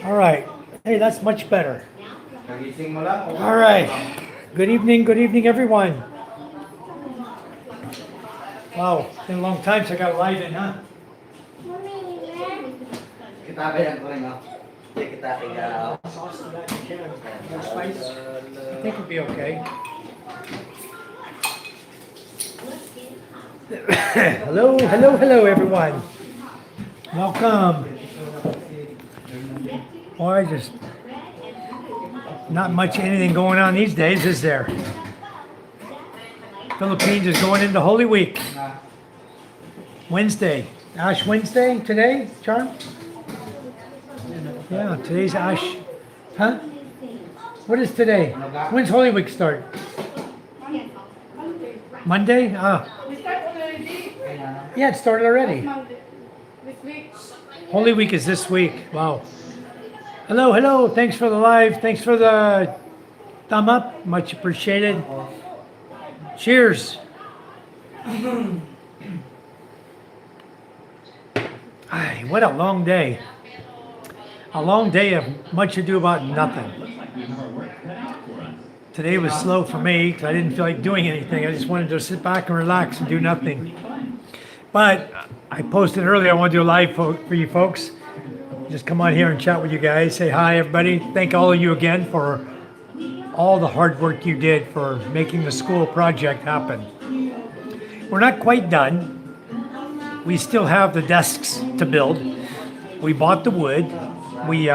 All right. Hey, that's much better. Nagising mo lang. All right. Good evening, everyone. Wow, it's been a long time since I got live in, huh? Kita ba yan ko rin, no? Kita tiga. No spice? I think it'll be okay. Hello, everyone. Welcome. Boy, just not much anything going on these days, is there? Philippines is going into Holy Week. Wednesday. Ash Wednesday today, Charm? Yeah, today's Ash. Huh? What is today? When's Holy Week start? Monday? Ah. Yeah, it started already. Holy Week is this week. Wow. Hello. Thanks for the live. Thanks for the thumb up. Much appreciated. Cheers. Ay, what a long day. A long day of much ado about nothing. Today was slow for me because I didn't feel like doing anything. I just wanted to sit back and relax and do nothing. But I posted earlier, I want to do a live for you folks. Just come on here and chat with you guys. Say hi, everybody. Thank all of you again for all the hard work you did for making the school project happen. We're not quite done. We still have the desks to build. We bought the wood. We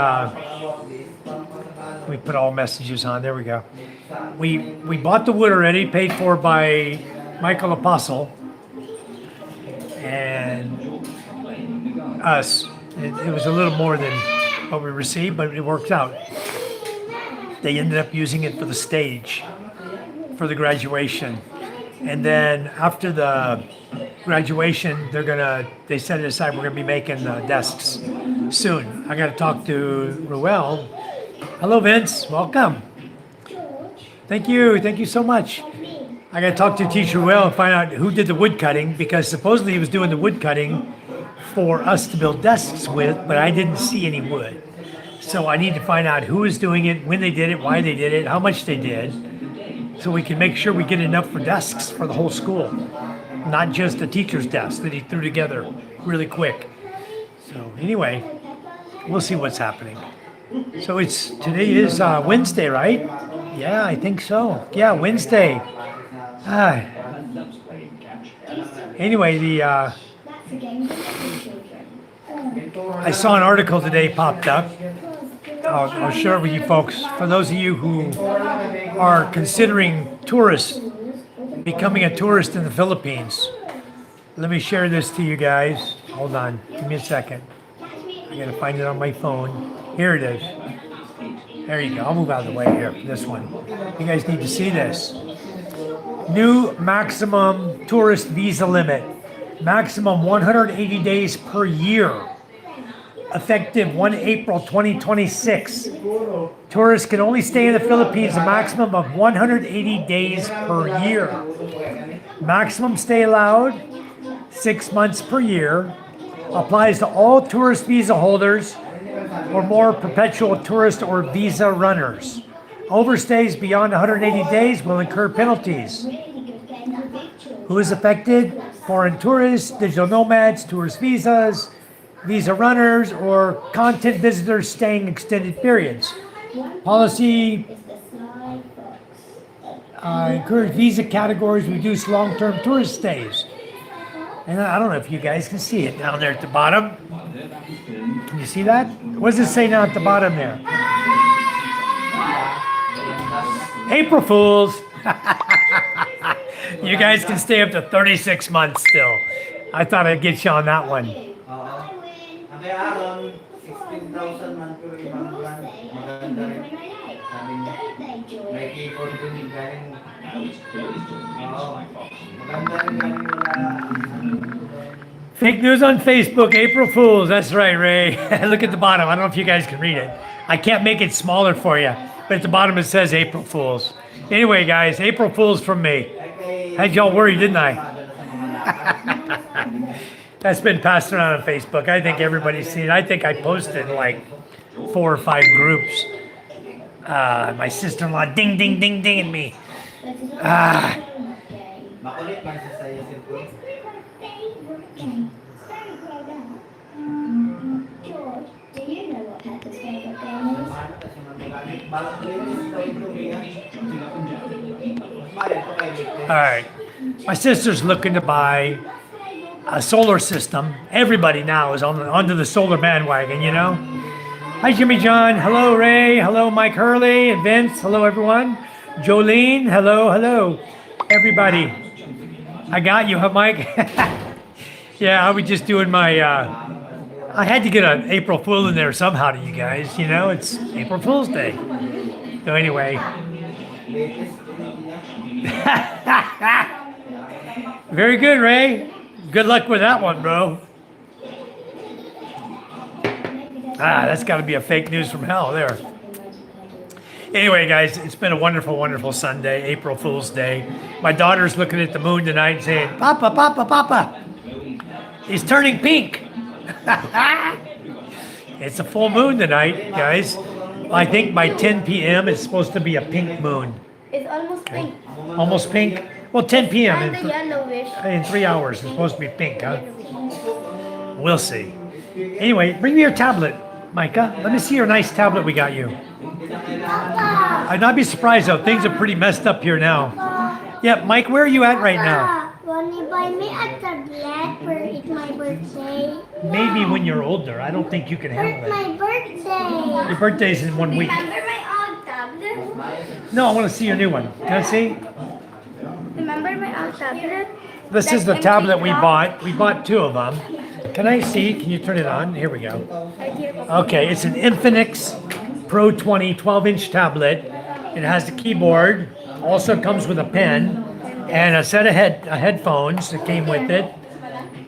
put all messages on. There we go. We bought the wood already, paid for by Michael Apostle and us. It was a little more than what we received, but it worked out. They ended up using it for the stage, for the graduation. And then after the graduation, they set it aside, we're gonna be making the desks soon. I gotta talk to Ruel. Hello, Vince, welcome. Thank you so much. I gotta talk to Teacher Ruel and find out who did the wood cutting, because supposedly he was doing the wood cutting for us to build desks with, but I didn't see any wood. So I need to find out who is doing it, when they did it, why they did it, how much they did, so we can make sure we get enough for desks for the whole school, not just a teacher's desk that he threw together really quick. So anyway, we'll see what's happening. So today is Wednesday, right? Yeah, I think so. Yeah, Wednesday. Anyway, I saw an article today popped up. I'll share it with you folks. For those of you who are considering becoming a tourist in the Philippines, let me share this to you guys. Hold on, give me a second. I gotta find it on my phone. Here it is. There you go. I'll move out of the way here. This one. You guys need to see this. New maximum tourist visa limit. Maximum 180 days per year. Effective 1 April 2026. Tourists can only stay in the Philippines a maximum of 180 days per year. Maximum stay allowed, 6 months per year. Applies to all tourist visa holders or more perpetual tourist or visa runners. Overstays beyond 180 days will incur penalties. Who is affected? Foreign tourists, digital nomads, tourist visas, visa runners, or content visitors staying extended periods. Policy encourage visa categories, reduce long-term tourist stays. And I don't know if you guys can see it down there at the bottom. Can you see that? What does it say down at the bottom there? April Fools. You guys can stay up to 36 months still. I thought I'd get you on that one. Kaya aron, 16,000 man ko ibang buwan. Maganda rin. Sabi niya, may keyboard din galing. Maganda rin galing wala. Fake news on Facebook, April Fools. That's right, Ray. Look at the bottom. I don't know if you guys can read it. I can't make it smaller for you, but at the bottom it says April Fools. Anyway, guys, April Fools from me. Had y'all worried, didn't I? That's been passed around on Facebook. I think everybody's seen it. I think I posted like 4 or 5 groups. My sister-in-law ding, ding, ding, dinging me. Ah, Makulit man siya sa'yo, Sir. George, do you know what Peppa's favorite game is? Paano kasi magalit? Balak ko yun, ito ito niya. Mas ito kay Nick. all right. My sister's looking to buy a solar system. Everybody now is onto the solar bandwagon, you know? Hi, Jimmy John. Hello, Ray. Hello, Mike Hurley and Vince. Hello, everyone. Jolene. Hello, hello. Everybody. I got you, huh, Mike? Yeah, I was just doing my, I had to get an April Fool in there somehow to you guys, you know? It's April Fool's Day. So anyway. Very good, Ray. Good luck with that one, bro. That's got to be a fake news from hell there. Anyway, guys, it's been a wonderful, wonderful Sunday, April Fool's Day. My daughter's looking at the moon tonight saying, Papa, Papa, Papa, he's turning pink. It's a full moon tonight, guys. I think by 10 p.m. it's supposed to be a pink moon. It's almost pink. Almost pink? Well, 10 p.m. And the yellowish. In 3 hours, it's supposed to be pink, huh? We'll see. Anyway, bring me your tablet, Micah. Let me see your nice tablet we got you. I'd not be surprised though. Things are pretty messed up here now. Yeah, Mike, where are you at right now? When you buy me a tablet for it's my birthday. Maybe when you're older. I don't think you can For handle it. my birthday. Your birthday's in 1 week. Remember my old tablet? No, I want to see your new one. Can I see? Remember my old tablet? This is the tablet we bought. We bought 2 of them. Can I see? Can you turn it on? Here we go. Okay, it's an Infinix Pro 20 12-inch tablet. It has the keyboard. Also comes with a pen and a set of headphones that came with it.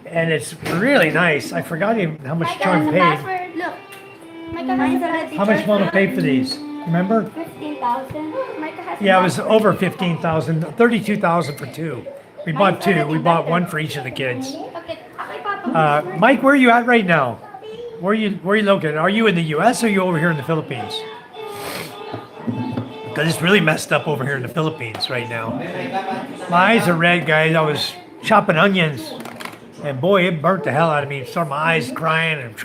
And it's really nice. I forgot even how much Charm paid. Look. Micah has already. How much Mama paid for these? Remember? 15,000. Micah has. Yeah, it was over 15,000, 32,000 for 2. We bought 2. We bought 1 for each of the kids. Okay, Papa. Mike, where are you at right now? Where are you located? Are you in the U.S. or are you over here in the Philippines? Because it's really messed up over here in the Philippines right now. My eyes are red, guys. I was chopping onions, and boy, it burnt the hell out of me. Started my eyes crying, and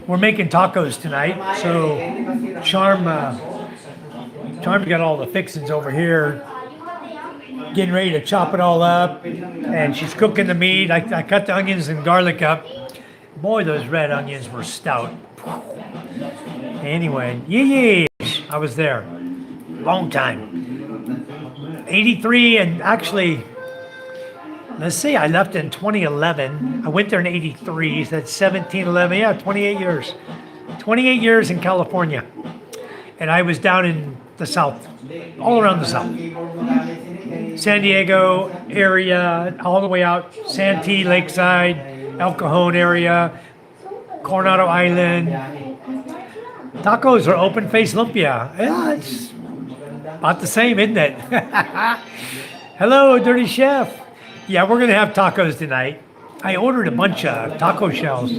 we're making tacos tonight. So Charm's got all the fixings over here, getting ready to chop it all up, and she's cooking the meat. I cut the onions and garlic up. Boy, those red onions were stout. Anyway, yeah, I was there. Long time. 83, and actually, let's see, I left in 2011. I went there in 83, so that's 17, 11, yeah, 28 years. 28 years in California. And I was down in the South, all around the South. San Diego area, all the way out, Santee, Lakeside, El Cajon area, Coronado Island. Tacos are open-faced lumpia. Yeah, it's about the same, isn't it? Hello, Dirty Chef. Yeah, we're going to have tacos tonight. I ordered a bunch of taco shells.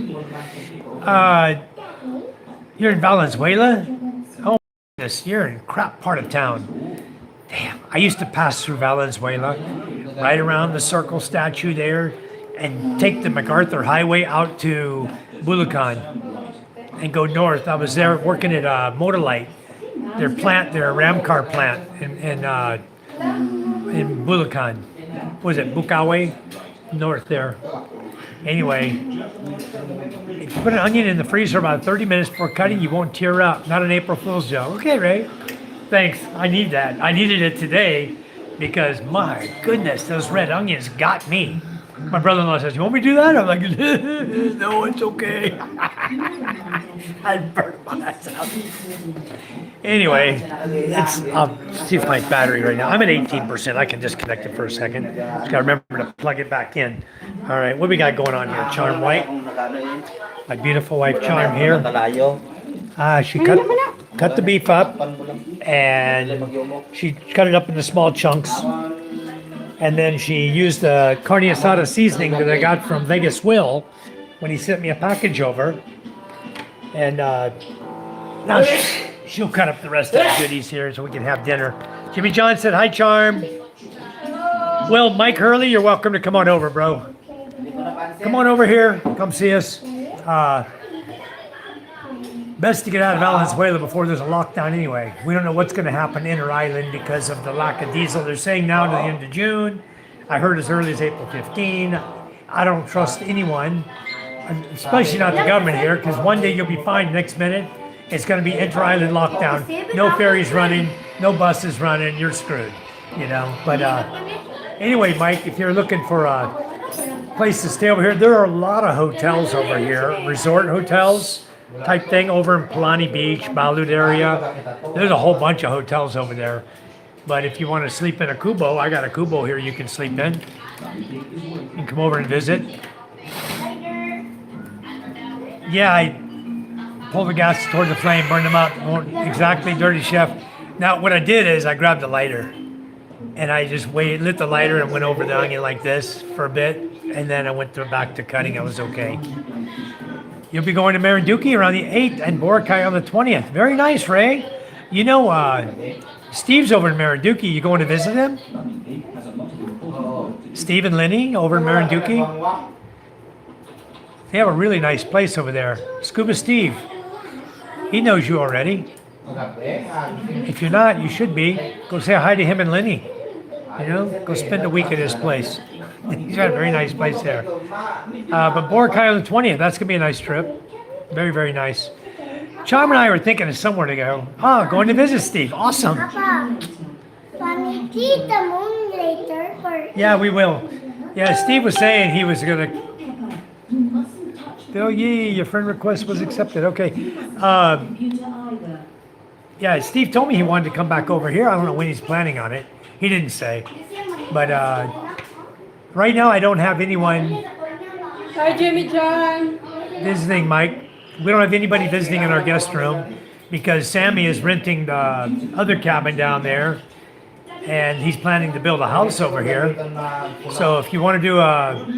You're in Valenzuela? Oh, my goodness, you're in crap part of town. Damn, I used to pass through Valenzuela, right around the circle statue there, and take the MacArthur Highway out to Bulacan and go north. I was there working at Motorlight, their Ramcar plant in Bulacan. Was it Bukawi? North there. Anyway, if you put an onion in the freezer about 30 minutes before cutting, you won't tear up. Not an April Fool's joke. Okay, Ray. Thanks. I need that. I needed it today because, my goodness, those red onions got me. My brother-in-law says, "You want me to do that?" I'm like, "No, it's okay." I burned myself. Anyway, I'll see if my battery right now. I'm at 18%. I can disconnect it for a second. Just gotta remember to plug it back in. All right, what we got going on here? Charm White, my beautiful wife Charm here. She cut the beef up, and she cut it up into small chunks. And then she used the carne asada seasoning that I got from Vegas Will when he sent me a package over. And now she'll cut up the rest of the goodies here so we can have dinner. Jimmy John said, hi, Charm. Well, Mike Hurley, you're welcome to come on over, bro. Come on over here. Come see us. Best to get out of Valenzuela before there's a lockdown anyway. We don't know what's going to happen inter-island because of the lack of diesel. They're saying now to the end of June. I heard as early as April 15. I don't trust anyone, especially not the government here, because one day you'll be fine, next minute it's going to be inter-island lockdown. No ferries running, no buses running, you're screwed, you know. But anyway, Mike, if you're looking for a place to stay over here, there are a lot of hotels over here, resort hotels type thing over in Palani Beach, Balut area. There's a whole bunch of hotels over there. But if you want to sleep in a kubo, I got a kubo here you can sleep in. You can come over and visit. Yeah, I pulled the gas toward the flame, burned them up. Exactly, dirty chef. Now, what I did is I grabbed a lighter and I just lit the lighter and went over the onion like this for a bit. And then I went back to cutting. I was okay. You'll be going to Marinduque around the 8th and Boracay on the 20th. Very nice, Ray. You know, Steve's over in Marinduque. You going to visit him? Steve and Lenny over in Marinduque? They have a really nice place over there. Scuba Steve. He knows you already. If you're not, you should be. Go say hi to him and Lenny. You know, go spend a week at his place. He's got a very nice place there. But Boracay on the 20th, that's going to be a nice trip. Very, very nice. Charm and I were thinking of somewhere to go. Oh, going to visit Steve. Awesome. Papa, can we see the moon later? Yeah, we will. Yeah, Steve was saying he was going to... Bill Yee, your friend request was accepted. Okay. Yeah, Steve told me he wanted to come back over here. I don't know when he's planning on it. He didn't say. But right now I don't have anyone Hi, Jimmy John. visiting, Mike. We don't have anybody visiting in our guest room because Sammy is renting the other cabin down there. And he's planning to build a house over here. So if you want to do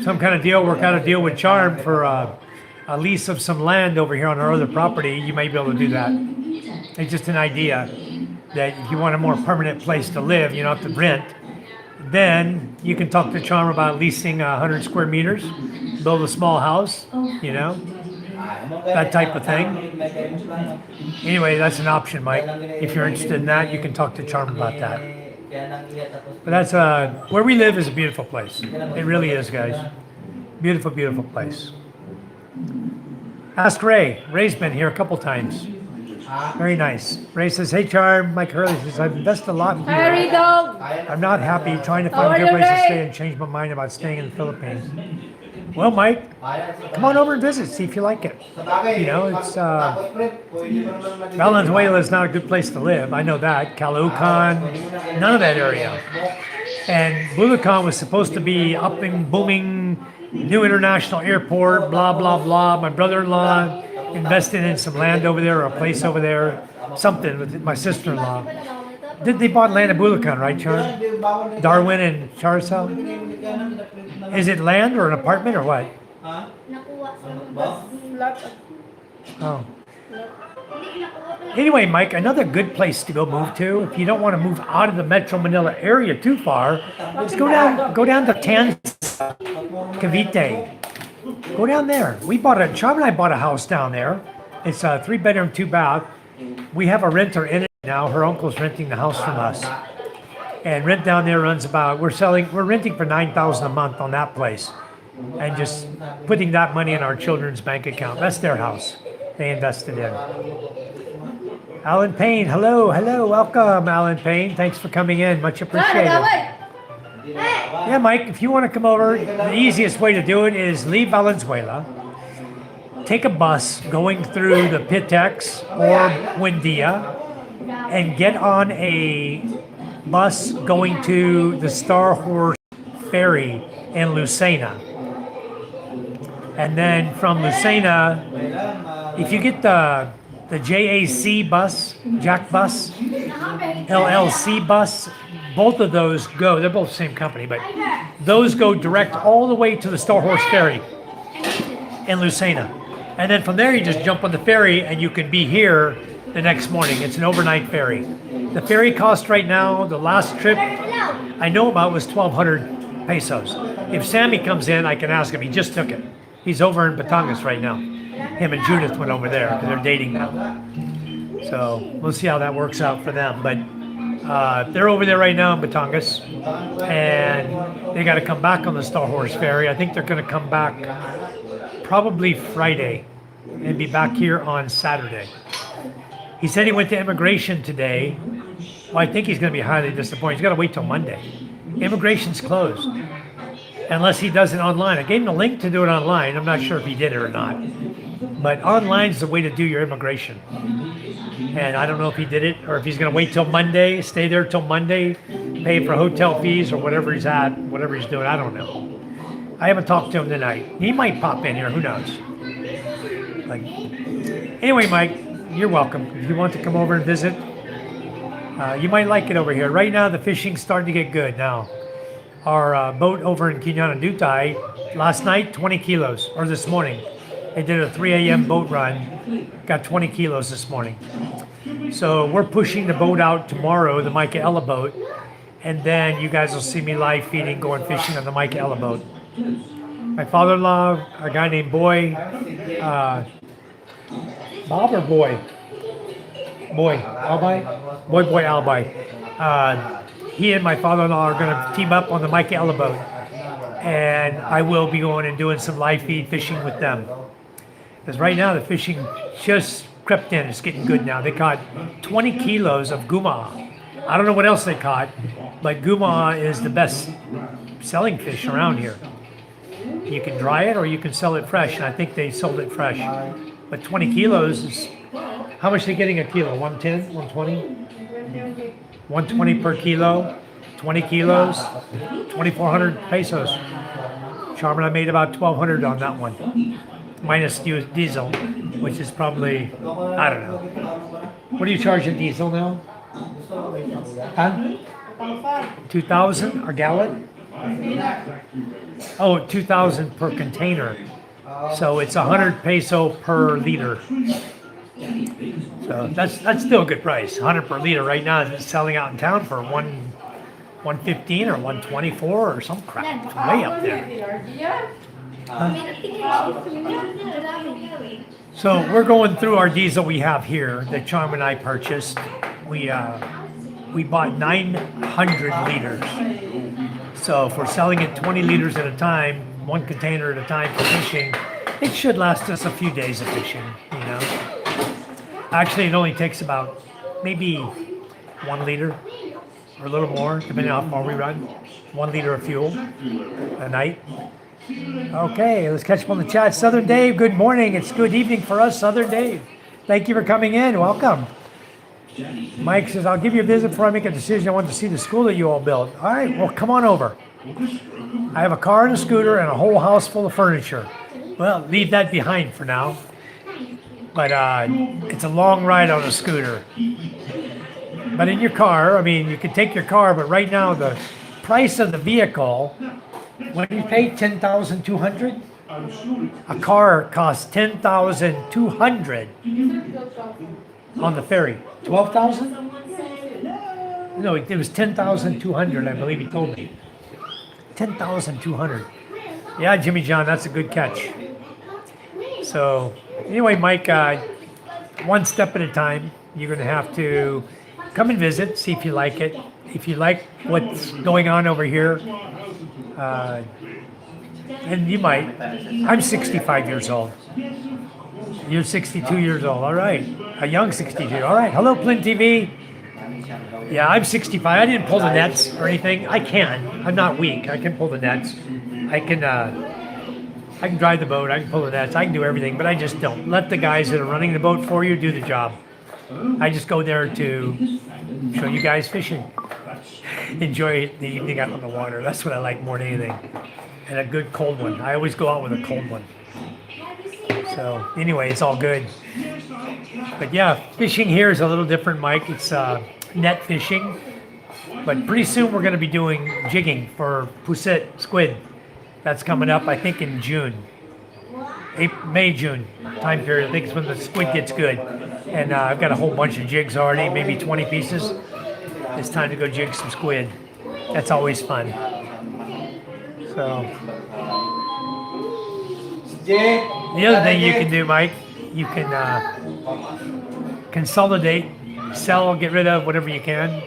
some kind of deal, work out a deal with Charm for a lease of some land over here on our other property, you may be able to do that. It's just an idea that if you want a more permanent place to live, you don't have to rent, then you can talk to Charm about leasing 100 square meters, build a small house, you know, that type of thing. Anyway, that's an option, Mike. If you're interested in that, you can talk to Charm about that. But that's where we live is a beautiful place. It really is, guys. Beautiful, beautiful place. Ask Ray. Ray's been here a couple times. Very nice. Ray says, hey, Charm. Mike Hurley says, I've invested a lot in you. Harry dog. I'm not happy trying to find a good place to stay and change my mind about staying in the Philippines. Well, Mike, come on over and visit, see if you like it. You know, it's Valenzuela is not a good place to live. I know that. Caloocan, none of that area. And Bulacan was supposed to be up and booming, new international airport, blah, blah, blah. My brother-in-law invested in some land over there, or a place over there, something with my sister-in-law. They bought land in Bulacan, right, Charm? Darwin and Charzal? Is it land or an apartment or what? Oh. Anyway, Mike, another good place to go move to, if you don't want to move out of the Metro Manila area too far, let's go down to Tanza, Cavite. Go down there. Charm and I bought a house down there. It's a 3-bedroom, 2-bath. We have a renter in it now. Her uncle's renting the house from us. And rent down there runs about, we're renting for $9,000 a month on that place. And just putting that money in our children's bank account. That's their house. They invested in. Alan Payne, hello, welcome, Alan Payne. Thanks for coming in, much appreciated. Yeah, Mike, if you want to come over, the easiest way to do it is leave Valenzuela, take a bus going through the Pitex or Buendia, and get on a bus going to the Star Horse Ferry in Lucena. And then from Lucena, if you get the JAC bus, Jack bus, LLC bus, both of those go, they're both the same company, but those go direct all the way to the Star Horse Ferry in Lucena. And then from there, you just jump on the ferry and you can be here the next morning. It's an overnight ferry. The ferry cost right now, the last trip I know about was 1,200 pesos. If Sammy comes in, I can ask him. He just took it. He's over in Batangas right now. Him and Judith went over there because they're dating now. So we'll see how that works out for them. But they're over there right now in Batangas, and they got to come back on the Star Horse Ferry. I think they're going to come back probably Friday and be back here on Saturday. He said he went to immigration today. Well, I think he's going to be highly disappointed. He's got to wait till Monday. Immigration's closed unless he does it online. I gave him a link to do it online. I'm not sure if he did it or not. But online's the way to do your immigration. And I don't know if he did it or if he's going to wait till Monday, stay there till Monday, pay for hotel fees or whatever he's at, whatever he's doing. I don't know. I haven't talked to him tonight. He might pop in here. Who knows? Like, anyway, Mike, you're welcome. If you want to come over and visit, you might like it over here. Right now, the fishing's starting to get good now. Our boat over in Quinana-Dutai, last night, 20 kilos, or this morning. They did a 3 a.m. boat run, got 20 kilos this morning. So we're pushing the boat out tomorrow, the Michaela boat, and then you guys will see me live feeding, going fishing on the Michaela boat. My father-in-law, a guy named Boy, Bob or Boy? Boy Albay. He and my father-in-law are going to team up on the Michaela boat, and I will be going and doing some live feed fishing with them. Because right now the fishing just crept in. It's getting good now. They caught 20 kilos of gumaha. I don't know what else they caught, but gumaha is the best selling fish around here. You can dry it or you can sell it fresh, and I think they sold it fresh. But 20 kilos is, how much are they getting a kilo? 110, 120? 120 per kilo, 20 kilos, 2,400 pesos. Charmin, I made about 1,200 on that one, minus diesel, which is probably, I don't know. What do you charge a diesel now? Huh? 2,000 a gallon? Oh, 2,000 per container. So it's 100 peso per liter. So that's still a good price. 100 per liter right now is selling out in town for 115 or 124 or some crap. It's way up there. So we're going through our diesel we have here that Charm and I purchased. We bought 900 liters. So if we're selling it 20 liters at a time, one container at a time for fishing, it should last us a few days of fishing, you know. Actually, it only takes about maybe 1 liter or a little more, depending on how far we run. 1 liter of fuel a night. Okay, let's catch up on the chat. Southern Dave, good morning. It's good evening for us, Southern Dave. Thank you for coming in. Welcome. Mike says, I'll give you a visit before I make a decision. I want to see the school that you all built. All right, well, come on over. I have a car and a scooter and a whole house full of furniture. Well, leave that behind for now. But it's a long ride on a scooter. But in your car, I mean, you can take your car, but right now the price of the vehicle, what do you pay, 10,200? A car costs 10,200 on the ferry. 12,000? No, it was 10,200, I believe he told me. 10,200. Yeah, Jimmy John, that's a good catch. So, anyway, Mike, one step at a time. You're going to have to come and visit, see if you like it. If you like what's going on over here, and you might. I'm 65 years old. You're 62 years old. All right. A young 62. All right. Hello, Plin TV. Yeah, I'm 65. I didn't pull the nets or anything. I can. I'm not weak. I can pull the nets. I can drive the boat. I can pull the nets. I can do everything, but I just don't. Let the guys that are running the boat for you do the job. I just go there to show you guys fishing. Enjoy the evening out on the water. That's what I like more than anything. And a good cold one. I always go out with a cold one. So anyway, it's all good. But yeah, fishing here is a little different, Mike. It's net fishing. But pretty soon we're going to be doing jigging for Puset squid. That's coming up, I think, in June. May, June time period. I think it's when the squid gets good. And I've got a whole bunch of jigs already, maybe 20 pieces. It's time to go jig some squid. That's always fun. So, the other thing you can do, Mike, you can consolidate, sell, get rid of whatever you can,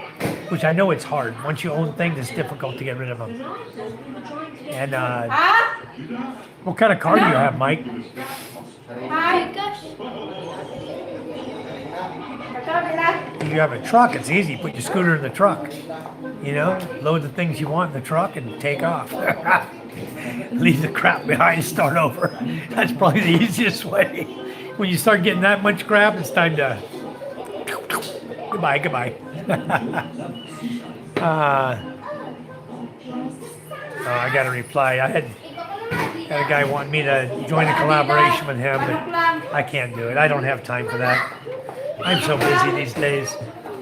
which I know it's hard. Once you own things, it's difficult to get rid of them. And what kind of car do you have, Mike? If you have a truck, it's easy. Put your scooter in the truck. You know, load the things you want in the truck and take off. Leave the crap behind and start over. That's probably the easiest way. When you start getting that much crap, it's time to goodbye. I got a reply. I had a guy wanting me to join a collaboration with him, but I can't do it. I don't have time for that. I'm so busy these days.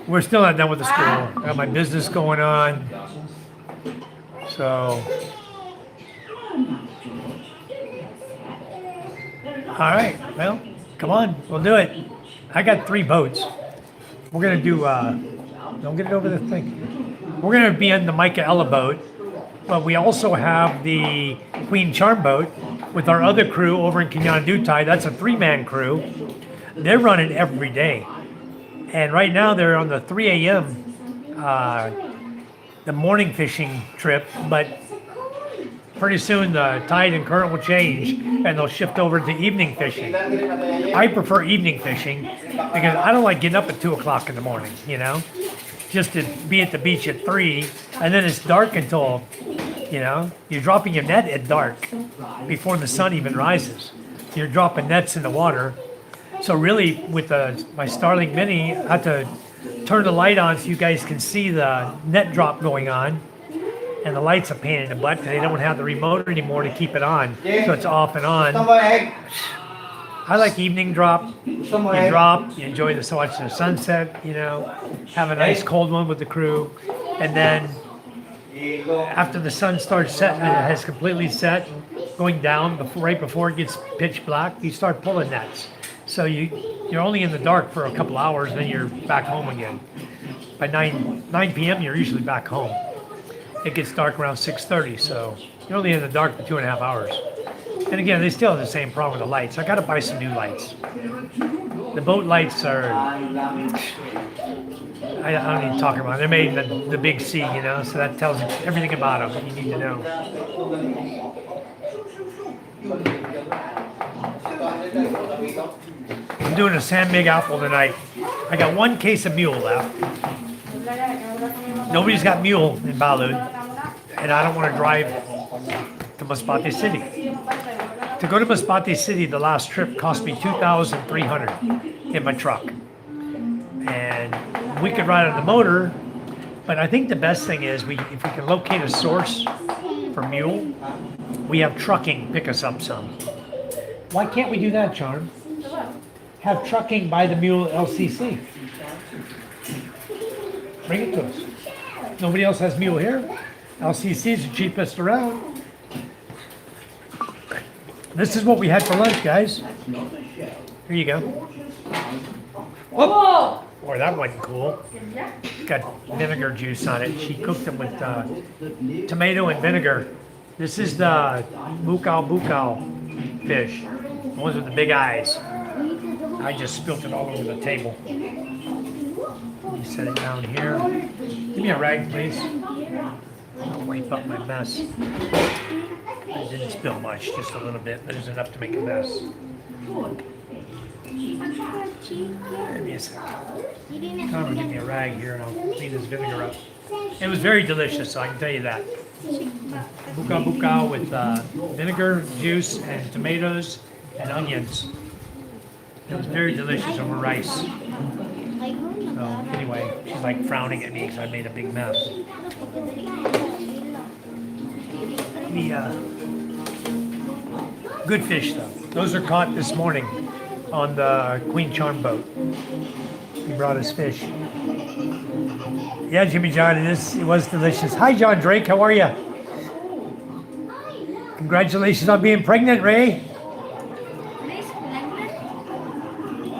We're still not done with the school. I got my business going on. So, all right. Well, come on. We'll do it. I got 3 boats. We're going to do, don't get it over the thing. We're going to be on the Michaela boat, but we also have the Queen Charm boat with our other crew over in Kinyandutai. That's a 3-man crew. They're running every day. And right now they're on the 3 a.m. The morning fishing trip, but pretty soon the tide and current will change and they'll shift over to evening fishing. I prefer evening fishing because I don't like getting up at 2 o'clock in the morning, you know, just to be at the beach at 3 and then it's dark until, you know, you're dropping your net at dark before the sun even rises. You're dropping nets in the water. So really with my Starlink Mini, I have to turn the light on so you guys can see the net drop going on. And the light's a pain in the butt because they don't have the remote anymore to keep it on. So it's off and on. I like evening drop. You drop, you enjoy watch the sunset, you know, have a nice cold one with the crew. And then after the sun starts setting, it has completely set, going down right before it gets pitch black, you start pulling nets. So you're only in the dark for a couple hours, and then you're back home again. By 9 p.m., you're usually back home. It gets dark around 6:30, so you're only in the dark for 2.5 hours. And again, they still have the same problem with the lights. I got to buy some new lights. The boat lights are, I don't even talk about it. They're made in the big C, you know, so that tells you everything about them that you need to know. I'm doing a San Mig apple tonight. I got 1 case of mule left. Nobody's got mule in Balud, and I don't want to drive to Masbate City. To go to Masbate City, the last trip cost me $2,300 in my truck. And we could ride on the motor, but I think the best thing is if we can locate a source for mule, we have trucking pick us up some. Why can't we do that, Charm? Have trucking by the mule LCC. Bring it to us. Nobody else has mule here. LCC is the cheapest around. This is what we had for lunch, guys. Here you go. Oh, boy, that wasn't cool. Got vinegar juice on it. She cooked them with tomato and vinegar. This is the bukao fish. The ones with the big eyes. I just spilled it all over the table. Let me set it down here. Give me a rag, please. I'll wipe up my mess. I didn't spill much, just a little bit, but it was enough to make a mess. Give me a second. Connor, give me a rag here and I'll clean this vinegar up. It was very delicious, so I can tell you that. Bukao with vinegar, juice, and tomatoes and onions. It was very delicious over rice. So anyway, she's like frowning at me because I made a big mess. Good fish though. Those are caught this morning on the Queen Charm boat. He brought us fish. Yeah, Jimmy John, it was delicious. Hi, John Drake. How are you? Congratulations on being pregnant, Ray.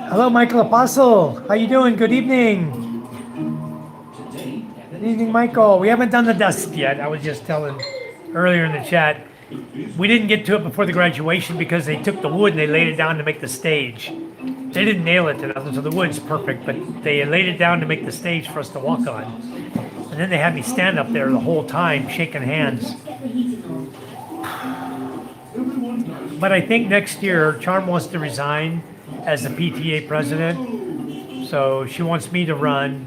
Hello, Michael Apostle. How you doing? Good evening. Good evening, Michael. We haven't done the dust yet. I was just telling earlier in the chat. We didn't get to it before the graduation because they took the wood and they laid it down to make the stage. They didn't nail it to nothing, so the wood's perfect, but they laid it down to make the stage for us to walk on. And then they had me stand up there the whole time, shaking hands. But I think next year, Charm wants to resign as the PTA president. So she wants me to run.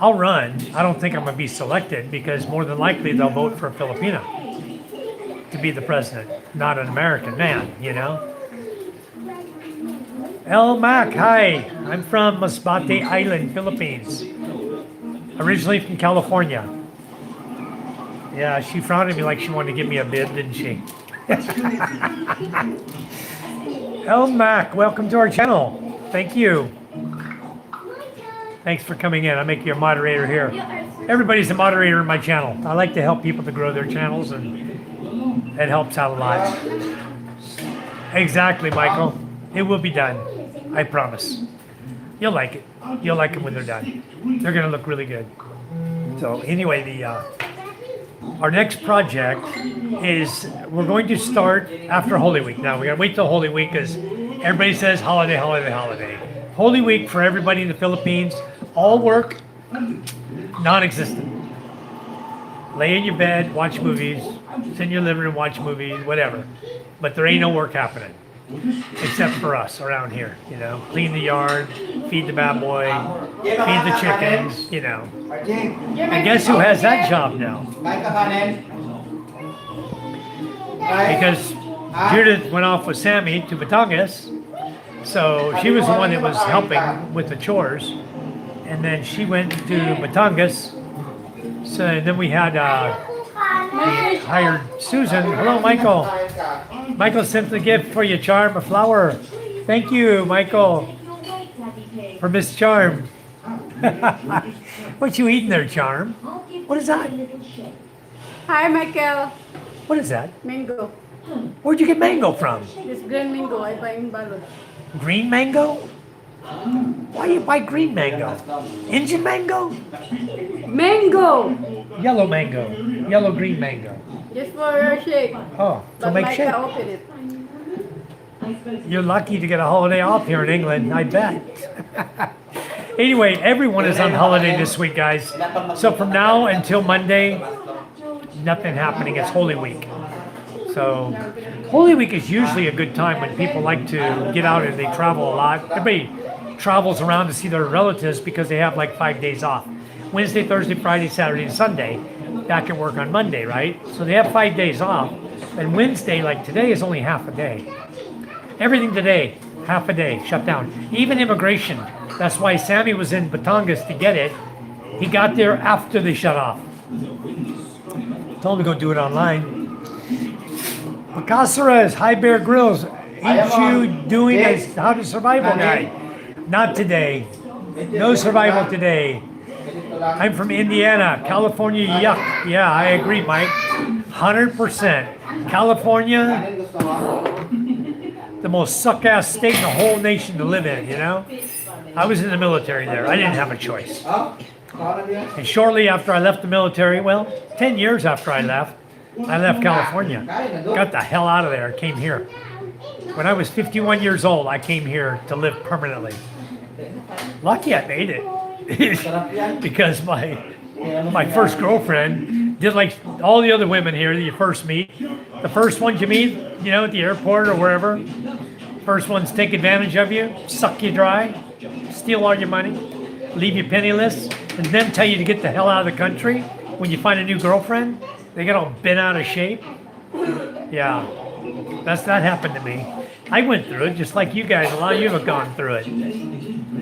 I'll run. I don't think I'm going to be selected because more than likely they'll vote for a Filipino to be the president, not an American man, you know? El Mac, hi. I'm from Masbate Island, Philippines. Originally from California. Yeah, she frowned at me like she wanted to give me a bid, didn't she? El Mac, welcome to our channel. Thank you. Thanks for coming in. I make you a moderator here. Everybody's a moderator in my channel. I like to help people to grow their channels, and it helps out a lot. Exactly, Michael. It will be done. I promise. You'll like it. You'll like it when they're done. They're going to look really good. So anyway, our next project is we're going to start after Holy Week. Now, we got to wait till Holy Week because everybody says holiday, holiday, holiday. Holy Week for everybody in the Philippines, all work, non-existent. Lay in your bed, watch movies, sit in your living room, watch movies, whatever. But there ain't no work happening, except for us around here, you know. Clean the yard, feed the bad boy, feed the chickens, you know. And guess who has that job now? Because Judith went off with Sammy to Batangas, so she was the one that was helping with the chores. And then she went to Batangas. So then we had we hired Susan. Hello, Michael. Michael sent the gift for you, Charm, a flower. Thank you, Michael, for Miss Charm. What you eating there, Charm? What is that? Hi, Michael. What is that? Mango. Where'd you get mango from? This green mango I buy in Balot. Green mango? Why you buy green mango? Indian mango? Mango! Yellow mango. Yellow green mango. Just for your shake. Oh, so But make Micah shake. open it. You're lucky to get a holiday off here in England, I bet. Anyway, everyone is on holiday this week, guys. So from now until Monday, nothing happening. It's Holy Week. So Holy Week is usually a good time when people like to get out and they travel a lot. Everybody travels around to see their relatives because they have like 5 days off. Wednesday, Thursday, Friday, Saturday, and Sunday. Back at work on Monday, right? So they have 5 days off. And Wednesday, like today, is only half a day. Everything today, half a day, shut down. Even immigration. That's why Sammy was in Batangas to get it. He got there after they shut off. Told him to go do it online. Picasso, Hi Bear Grills. Ain't you doing a How to Survival guide? Not today. No survival today. I'm from Indiana, California, yuck. Yeah, I agree, Mike. 100%. California, the most suck-ass state in the whole nation to live in, you know? I was in the military there. I didn't have a choice. And shortly after I left the military, well, 10 years after I left California. Got the hell out of there, came here. When I was 51 years old, I came here to live permanently. Lucky I made it. Because my first girlfriend did like all the other women here that you first meet. The first ones you meet, you know, at the airport or wherever. First ones take advantage of you, suck you dry, steal all your money, leave you penniless, and then tell you to get the hell out of the country when you find a new girlfriend. They get all bent out of shape. Yeah, that happened to me. I went through it just like you guys. A lot of you have gone through it.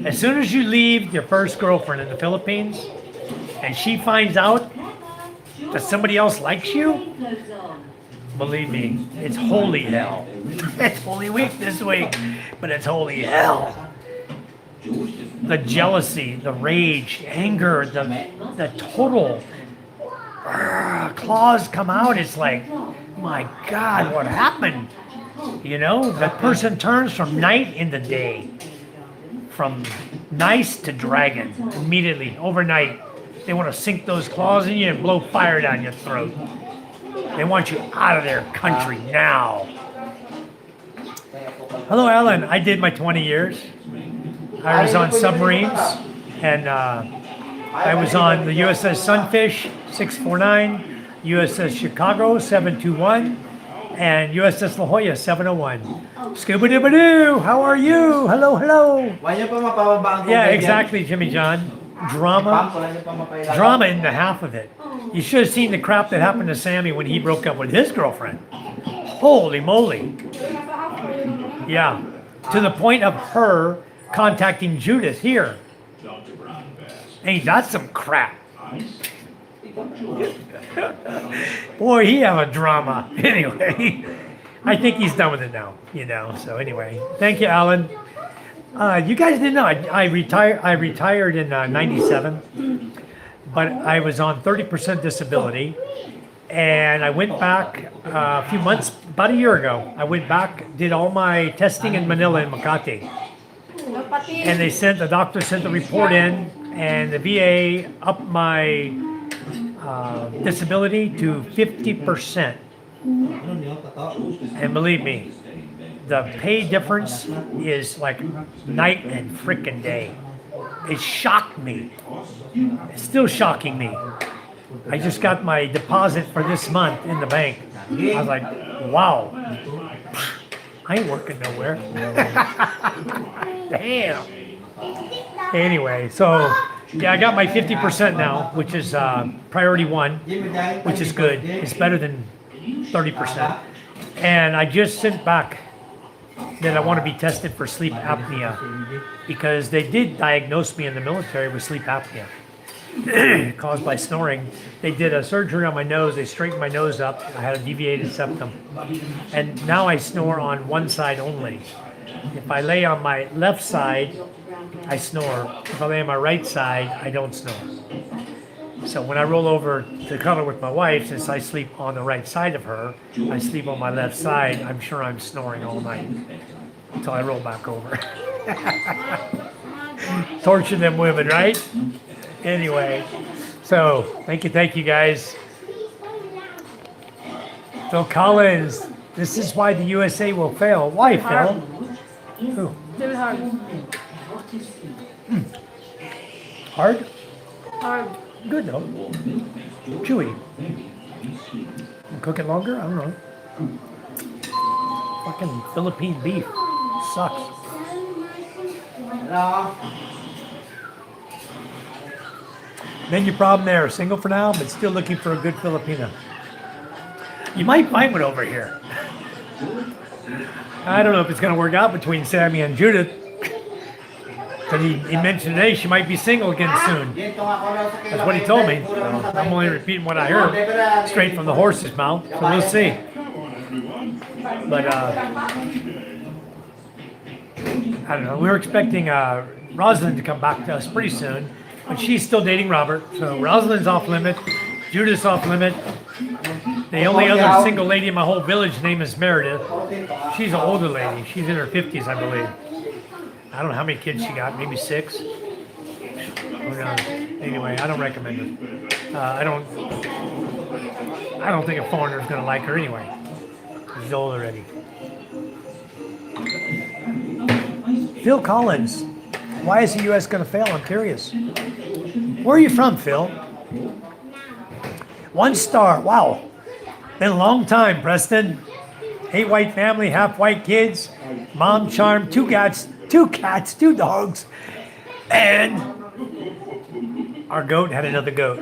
As soon as you leave your first girlfriend in the Philippines and she finds out that somebody else likes you, believe me, it's holy hell. It's Holy Week this week, but it's holy hell. the jealousy, the rage, anger, the total claws come out. It's like, my God, what happened? You know, that person turns from night into day, from nice to dragon immediately, overnight. They want to sink those claws in you and blow fire down your throat. They want you out of their country now. Hello, Alan. I did my 20 years. I was on submarines, and I was on the USS Sunfish 649, USS Chicago 721, and USS La Jolla 701. Scuba-dooba-doo, how are you? Hello, hello. Why niyo pa mapababa ang Yeah, tubig yan? exactly, Jimmy John. Pump, Drama, wala niyo pa mapailalim. drama in the half of it. You should have seen the crap that happened to Sammy when he broke up with his girlfriend. Holy moly. Yeah, to the point of her contacting Judith here. Ain't that some crap? Boy, he have a drama. Anyway, I think he's done with it now, you know. So anyway, thank you, Alan. You guys didn't know I retired in '97, but I was on 30% disability, and I went back a few months, about a year ago. I went back, did all my testing in Manila in Makati, and the doctor sent the report in, and the VA upped my disability to 50%. And believe me, the pay difference is like night and frickin' day. It shocked me. It's still shocking me. I just got my deposit for this month in the bank. I was like, wow, I ain't working nowhere. Damn. Anyway, so yeah, I got my 50% now, which is priority one, which is good. It's better than 30%. And I just sent back that I want to be tested for sleep apnea because they did diagnose me in the military with sleep apnea caused by snoring. They did a surgery on my nose. They straightened my nose up. I had a deviated septum. And now I snore on one side only. If I lay on my left side, I snore. If I lay on my right side, I don't snore. So when I roll over to cuddle with my wife, since I sleep on the right side of her, I sleep on my left side, I'm sure I'm snoring all night until I roll back over. Torture them women, right? Anyway, so thank you guys. Phil Collins, this is why the USA will fail. Why, Phil? Who? Still hard. Hard? Hard. Good though. Chewy. Cook it longer? I don't know. Fucking Philippine beef sucks. Hello? Then your problem there, single for now, but still looking for a good Filipina. You might find one over here. I don't know if it's going to work out between Sammy and Judith. But he mentioned today she might be single again soon. That's what he told me. So I'm only repeating what I heard straight from the horse's mouth. So we'll see. But I don't know. We were expecting Rosalind to come back to us pretty soon. But she's still dating Robert. So Rosalind's off limit. Judith's off limit. The only other single lady in my whole village name is Meredith. She's an older lady. She's in her 50s, I believe. I don't know how many kids she got, maybe 6. Who knows? Anyway, I don't recommend her. I don't think a foreigner's gonna like her anyway. She's old already. Phil Collins, why is the U.S. gonna fail? I'm curious. Where are you from, Phil? 1 star. Wow. Been a long time, Preston. 8 white family, half white kids. Mom charm, 2 cats, 2 dogs, and our goat had another goat.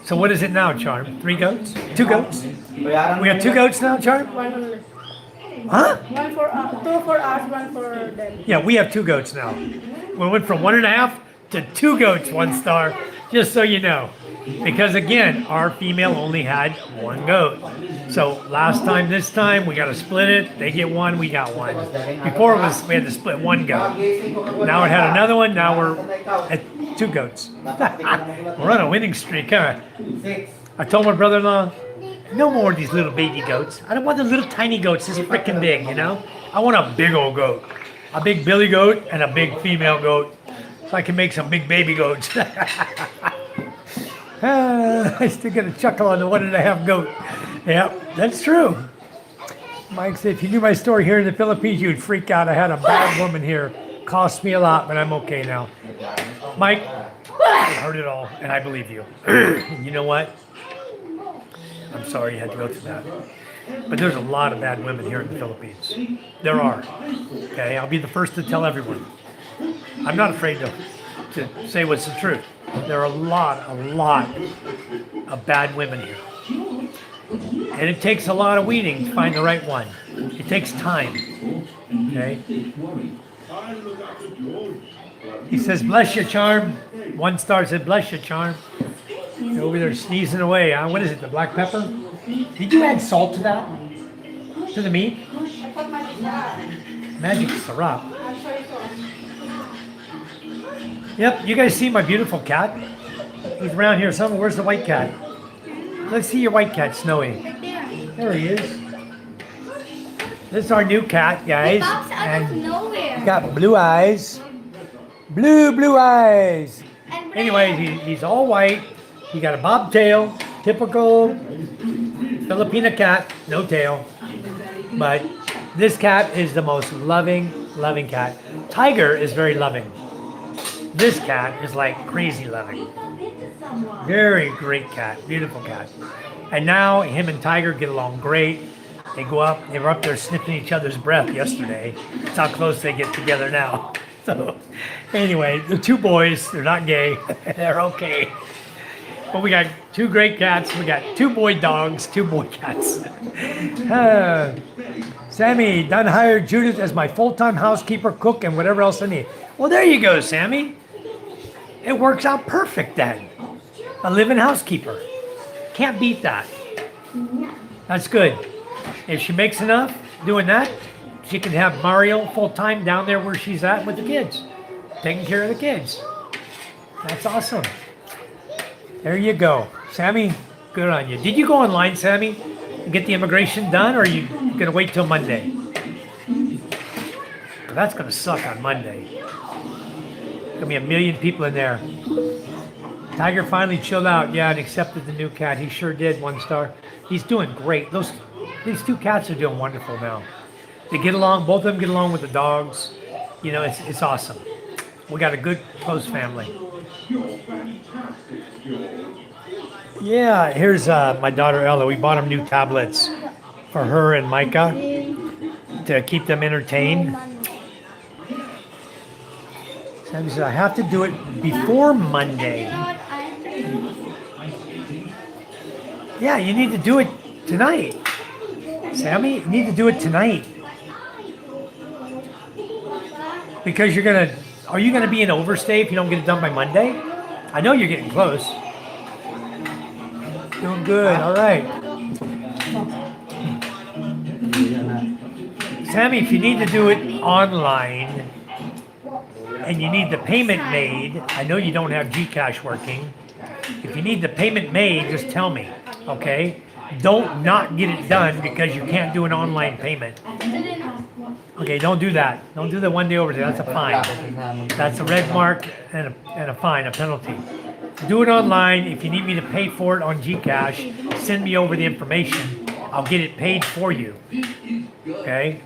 So what is it now, Charm? 3 goats? 2 goats? We have 2 goats now, Charm? One only. Huh? One for 2 for us, 1 for them. Yeah, we have 2 goats now. We went from 1.5 to 2 goats, 1 star, just so you know. Because again, our female only had 1 goat. So this time, we got to split it. They get one, we got one. Before we had to split one goat. Now it had another one. Now we're at 2 goats. We're on a winning streak, huh? I told my brother-in-law, no more of these little baby goats. I don't want the little tiny goats this freaking big, you know? I want a big old goat. A big billy goat and a big female goat. So I can make some big baby goats. I still get a chuckle on the 1.5 goat. Yep, that's true. Mike said, if you knew my story here in the Philippines, you'd freak out. I had a bad woman here. Cost me a lot, but I'm okay now. Mike, I heard it all, and I believe you. You know what? I'm sorry you had to go through that. But there's a lot of bad women here in the Philippines. There are. Okay, I'll be the first to tell everyone. I'm not afraid to say what's the truth. There are a lot of bad women here. And it takes a lot of weeding to find the right one. It takes time. Okay? He says, bless you, Charm. 1 star said, bless you, Charm. You're over there sneezing away, huh? What is it, the black pepper? Did you add salt to that? To the meat? Magic syrup. Yep, you guys see my beautiful cat? He's around here somewhere. Where's the white cat? Let's see your white cat, Snowy. There he is. This is our new cat, guys. And he's got blue eyes. Blue eyes. Anyway, he's all white. He got a bobtail. Typical Filipina cat. No tail. But this cat is the most loving cat. Tiger is very loving. This cat is like crazy loving. Very great cat. Beautiful cat. And now him and Tiger get along great. They go up. They were up there sniffing each other's breath yesterday. That's how close they get together now. So anyway, the 2 boys, they're not gay. They're okay. But we got 2 great cats. We got 2 boy dogs, 2 boy cats. Sammy, done hired Judith as my full-time housekeeper, cook, and whatever else I need. Well, there you go, Sammy. It works out perfect then. A live-in housekeeper. Can't beat that. That's good. If she makes enough doing that, she can have Mario full-time down there where she's at with the kids. Taking care of the kids. That's awesome. There you go. Sammy, good on you. Did you go online, Sammy, and get the immigration done, or are you going to wait till Monday? That's going to suck on Monday. Going to be 1 million people in there. Tiger finally chilled out, yeah, and accepted the new cat. He sure did, 1 star. He's doing great. These 2 cats are doing wonderful now. They get along, both of them get along with the dogs. You know, it's awesome. We got a good, close family. Yeah, here's my daughter Ella. We bought them new tablets for her and Micah to keep them entertained. Sammy said, I have to do it before Monday. Yeah, you need to do it tonight. Sammy, you need to do it tonight. Because are you gonna be in overstay if you don't get it done by Monday? I know you're getting close. Doing good, all right. Sammy, if you need to do it online and you need the payment made, I know you don't have Gcash working. If you need the payment made, just tell me, okay? Don't not get it done because you can't do an online payment. Okay, don't do that. Don't do the 1 day overstay. That's a fine. That's a red mark and a fine, a penalty. Do it online. If you need me to pay for it on Gcash, send me over the information. I'll get it paid for you. Okay?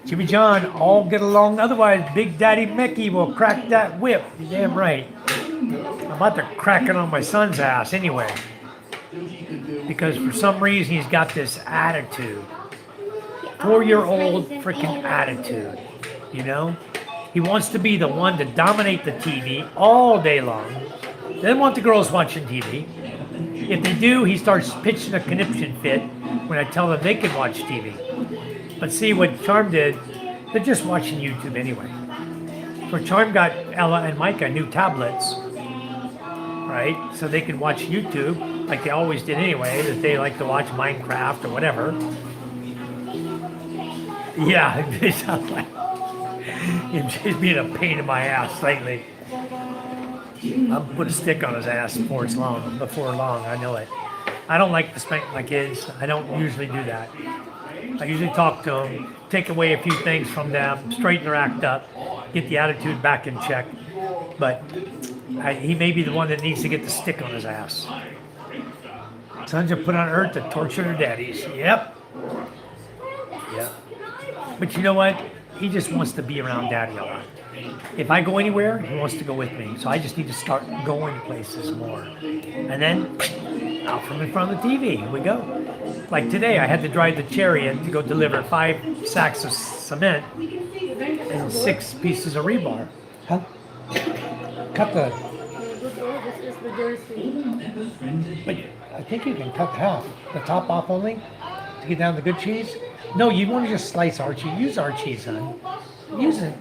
Jimmy John, all get along. Otherwise, Big Daddy Mickey will crack that whip. You're damn right. I'm about to crack it on my son's ass anyway. Because for some reason, he's got this attitude. 4-year-old freaking attitude, you know? He wants to be the one to dominate the TV all day long. Doesn't want the girls watching TV. If they do, he starts pitching a conniption fit when I tell them they can watch TV. But see what Charm did, they're just watching YouTube anyway. So Charm got Ella and Micah new tablets. right? So they can watch YouTube like they always did anyway, that they like to watch Minecraft or whatever. Yeah, it sounds like MJ's being a pain in my ass lately. I'll put a stick on his ass before long, I know it. I don't like to spank my kids. I don't usually do that. I usually talk to them, take away a few things from them, straighten their act up, get the attitude back in check. But he may be the one that needs to get the stick on his ass. Sons are put on earth to torture their daddies. Yep. But you know what? He just wants to be around daddy a lot. If I go anywhere, he wants to go with me. So I just need to start going places more. And then out from in front of the TV, we go. Like today, I had to drive the chariot to go deliver 5 sacks of cement and 6 pieces of rebar. Huh? Cut the... This is the jersey. But I think you can cut half. The top off only to get down the good cheese. No, you want to just slice our cheese. Use our cheese, hon. Use it.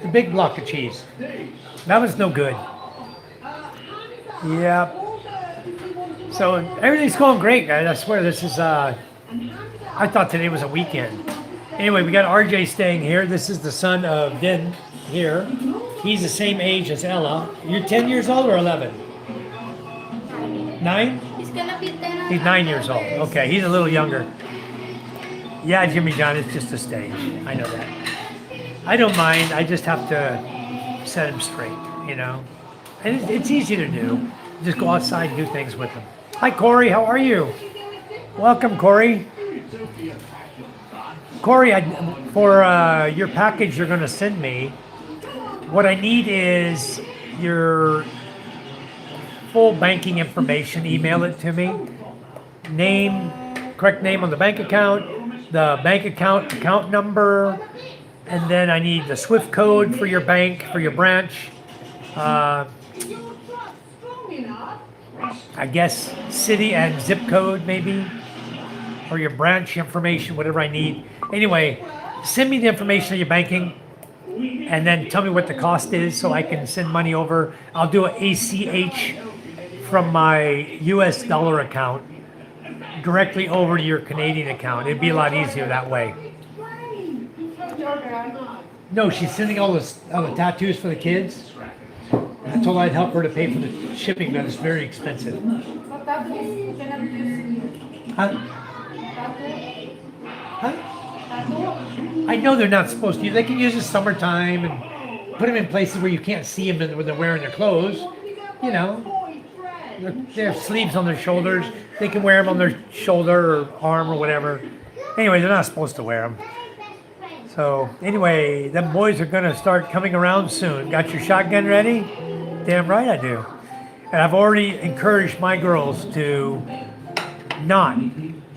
The big block of cheese. That was no good. Yeah. So everything's going great, guys. I swear this is, I thought today was a weekend. Anyway, we got RJ staying here. This is the son of Den here. He's the same age as Ella. You're 10 years old or 11? 9? He's gonna be 10. He's 9 years old. Okay, he's a little younger. Yeah, Jimmy John, it's just a stage. I know that. I don't mind. I just have to set him straight, you know. And it's easy to do. Just go outside and do things with him. Hi, Corey. How are you? Welcome, Corey. Corey, for your package you're going to send me, what I need is your full banking information. Email it to me. Name, correct name on the bank account, the bank account number, and then I need the SWIFT code for your bank, for your branch. I guess city and zip code maybe, or your branch information, whatever I need. Anyway, send me the information of your banking, and then tell me what the cost is so I can send money over. I'll do an ACH from my US dollar account directly over to your Canadian account. It'd be a lot easier that way. No, she's sending all the tattoos for the kids. I told her I'd help her to pay for the shipping, but it's very expensive. Huh? Huh? I know they're not supposed to. They can use the summertime and put them in places where you can't see them when they're wearing their clothes. You know, they have sleeves on their shoulders. They can wear them on their shoulder or arm or whatever. Anyway, they're not supposed to wear them. So anyway, them boys are gonna start coming around soon. Got your shotgun ready? Damn right I do. And I've already encouraged my girls to not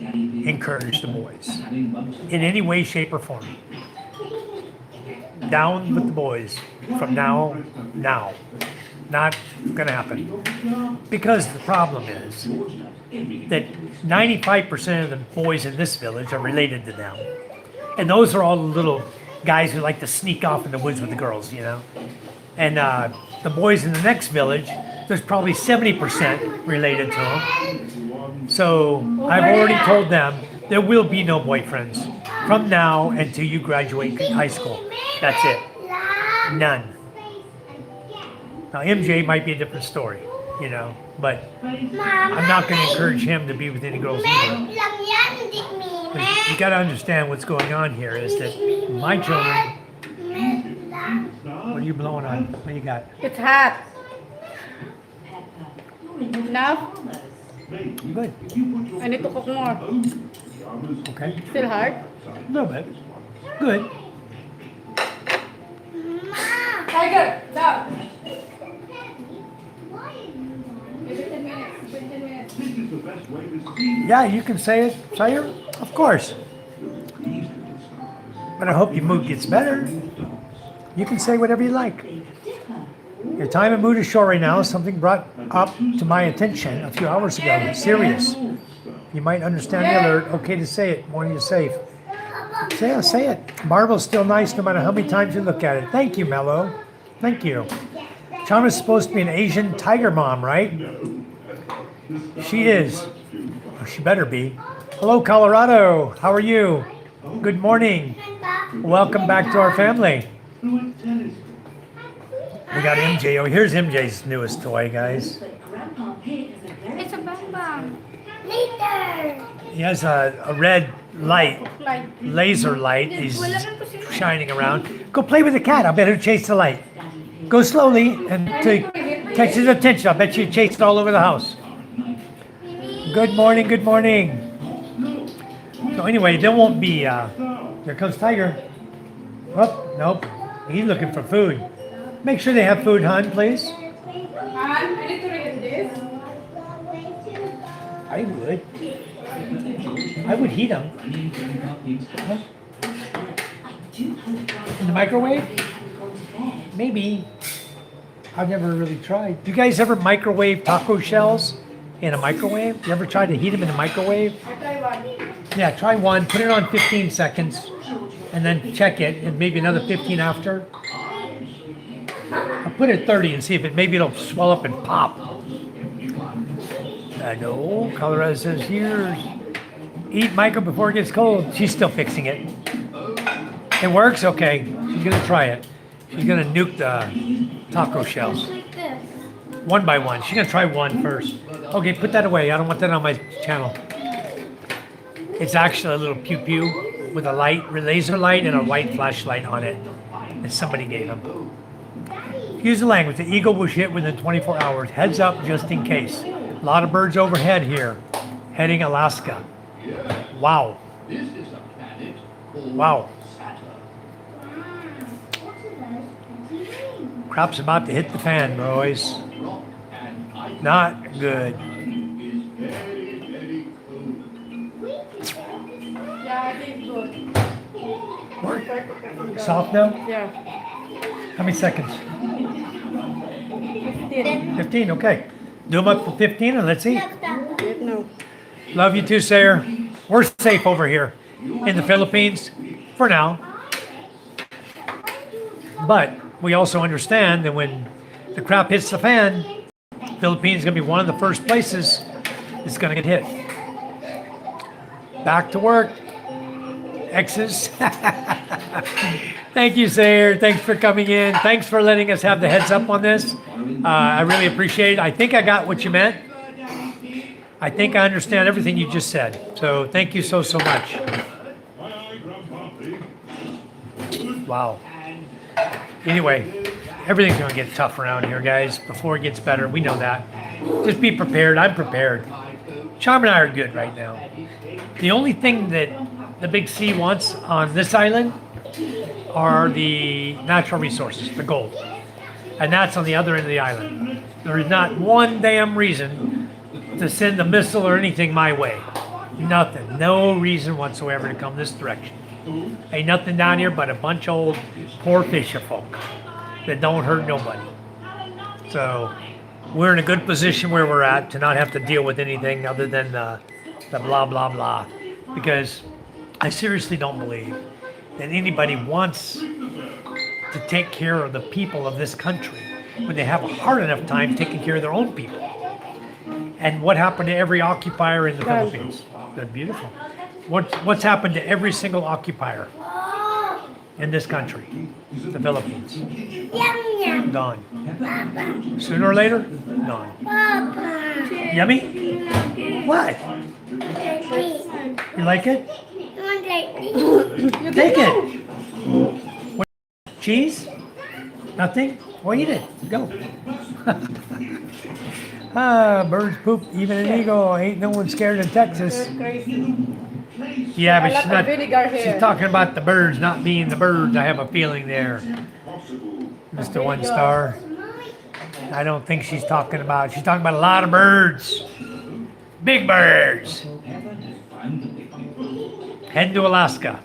encourage the boys in any way, shape, or form. Down with the boys from now. Not gonna happen. Because the problem is that 95% of the boys in this village are related to them. And those are all the little guys who like to sneak off in the woods with the girls, you know. And the boys in the next village, there's probably 70% related to them. So I've already told them there will be no boyfriends from now until you graduate high school. That's it. None. Now MJ might be a different story, you know, but I'm not going to encourage him to be with any girls either. You got to understand what's going on here is that my children. What are you blowing on? What do you got? It's hot. Enough? Good. I need to cook more. Okay. Still hard? A little bit. Good. Tiger, down. Yeah, you can say it, Sire. Of course. But I hope your mood gets better. You can say whatever you like. Your time and mood is short right now. Something brought up to my attention a few hours ago. Serious. You might understand the alert. Okay to say it. Warning you safe. Say it. Marvel's still nice no matter how many times you look at it. Thank you, Mello. Thank you. Charma's supposed to be an Asian tiger mom, right? She is. Or she better be. Hello, Colorado. How are you? Good morning. Welcome back to our family. We got MJ. Oh, here's MJ's newest toy, guys. It's a bang bang. Later. He has a red light, Like, laser light. He's shining around. Go play with the cat. I bet he'll chase the light. Go slowly and to catch his attention. I bet you chase it all over the house. Good morning. Good morning. So anyway, there won't be. Here comes Tiger. Oh, nope. He's looking for food. Make sure they have food, hon, please. I need to read this. I would. I would heat them. Huh? In the microwave? Maybe. I've never really tried. Do you guys ever microwave taco shells in a microwave? You ever tried to heat them in the microwave? I try one. Yeah, try one. Put it on 15 seconds and then check it and maybe another 15 after. I'll put it at 30 and see if maybe it'll swell up and pop. No, Colorado says here, eat micro before it gets cold. She's still fixing it. It works? Okay, she's gonna try it. She's gonna nuke the taco shells. Like this. One by one. She's gonna try one first. Okay, put that away. I don't want that on my channel. It's actually a little pew pew with a light, laser light and a white flashlight on it that somebody gave him. Use the language. The eagle was hit within 24 hours. Heads up just in case. A lot of birds overhead here, heading Alaska. Wow. Wow. Crap's about to hit the fan, boys. Not good. Yeah, I think good. Soft now? Yeah. How many seconds? 15. 15, okay. Do them up for 15 and let's eat. Wait, no. Love you too, Sayer. We're safe over here in the Philippines for now. But we also understand that when the crap hits the fan, Philippines is going to be one of the first places it's going to get hit. Back to work. X's. Thank you, Sayer. Thanks for coming in. Thanks for letting us have the heads up on this. I really appreciate it. I think I got what you meant. I think I understand everything you just said. So thank you so much. Wow. Anyway, everything's going to get tough around here, guys, before it gets better. We know that. Just be prepared. I'm prepared. Charm and I are good right now. The only thing that the Big C wants on this island are the natural resources, the gold. And that's on the other end of the island. There is not one damn reason to send a missile or anything my way. Nothing. No reason whatsoever to come this direction. Ain't nothing down here but a bunch of old poor fisher folk that don't hurt nobody. So we're in a good position where we're at to not have to deal with anything other than the blah, blah, blah. Because I seriously don't believe that anybody wants to take care of the people of this country when they have a hard enough time taking care of their own people. And what happened to every occupier in the Philippines? Good, beautiful. What's happened to every single occupier in this country? The Philippines. Yum yum. Gone. Sooner or later, gone. Papa. Yummy? What? Please. You like it? One like Take it. What, cheese? Nothing? Well, eat it. Go. Birds poop, even an eagle. Ain't no one scared in Texas. You're crazy. Yeah, but I like the vinegar she's here. talking about the birds not being the birds. I have a feeling there. Mr. One Star. I don't think she's talking about a lot of birds. Big birds. Heading to Alaska.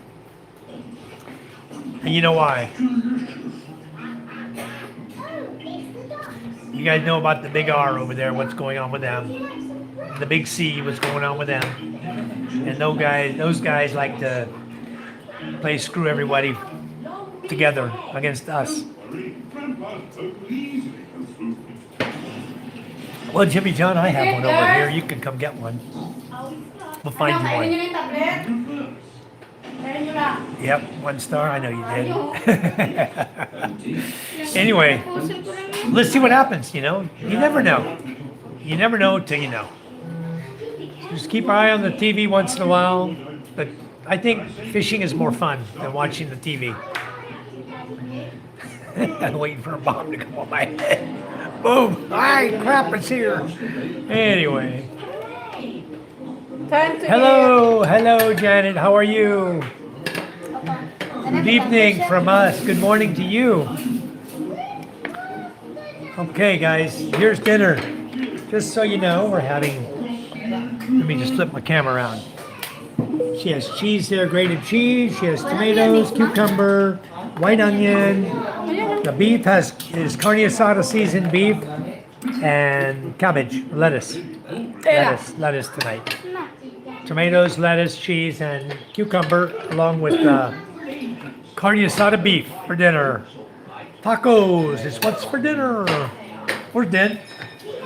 And you know why? You guys know about the big R over there, what's going on with them. The big C, what's going on with them. And those guys like to play screw everybody together against us. Well, Jimmy John, I have one over here. You can come get one. We'll find you Kainin one. nyo na yung tablet. Kainin nyo na. Yep, 1 star. I know you did. Anyway, let's see what happens, you know? You never know. You never know till you know. Just keep our eye on the TV once in a while. But I think fishing is more fun than watching the TV. I'm waiting for a bomb to come on my head. Boom! Ay, crap, it's here. Anyway. Time to Hello, Janet. How are you? Good evening from us. Good morning to you. Okay, guys, here's dinner. Just so you know, we're having. Let me just flip my camera around. She has cheese there, grated cheese. She has tomatoes, cucumber, white onion. The beef is carne asada seasoned beef and cabbage, lettuce tonight. Tomatoes, lettuce, cheese, and cucumber, along with carne asada beef for dinner. Tacos is what's for dinner. Where's Den?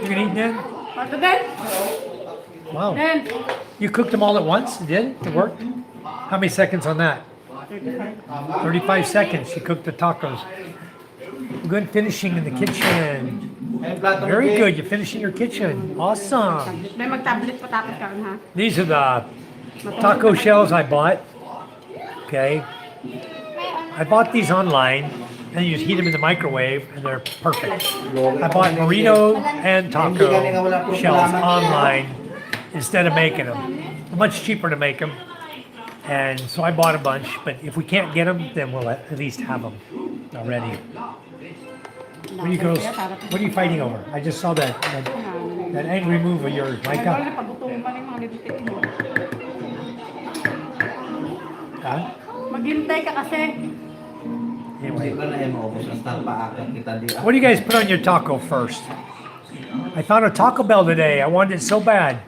You gonna eat, Den? What the then? Wow. Then. You cooked them all at once? You did? It worked? How many seconds on that? 35 seconds. You cooked the tacos. Good finishing in the kitchen. Very good. You're finishing your kitchen. Awesome. May mag-tablet pa tapos ka ha? These are the taco shells I bought. Okay. I bought these online, and you just heat them in the microwave, and they're perfect. I bought burrito and taco shells online instead of making them. Much cheaper to make them. And so I bought a bunch, but if we can't get them, then we'll at least have them already. What are you girls, what are you fighting over? I just saw that angry move of yours, Micah. Pagutungin pa rin mga lipitin mo. Huh? Maghintay ka kasi. Anyway, Wala na yung maubos ang star paakit kita di. what do you guys put on your taco first? I found a Taco Bell today. I wanted it so bad.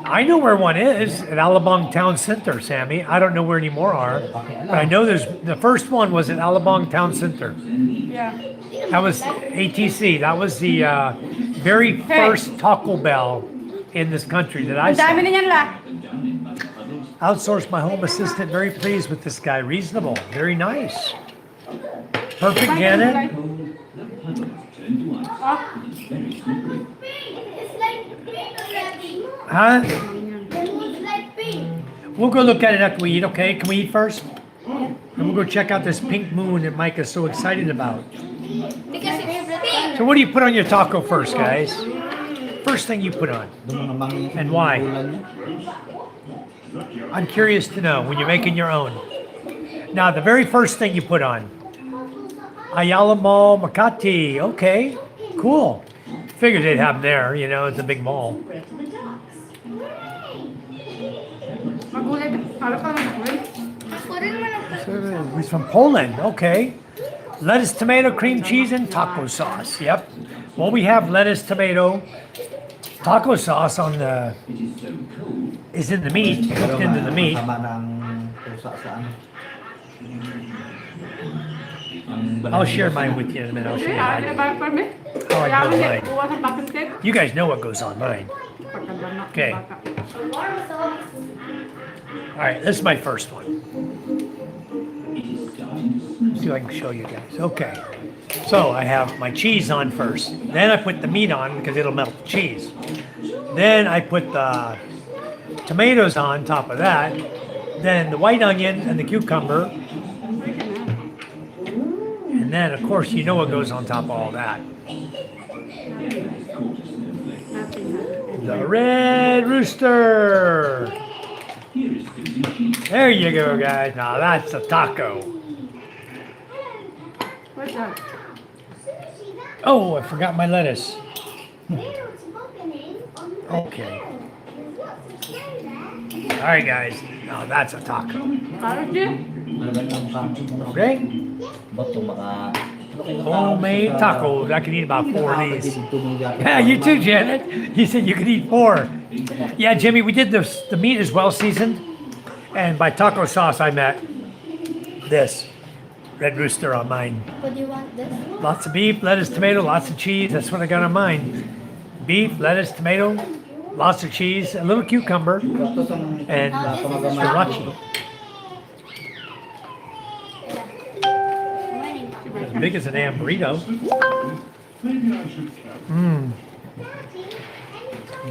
I know where one is at Alabang Town Center, Sammy. I don't know where any more are, but I know there's the first one was at Alabang Town Center. Yeah. That was ATC. That was the very first Taco Bell in this country that I Ang dami saw. na yan la. Outsourced my home assistant. Very pleased with this guy. Reasonable. Very nice. Perfect, Janet. Oh, It's like pink already. Huh? It looks like pink. We'll go look at it after we eat, okay? Can we eat first? And we'll go check out this pink moon that Mike is so excited about. Because it's pink. So what do you put on your taco first, guys? First thing you put on. And why? I'm curious to know when you're making your own. Now, the very first thing you put on. Ayala Mall Makati. Okay, cool. Figured they'd have them there, you know, it's a big mall. magulit. Ano pa magulit? He's from Poland. Okay. Lettuce, tomato, cream cheese, and taco sauce. Yep. Well, we have lettuce, tomato, taco sauce on the is in the meat, cooked into the meat. Tama ng pusa sa ano. I'll share mine with you in a minute. I'll show you Ano mine. ba pa mi? Oh, I Kaya know mo mine. kuha sa pakintik. You guys know what goes on mine. Pagkabanak Okay. ng bata. All right, this is my first one. See if I can show you guys. Okay. So I have my cheese on first. Then I put the meat on because it'll melt the cheese. Then I put the tomatoes on top of that. Then the white onion and the cucumber. And then, of course, you know what goes on top of all that. The red rooster. There you go, guys. Now that's a taco. What's that? Oh, I forgot my lettuce. Okay. All right, guys. Now that's a taco. Carrot yun? Okay? Homemade tacos. I can eat about 4 of these. Yeah, you too, Janet. You said you could eat 4. Yeah, Jimmy, we did this. The meat is well seasoned. And by taco sauce, I meant this. Red Rooster on mine. What do you want this? Lots of beef, lettuce, tomato, lots of cheese. That's what I got on mine. beef, lettuce, tomato, lots of cheese, a little cucumber, Tapos ang and sriracha. As big as a damn burrito. Mmm.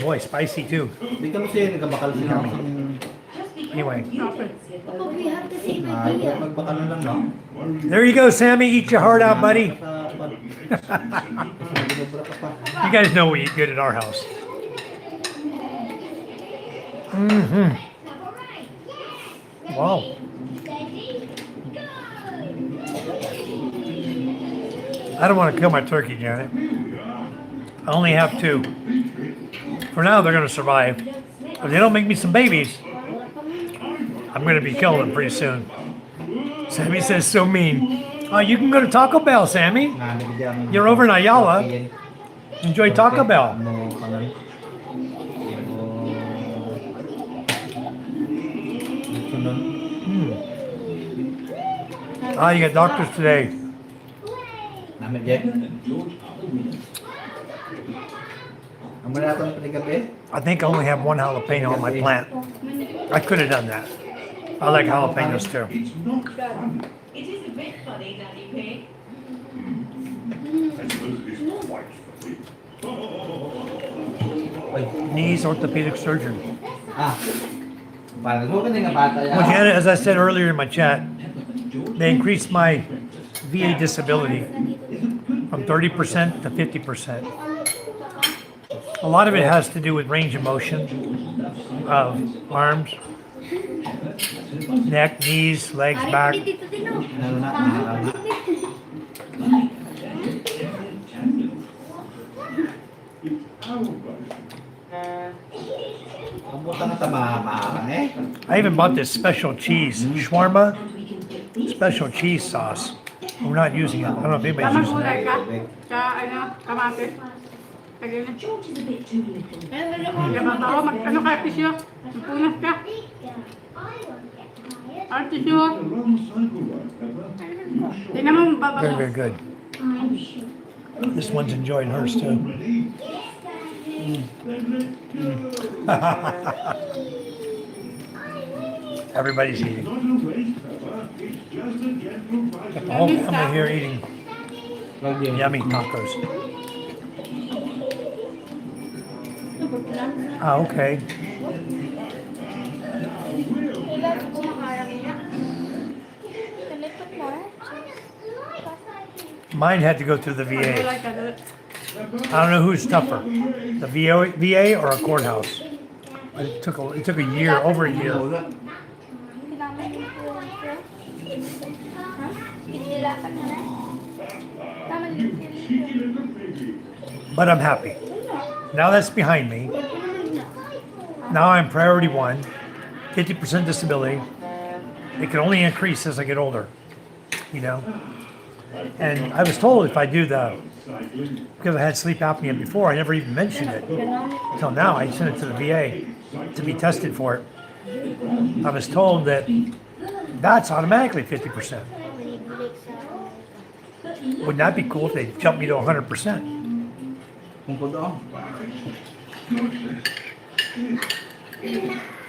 Boy, spicy too. Di ka kasi nagkabakal sila ng Anyway, But we have the same idea. magbakal na lang, no? there you go, Sammy. Eat your heart out, buddy. You guys know we eat good at our house. Mm-hmm. Wow. I don't want to kill my turkey, Janet. I only have 2. For now, they're going to survive. If they don't make me some babies, I'm going to be killing them pretty soon. Sammy says, so mean. Oh, you can go to Taco Bell, Sammy. You're over in Ayala. Enjoy Taco Bell. Ah, you got doctors today. I think I only have 1 jalapeno on my plant. I could have done that. I like jalapenos too. It is a bit funny, Daddy Pig. Knees orthopedic surgeon. Well, Janet, as I said earlier in my chat, they increased my VA disability from 30% to 50%. A lot of it has to do with range of motion of arms, neck, knees, legs, back. I even bought this special cheese, shawarma, special cheese sauce. We're not using it. I don't know if anybody's Tama using gulay it. ka. Sa ano, kamatis. Lagyan na. George is a bit too little. Kaya ba ano ka, tisyo? Punas ka. Tisyo. Tingnan mo, baba Very, mo. very good. This one's enjoying hers too. Everybody's eating. Got the whole family here eating yummy tacos. Ah, okay. Can I put more? Mine had to go through the VA. Like that. I don't know who's tougher, the VA or a courthouse. It took a year, over a year. Kailangan yung fuel. Ha? Pinilapan na na. Tama yung fuel. But I'm happy. Now that's behind me. Now I'm priority 1, 50% disability. It can only increase as I get older, you know. And I was told if I do because I had sleep apnea before, I never even mentioned it. Until now, I sent it to the VA to be tested for it. I was told that that's automatically 50%. Wouldn't that be cool if they jumped me to 100%?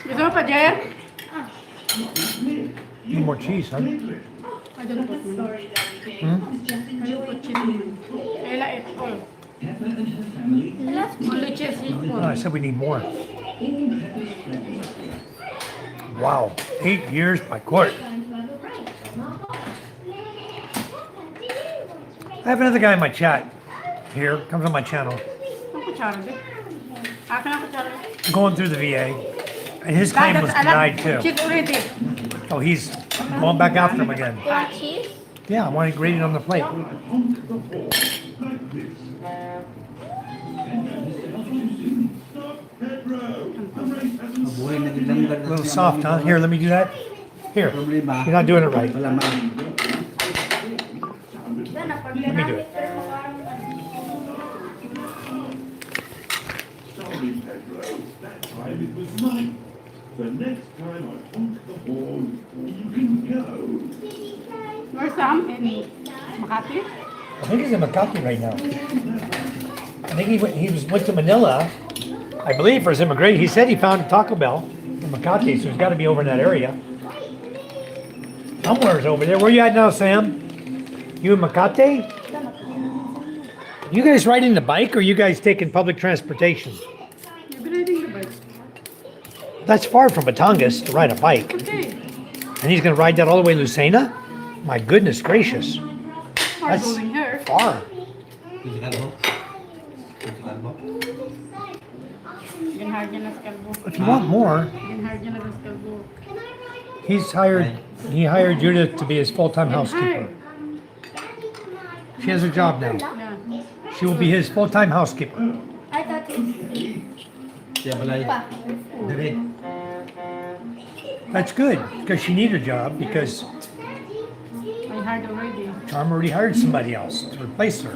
Gusto mo pa, Jer? Need more cheese, huh? I don't put more. I don't put cheese. Ela it all. Only cheese is No, all. I said we need more. Wow, 8 years by court. I have another guy in my chat here, comes on my channel, Ang kutsara din. Akin ang kutsara. going through the VA, and his claim was denied too. Cheese already. Oh, he's going back after him again. You want cheese? Yeah, I want to grate it on the plate. A little soft, huh? Here, let me do that. Here, you're not doing it right. Let me do it. Sorry, Pedro. That time it was night. The next time I honk the horn, you can go. Where's Sam? In Makati? I think he's in Makati right now. think went to Manila, I believe, for his immigration. He said he found a Taco Bell in Makati, so he's got to be over in that area. Somewhere's over there. Where you at now, Sam? You in Makati? You guys riding the bike, or you guys taking public transportation? You've been riding the bike. That's far from Batangas to ride a bike. Okay. And he's going to ride that all the way to Lucena? My goodness gracious. Hard That's going here. far. Ginhard niya na sa kalbo. If you want more, Ginhard niya na sa kalbo. he hired Judith to be his full-time Ginhard. housekeeper. She has a job now. Yeah. She will be his full-time housekeeper. I thought it's Siya balay. Dire. That's good, because she needs a job, because I hard already. Charm already hired somebody else to replace her.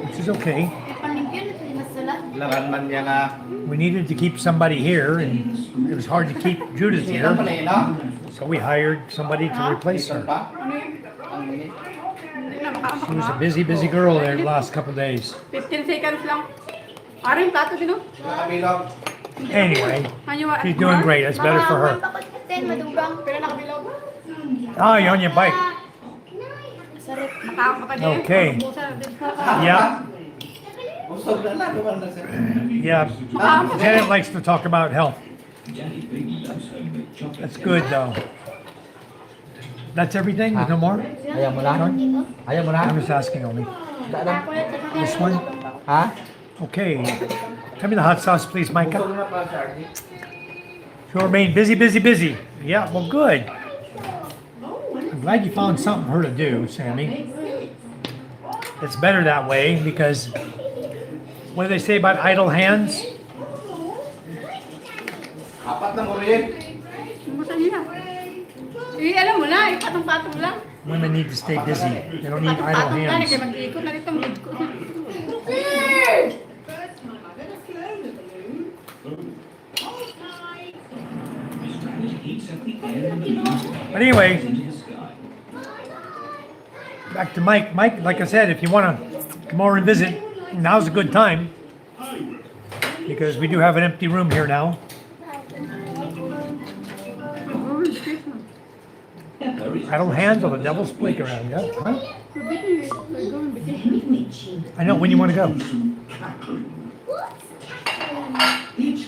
Which is okay. palimpyo na ito masala. Laran man niya nga. We needed to keep somebody here, and it was hard to keep Judith Sino pala here. yun, no? So we hired somebody to replace Sino her. pa? Ano yun? Ang minute. Hindi na makaampak She was a na. busy girl there the last couple of days. 15 seconds lang. Parang yung plato din, no? Nakabilog. Anyway, Ano yung- she's doing great. That's better for her. Madurang. Pero nakabilog. Ah, you're on your bike. Sarap. Makaang ka pa din. Okay. Busa din sa- Yeah, Busog na lang. Duman na siya. yeah. Janet likes to talk about health. That's good, though. That's everything? There's no more? Ayaw mo lang? Ayaw mo lang? I'm just asking only. Daan. This one? Ha? Okay. Tell me the hot sauce, please, Busog Micah. na pa, Charlie. So remain busy. Yeah, well, good. I'm glad you found something for her to do, Sammy. It's better that way, because what do they say about idle hands? Apat na ulit. Busa niya. Alam mo na, ipatong-patong lang. Women need to stay busy. They don't need idle Patong-patong ka, hands. kaya mag-iikot na ito. But anyway, back to Mike. Mike, like I said, if you want to come over and visit, now's a good time, because we do have an empty room here now. Idle hands or the devil's playground, yeah? Huh? I know, when you want to go. I need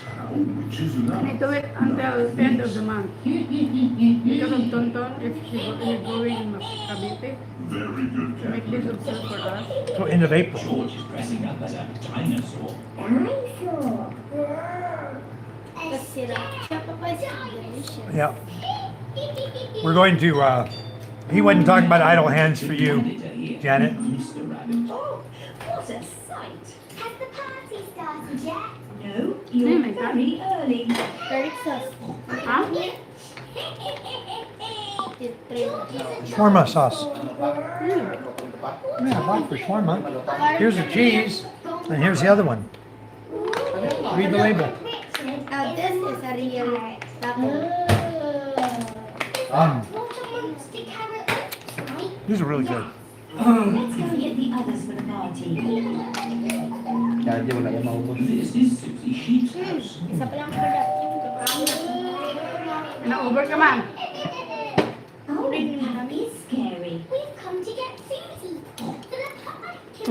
to wait until the end of the month. Because of Tonton, if she's going in Cavite, to make this observe for us. So end of April. Kasira. Siya pa pa siya. Yeah. We're going to, he wasn't talking about idle hands for you, Janet. Oh, what a sight. Has the party started yet? No, you're my God. very early. Very close. Huh? Shawarma sauce. Yeah, I bought for shawarma. Here's the cheese, and here's the other one. Read the label. This is a real taco. These are really good. Let's go and get the others for the party. Charlie, wala yung maubos. Isa pa lang product. Na-over ka man. Oh, that is scary. We've come to get Susie.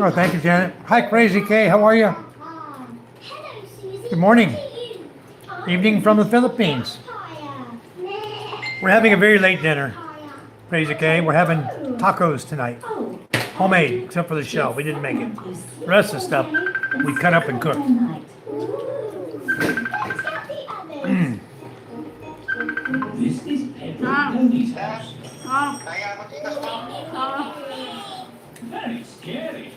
Oh, thank you, Janet. Hi, Crazy K. How are you? Hello, Susie. Good morning. How are you? Evening from the Philippines. We're having a very late dinner, Crazy K. We're having tacos tonight. Oh, Homemade, except for the shell. We didn't make it. The rest of the stuff, we cut up and cooked. night. This is Pedro Ah. Tony's house. Ah. Ah. Very scary.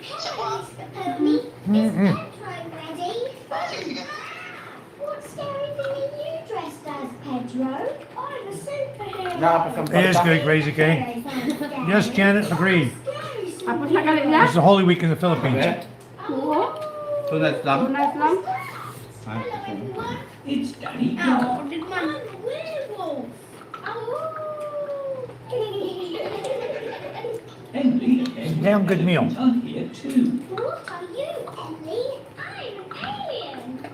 What scary thing are you dressed as, Pedro? I'm a superhero. Nakapasampa It is ka. good, Crazy K. Yes, Janet, agreed. Tapos na galit niya? It's a Holy Week in the Philippines. Oo. Tunad lang. Tunay lang. It's Danny Oh, Dog. did man werewolf? Oh. Emily, Damn good meal. are here too. What are you, Emily? I'm an alien.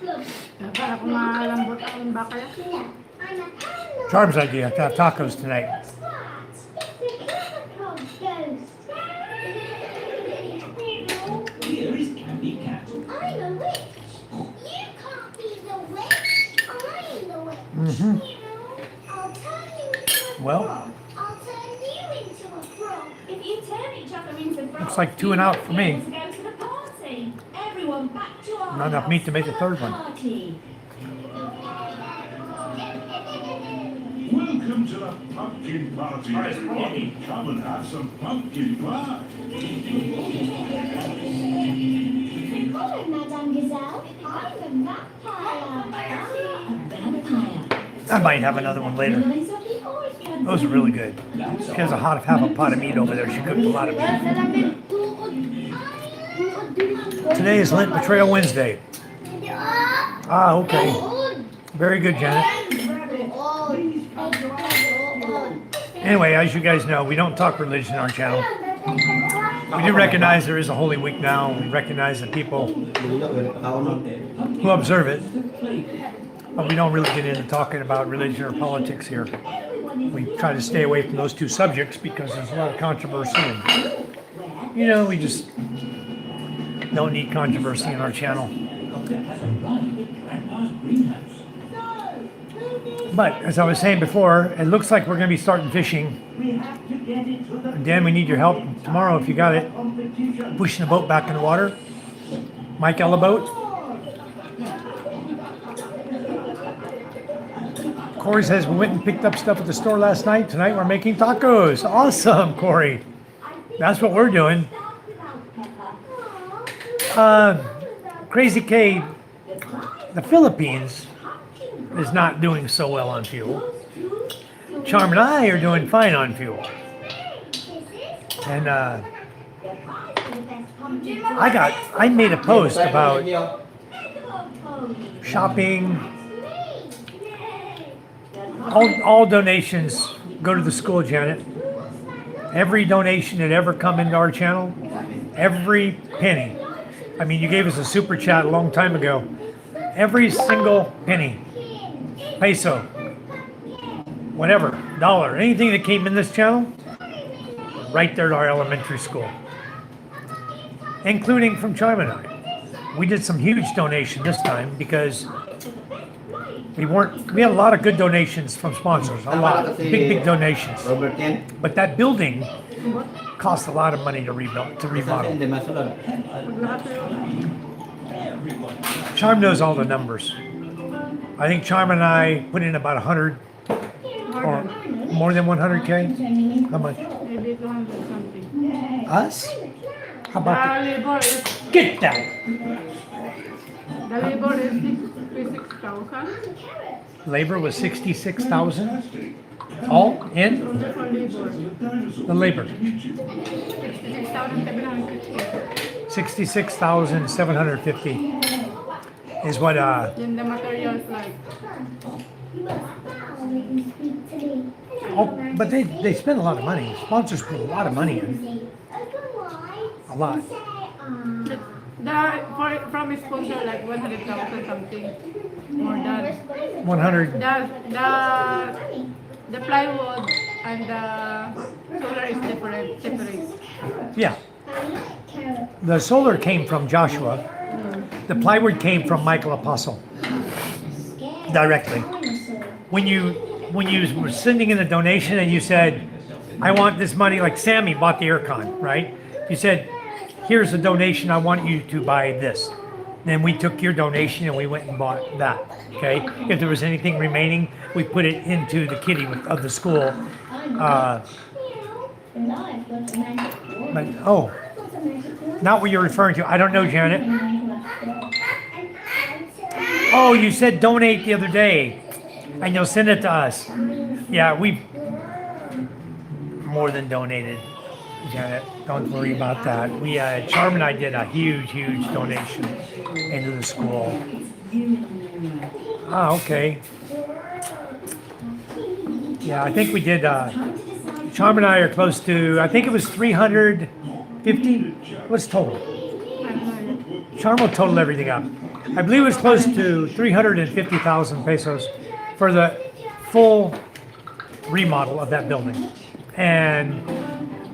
Look. Para kumalambot ang baka yan. Yeah, I'm a panda. Charm's idea to have tacos tonight. What's that? It's the chemical ghost. Here is Candy Cat. I'm a witch. You can't be the witch. I'm the witch. Mhm. I'll turn you into a Well. frog. I'll turn you into a frog. If you turn each other into frogs, Looks like 2 and out for me. you won't be able to go to the party. Everyone back to our Not enough meat to make a third one. party. Welcome to the pumpkin party. Come and have some pumpkin pie. Hello, Madame Gazelle. I'm a vampire. I might have another one later. Those are really good. She has a half a pot of meat over there. She cooked a lot of meat. Today is Lent Betrayal Wednesday. Ah, okay. Very good, Janet. Anyway, as you guys know, we don't talk religion on our channel. We do recognize there is a Holy Week now. We recognize the people who observe it. But we don't really get into talking about religion or politics here. We try to stay away from those two subjects because there's a lot of controversy. And, you know, we just don't need controversy in our channel. But as I was saying before, it looks like we're going to be starting fishing. Dan, we need your help tomorrow if you got it. Pushing the boat back in the water. Mike, on the boat. Corey says we went and picked up stuff at the store last night. Tonight we're making tacos. Awesome, Corey. That's what we're doing. Crazy K, the Philippines is not doing so well on fuel. Charm and I are doing fine on fuel. And I made a post about shopping. All donations go to the school, Janet. Every donation that ever come into our channel, every penny. I mean, you gave us a super chat a long time ago. Every single penny, peso, whatever, dollar, anything that came in this channel, right there to our elementary school, including from Chime and I. We did some huge donation this time because we had a lot of good donations from sponsors, a lot, big donations. But that building cost a lot of money to remodel. Charm knows all the numbers. I think Charm and I put in about 100 or more than 100K. How much? Maybe 200 something. Us? How about The labor is, get that? the labor is 66,000. Labor was 66,000. All in Only for labor. the labor. 66,750. 66,750 is what. Then the materials like Oh, but they spend a lot of money. Sponsors put a lot of money in. A lot. from a sponsor like 100,000 something more than 100. the plywood and the solar is separate. Yeah. The solar came from Joshua. The plywood came from Michael Apostle directly. When you were sending in a donation and you said, I want this money, like Sammy bought the aircon, right? You said, here's a donation, I want you to buy this. Then we took your donation and we went and bought that, okay? If there was anything remaining, we put it into the kitty of the school. But, oh, not what you're referring to. I don't know, Janet. Oh, you said donate the other day, and you'll send it to us. Yeah, we more than donated, Janet. Don't worry about that. We, Charm and I did a huge donation into the school. Ah, okay. Yeah, I think we did. Charm and I are close to, I think it was 350. What's total? Charm will total everything up. I believe it was close to 350,000 pesos for the full remodel of that building. And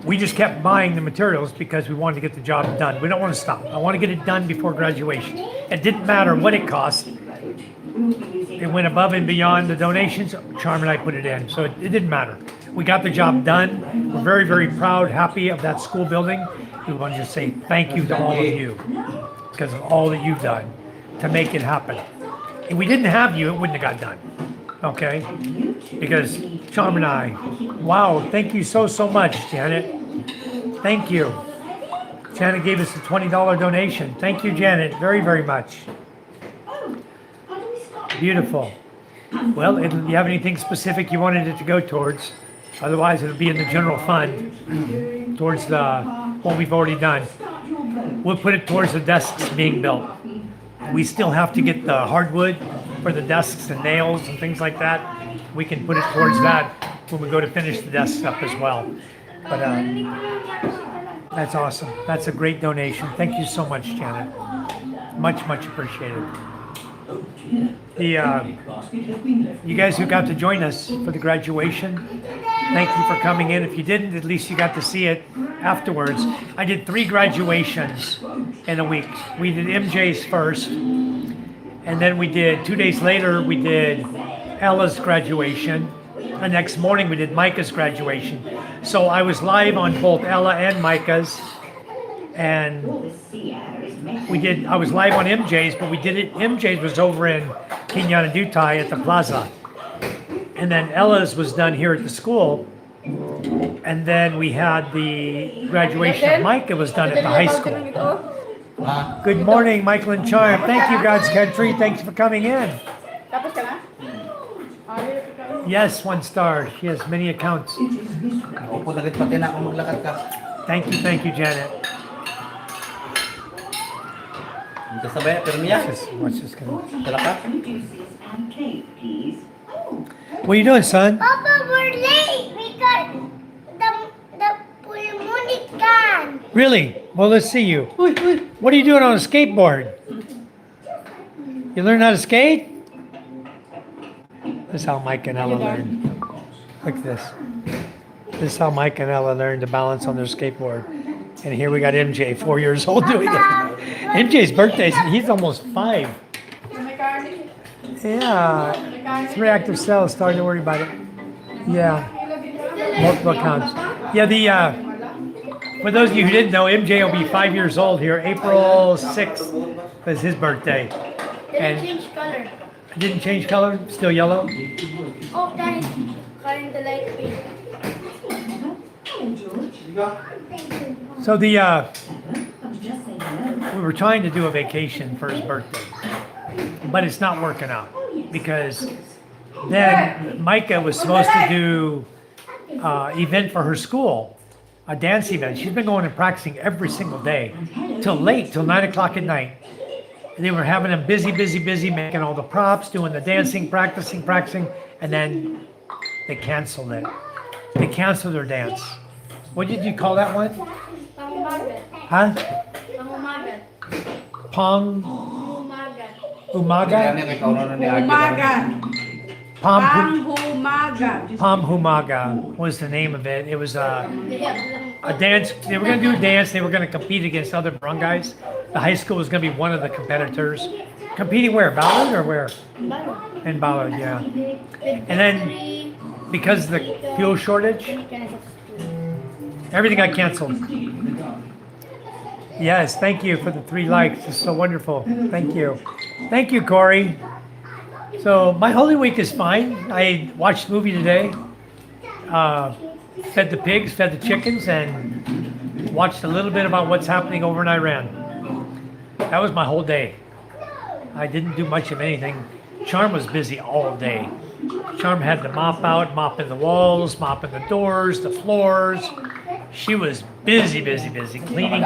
we just kept buying the materials because we wanted to get the job done. We don't want to stop. I want to get it done before graduation. It didn't matter what it cost. It went above and beyond the donations. Charm and I put it in, so it didn't matter. We got the job done. We're very, very proud, happy of that school building. We want to just say thank you to all of you because of all that you've done to make it happen. If we didn't have you, it wouldn't have got done. Okay? Because Charm and I, wow, thank you so much, Janet. Thank you. Janet gave us a $20 donation. Thank you, Janet, very, very much. Beautiful. Well, if you have anything specific you wanted it to go towards, otherwise it'll be in the general fund towards what we've already done. We'll put it towards the desks being built. We still have to get the hardwood for the desks and nails and things like that. We can put it towards that when we go to finish the desks up as well. But that's awesome. That's a great donation. Thank you so much, Janet. Much, much appreciated. You guys who got to join us for the graduation, thank you for coming in. If you didn't, at least you got to see it afterwards. I did 3 graduations in a week. We did MJ's first, and then we did 2 days later we did Ella's graduation. The next morning we did Micah's graduation. So I was live on both Ella and Micah's, and I was live on MJ's, but we did it, MJ's was over in Quinana-Dutai at the plaza. And then Ella's was done here at the school. And then we had the graduation of Micah was done at the high school. Good morning, Michael and Charm. Thank you, God's country. Thanks for coming in. Yes, 1 star. She has many accounts. Thank you, Janet. Watch this guy. What are you doing, son? Papa, we're late because the pulmonic can. Really? Well, let's see you. What are you doing on a skateboard? You learn how to skate? This is how Mike and Ella learn. Look at this. This is how Mike and Ella learn to balance on their skateboard. And here we got MJ, 4 years old, doing it. MJ's birthday, he's almost 5. Yeah. 3 active cells, starting to worry about it. Yeah. Multiple accounts. Yeah, for those of you who didn't know, MJ will be 5 years old here. April 6th is his birthday. Didn't change color. Didn't change color? Still yellow? Oh, guys, coloring the light pink. So we were trying to do a vacation for his birthday, but it's not working out because then Micah was supposed to do event for her school, a dance event. She's been going and practicing every single day till 9 o'clock at night. They were having them busy, making all the props, doing the dancing, practicing, and then they canceled it. They canceled their dance. What did you call that one? Huh? Pang Umaga? Pamhumaga was the name of it. It was a dance. They were going to do a dance. They were going to compete against other barangays. The high school was going to be one of the competitors. Competing where? Ballard or where? In Ballard, yeah. And then because of the fuel shortage, everything got canceled. Yes, thank you for the 3 likes. It's so wonderful. Thank you. Thank you, Corey. So my Holy Week is fine. I watched the movie today, fed the pigs, fed the chickens, and watched a little bit about what's happening over in Iran. That was my whole day. I didn't do much of anything. Charm was busy all day. Charm had to mop out, mopping the walls, mopping the doors, the floors. She was busy, cleaning,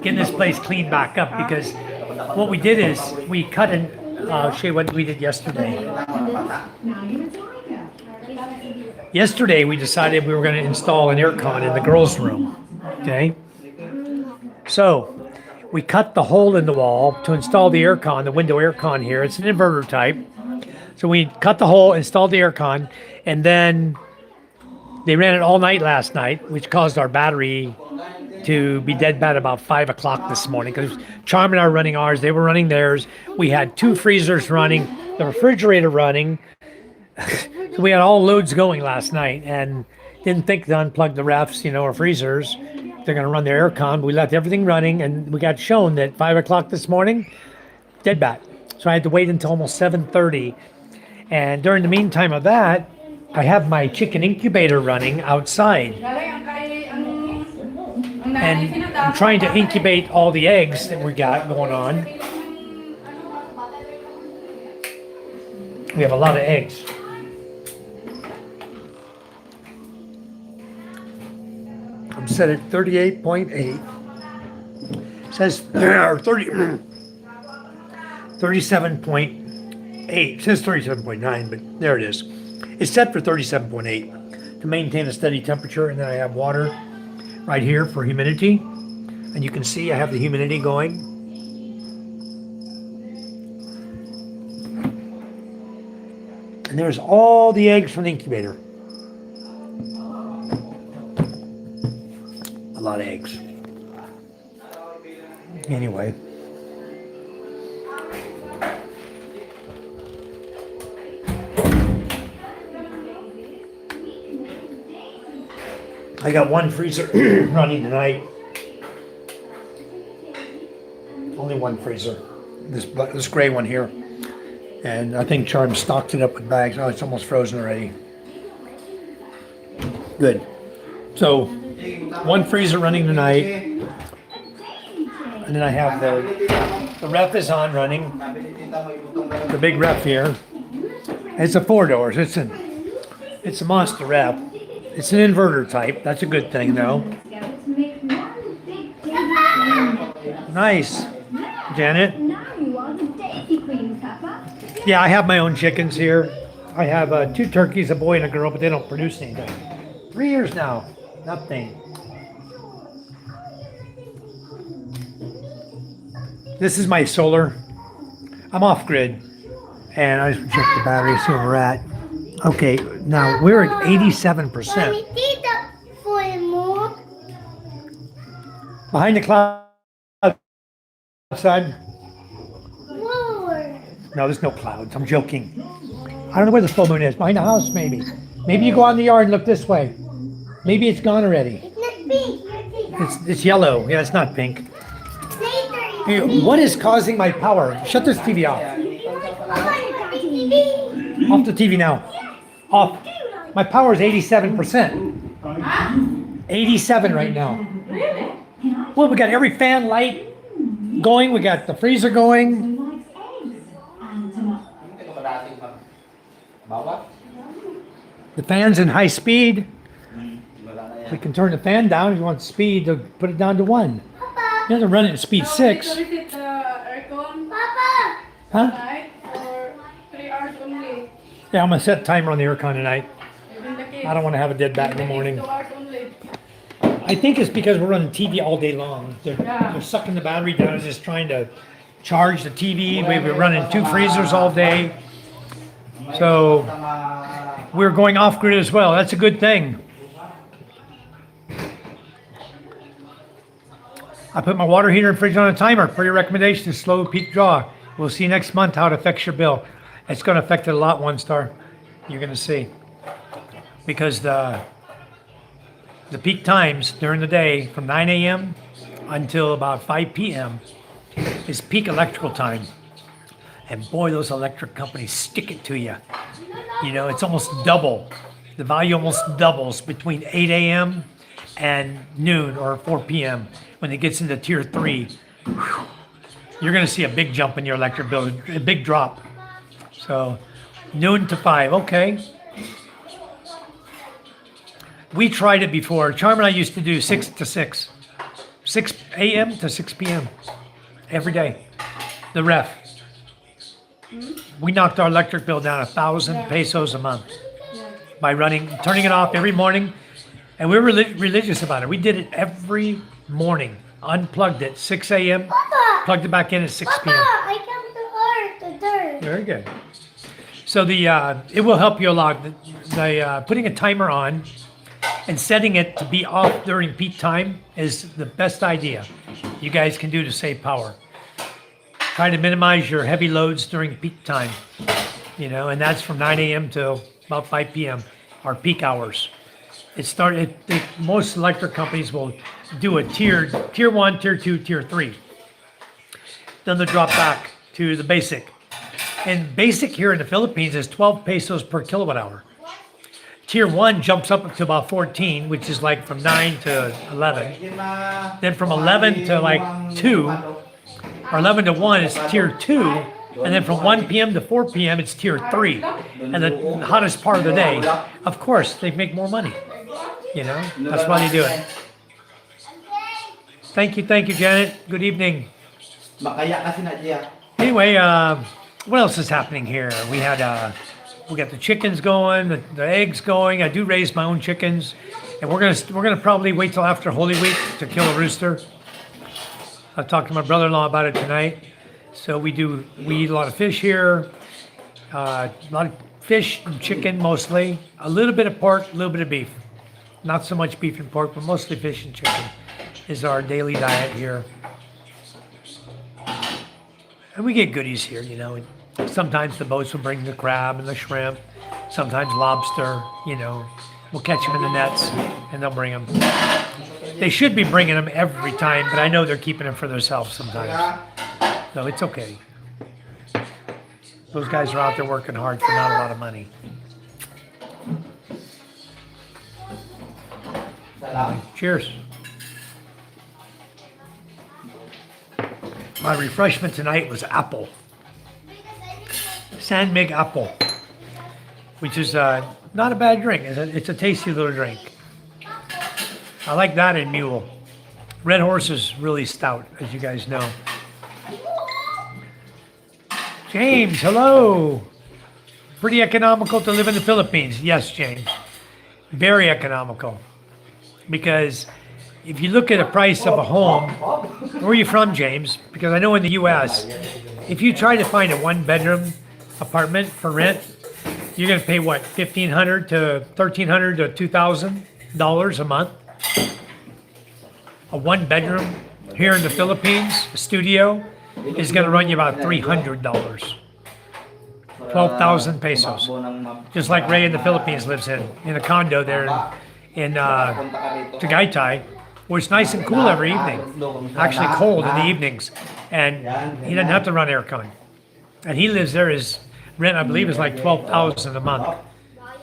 getting this place cleaned back up because what we did is we cut and show you what we did yesterday. Yesterday, we decided we were going to install an aircon in the girls' room. Okay. So we cut the hole in the wall to install the aircon, the window aircon here. It's an inverter type. So we cut the hole, installed the aircon, and then they ran it all night last night, which caused our battery to be dead bad about 5 o'clock this morning, because Charm and I are running ours. They were running theirs. We had 2 freezers running, the refrigerator running. So we had all loads going last night, and didn't think to unplug the refs, or freezers. They're going to run their aircon. We left everything running, and we got shown that 5 o'clock this morning, dead bat. So I had to wait until almost 7:30. And during the meantime of that, I have my chicken incubator running outside. And I'm trying to incubate all the eggs that we got going on. We have a lot of eggs. I'm set at 38.8. It says 37.8. It says 37.9, but there it is. It's set for 37.8 to maintain a steady temperature, and then I have water right here for humidity. And you can see I have the humidity going. And there's all the eggs from the incubator. A lot of eggs. Anyway. I got 1 freezer running tonight. Only 1 freezer. This gray one here. And I think Charm stocked it up with bags. Oh, it's almost frozen already. Good. So 1 freezer running tonight. And then I have the ref is on running. The big ref here. It's a 4 doors. It's a monster ref. It's an inverter type. That's a good thing, though. Nice, Janet. Yeah, I have my own chickens here. I have 2 turkeys, a boy and a girl, but they don't produce anything. 3 years now, nothing. This is my solar. I'm off grid, and I just check the battery, see where we're at. Okay, now we're at 87%. Behind the cloud outside. No, there's no clouds. I'm joking. I don't know where the full moon is. Behind the house, maybe. Maybe you go out in the yard and look this way. Maybe it's gone already. It's not pink. It's yellow. Yeah, it's not pink. Hey, what is causing my power? Shut this TV off. Off the TV now. Off. My power is 87%. 87 right now. Well, we got every fan light going. We got the freezer going. The fan's in high speed. We can turn the fan down if you want speed to put it down to 1. You have to run it at speed 6. Huh? Yeah, I'm gonna set a timer on the aircon tonight. I don't want to have a dead bat in the morning. I think it's because we're running TV all day long. They're sucking the battery down and just trying to charge the TV. We've been running 2 freezers all day. So we're going off grid as well. That's a good thing. I put my water heater and fridge on a timer. For your recommendation, slow peak draw. We'll see next month how it affects your bill. It's going to affect it a lot, 1 star. You're going to see. Because the peak times during the day from 9 a.m. until about 5 p.m. is peak electrical time. And boy, those electric companies stick it to you. It's almost double. The value almost doubles between 8 a.m. and noon or 4 p.m. when it gets into tier 3. Whew, you're going to see a big jump in your electric bill, a big drop. So noon to 5, okay. We tried it before. Charm and I used to do 6 to 6. 6 a.m. to 6 p.m. every day. The ref. We knocked our electric bill down 1,000 pesos a month. by turning it off every morning. And we were religious about it. We did it every morning. Unplugged it 6 a.m. Plugged it back in at 6 p.m. I come to Earth, the dirt. Very good. So it will help you a lot. Putting a timer on and setting it to be off during peak time is the best idea you guys can do to save power. Try to minimize your heavy loads during peak time, and that's from 9 a.m. till about 5 p.m. our peak hours. Most electric companies will do a tier 1, tier 2, tier 3. Then they'll drop back to the basic. And basic here in the Philippines is 12 pesos per kilowatt hour. Tier 1 jumps up to about 14, which is like from 9 to 11. Then from 11 to like 2, or 11 to 1 is tier 2. And then from 1 p.m. to 4 p.m. it's tier 3. And the hottest part of the day, of course, they make more money. That's why they do it. Thank you, Janet. Good evening. Anyway, what else is happening here? We got the chickens going, the eggs going. I do raise my own chickens, and we're gonna probably wait till after Holy Week to kill a rooster. I'll talk to my brother-in-law about it tonight. So we eat a lot of fish here, a lot of fish and chicken mostly, a little bit of pork, a little bit of beef. Not so much beef and pork, but mostly fish and chicken is our daily diet here. And we get goodies here, Sometimes the boats will bring the crab and the shrimp, sometimes lobster, We'll catch them in the nets and they'll bring them. They should be bringing them every time, but I know they're keeping them for themselves sometimes. So it's okay. Those guys are out there working hard for not a lot of money. Cheers. My refreshment tonight was apple. Sandmig apple, which is not a bad drink. It's a tasty little drink. I like that in mule. Red Horse is really stout, as you guys know. James, hello. Pretty economical to live in the Philippines. Yes, James. Very economical. Because if you look at the price of a home, where are you from, James? Because I know in the U.S., if you try to find a one-bedroom apartment for rent, you're going to pay what, $1,500 to $1,300 to $2,000 a month? A one-bedroom here in the Philippines, a studio, is going to run you about $300. 12,000 pesos. Just like Ray in the Philippines lives in a condo there in Tagaytay, where it's nice and cool every evening. Actually cold in the evenings. And he doesn't have to run aircon. And he lives there, his rent, I believe, is like $12,000 a month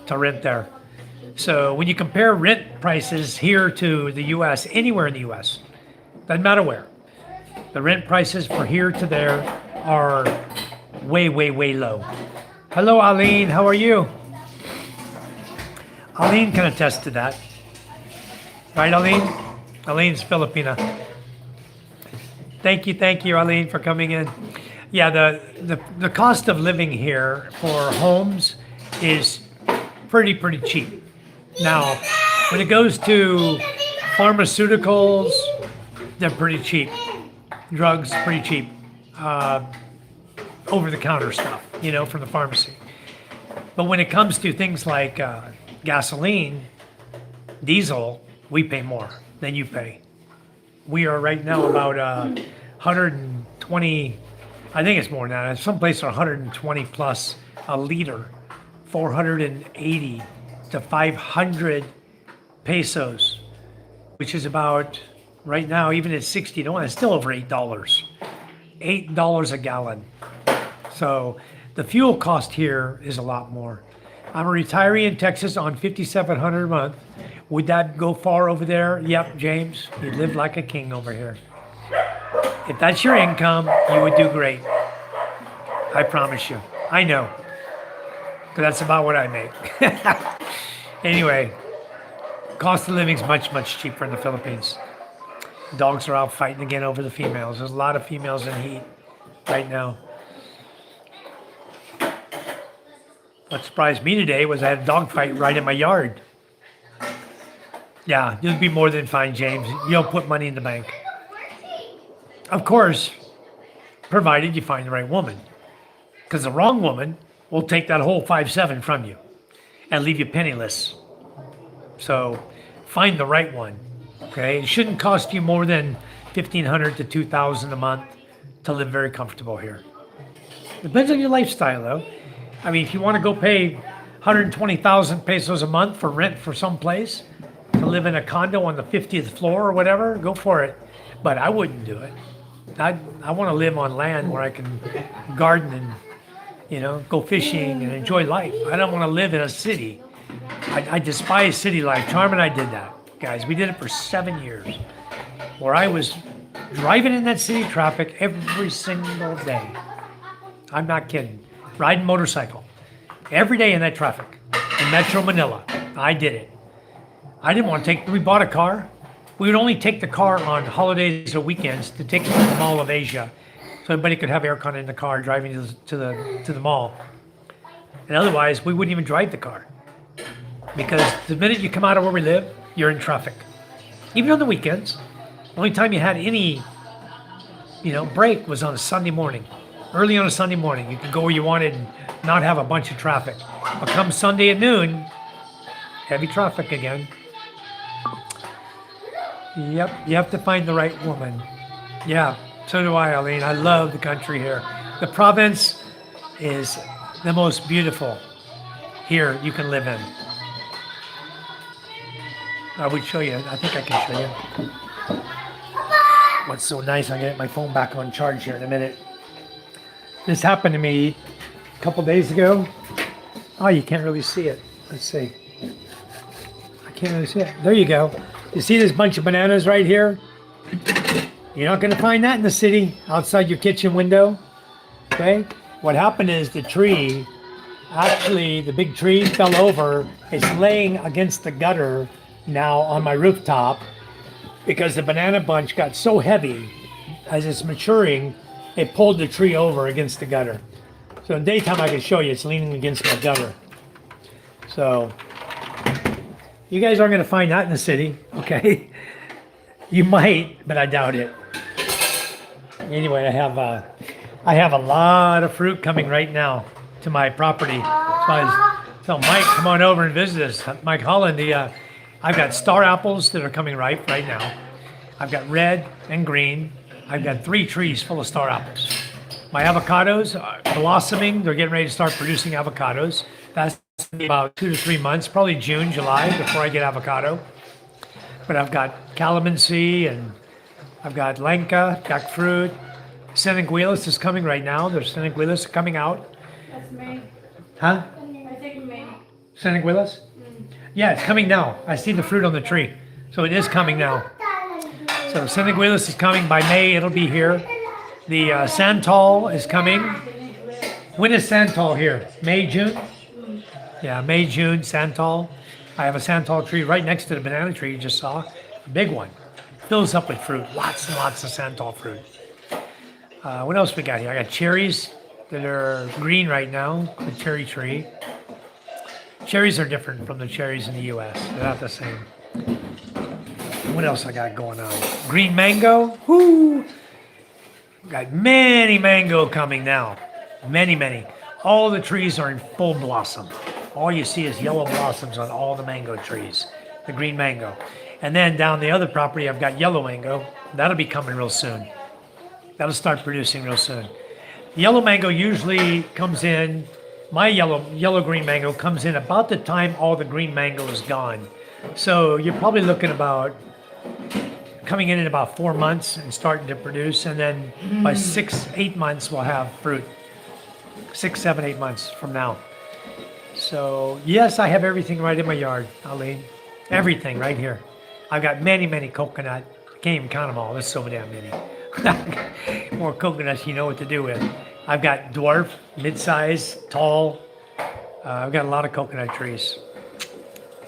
to rent there. So when you compare rent prices here to the U.S., anywhere in the U.S., doesn't matter where, the rent prices for here to there are way, way, way low. Hello, Aline. How are you? Aline can attest to that. Right, Aline? Aline's Filipina. Thank you, Aline, for coming in. Yeah, the cost of living here for homes is pretty cheap. Now, when it goes to pharmaceuticals, they're pretty cheap. Drugs, pretty cheap. Over-the-counter stuff, from the pharmacy. But when it comes to things like gasoline, diesel, we pay more than you pay. We are right now about 120, I think it's more than that. Some places are 120 plus a liter, 480 to 500 pesos, which is about, right now, even at 60 to 1, it's still over $8. $8 a gallon. So the fuel cost here is a lot more. I'm a retiree in Texas on $5,700 a month. Would that go far over there? Yep, James, you live like a king over here. If that's your income, you would do great. I promise you. I know. Because that's about what I make. Anyway, cost of living is much cheaper in the Philippines. Dogs are out fighting again over the females. There's a lot of females in heat right now. What surprised me today was I had a dogfight right in my yard. Yeah, you'll be more than fine, James. You'll put money in the bank. Of course, provided you find the right woman. Because the wrong woman will take that whole 5-7 from you and leave you penniless. So find the right one. Okay, it shouldn't cost you more than $1,500 to $2,000 a month to live very comfortable here. Depends on your lifestyle, though. I mean, if you want to go pay 120,000 pesos a month for rent for some place to live in a condo on the 50th floor or whatever, go for it. But I wouldn't do it. I want to live on land where I can garden and, you know, go fishing and enjoy life. I don't want to live in a city. I despise city life. Charm and I did that, guys. We did it for 7 years, where I was driving in that city traffic every single day. I'm not kidding. Riding motorcycle every day in that traffic in Metro Manila. I did it. I didn't want to we bought a car. We would only take the car on holidays or weekends to take it to the Mall of Asia, so everybody could have aircon in the car driving to the mall. And otherwise, we wouldn't even drive the car, because the minute you come out of where we live, you're in traffic. Even on the weekends, the only time you had any, break was on a Sunday morning. Early on a Sunday morning, you could go where you wanted and not have a bunch of traffic. But come Sunday at noon, heavy traffic again. Yep, you have to find the right woman. Yeah, so do I, Eileen. I love the country here. The province is the most beautiful here you can live in. I would show you. I think I can show you. What's so nice, I'm going to get my phone back on charge here in a minute. This happened to me a couple days ago. Oh, you can't really see it. Let's see. I can't really see it. There you go. You see this bunch of bananas right here? You're not going to find that in the city outside your kitchen window. Okay? What happened is the tree, actually the big tree fell over. It's laying against the gutter now on my rooftop because the banana bunch got so heavy as it's maturing, it pulled the tree over against the gutter. So in daytime I can show you it's leaning against my gutter. So you guys aren't going to find that in the city, okay? You might, but I doubt it. Anyway, I have a lot of fruit coming right now to my property. So Mike, come on over and visit us. Mike Holland, I've got star apples that are coming ripe right now. I've got red and green. I've got 3 trees full of star apples. My avocados are blossoming. They're getting ready to start producing avocados. That's about 2 to 3 months, probably June, July, before I get avocado. But I've got calamansi and I've got lenca, jackfruit. Senanguillas is coming right now. There's senanguillas coming out. That's May. Huh? I think May. Senanguillas? Yeah, it's coming now. I see the fruit on the tree. So it is coming now. So senanguillas is coming by May. It'll be here. The santal is coming. When is santal here? May, June? Yeah, May, June, santal. I have a santal tree right next to the banana tree you just saw. A big one. Fills up with fruit. Lots and lots of santal fruit. What else we got here? I got cherries that are green right now. The cherry tree. Cherries are different from the cherries in the U.S. They're not the same. What else I got going on? Green mango. Whoo! Got many mango coming now. Many, many. All the trees are in full blossom. All you see is yellow blossoms on all the mango trees. The green mango. And then down the other property, I've got yellow mango. That'll be coming real soon. That'll start producing real soon. Yellow mango usually comes in, my yellow green mango comes in about the time all the green mango is gone. So you're probably looking about coming in about 4 months and starting to produce, and then by 6, 8 months we'll have fruit. 6, 7, 8 months from now. So yes, I have everything right in my yard, Eileen. Everything right here. I've got many, many coconut. I can't even count them all. There's so damn many. More coconuts you know what to do with. I've got dwarf, mid-size, tall. I've got a lot of coconut trees.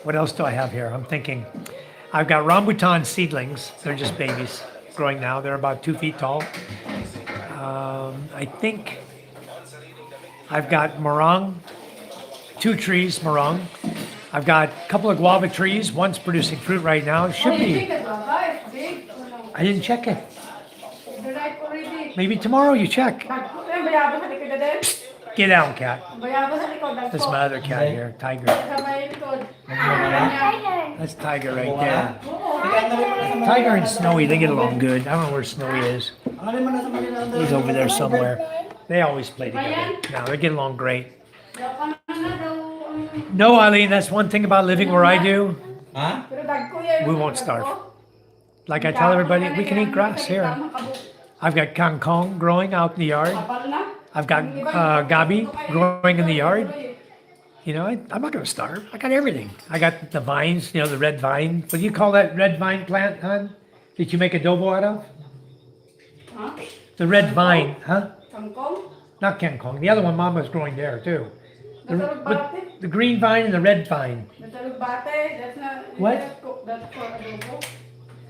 What else do I have here? I'm thinking. I've got rambutan seedlings. They're just babies growing now. They're about 2 feet tall. I think I've got meringue 2 trees, marang. I've got a couple of guava trees. One's producing fruit right now. It should be. I didn't check it. Maybe tomorrow you check. Get out, cat. That's my other cat here, Tiger. That's Tiger right there. Tiger and Snowy, they get along good. I don't know where Snowy is. He's over there somewhere. They always play together. No, they get along great. No, Eileen, that's one thing about living where I do. Ha? We won't starve. Like I tell everybody, we can eat grass here. I've got kangkong growing out in the yard. I've got gabi growing in the yard. You know, I'm not going to starve. I got everything. I got the vines, you know, the red vine. What do you call that red vine plant, hon? Did you make adobo out of? The red vine, huh? Not kangkong. The other one, Mom was growing there too. The green vine and the red vine. What?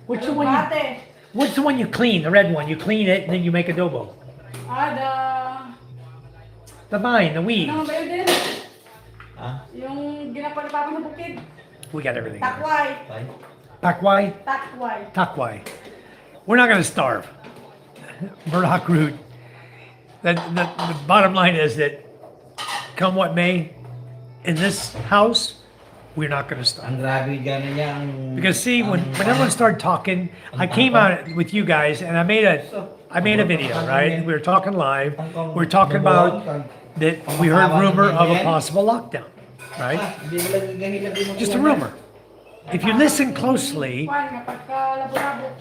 What's the one? What's the one you clean? The red one. You clean it and then you make adobo. The vine, the weed. Ha? Yung ginapa ni Papa sa bukid. We got everything. Takway. Tay? Pakwai? Takway. Takwai. We're not going to starve. Burdock root. The bottom line is that come what may, in this house, we're not going to starve. Ang grabe gano'n niya ang... Because see, when everyone started talking, I came out with you guys and I made a video, right? We were talking live. We were talking about that we heard rumor of a possible lockdown, right? Just a rumor. If you listen closely,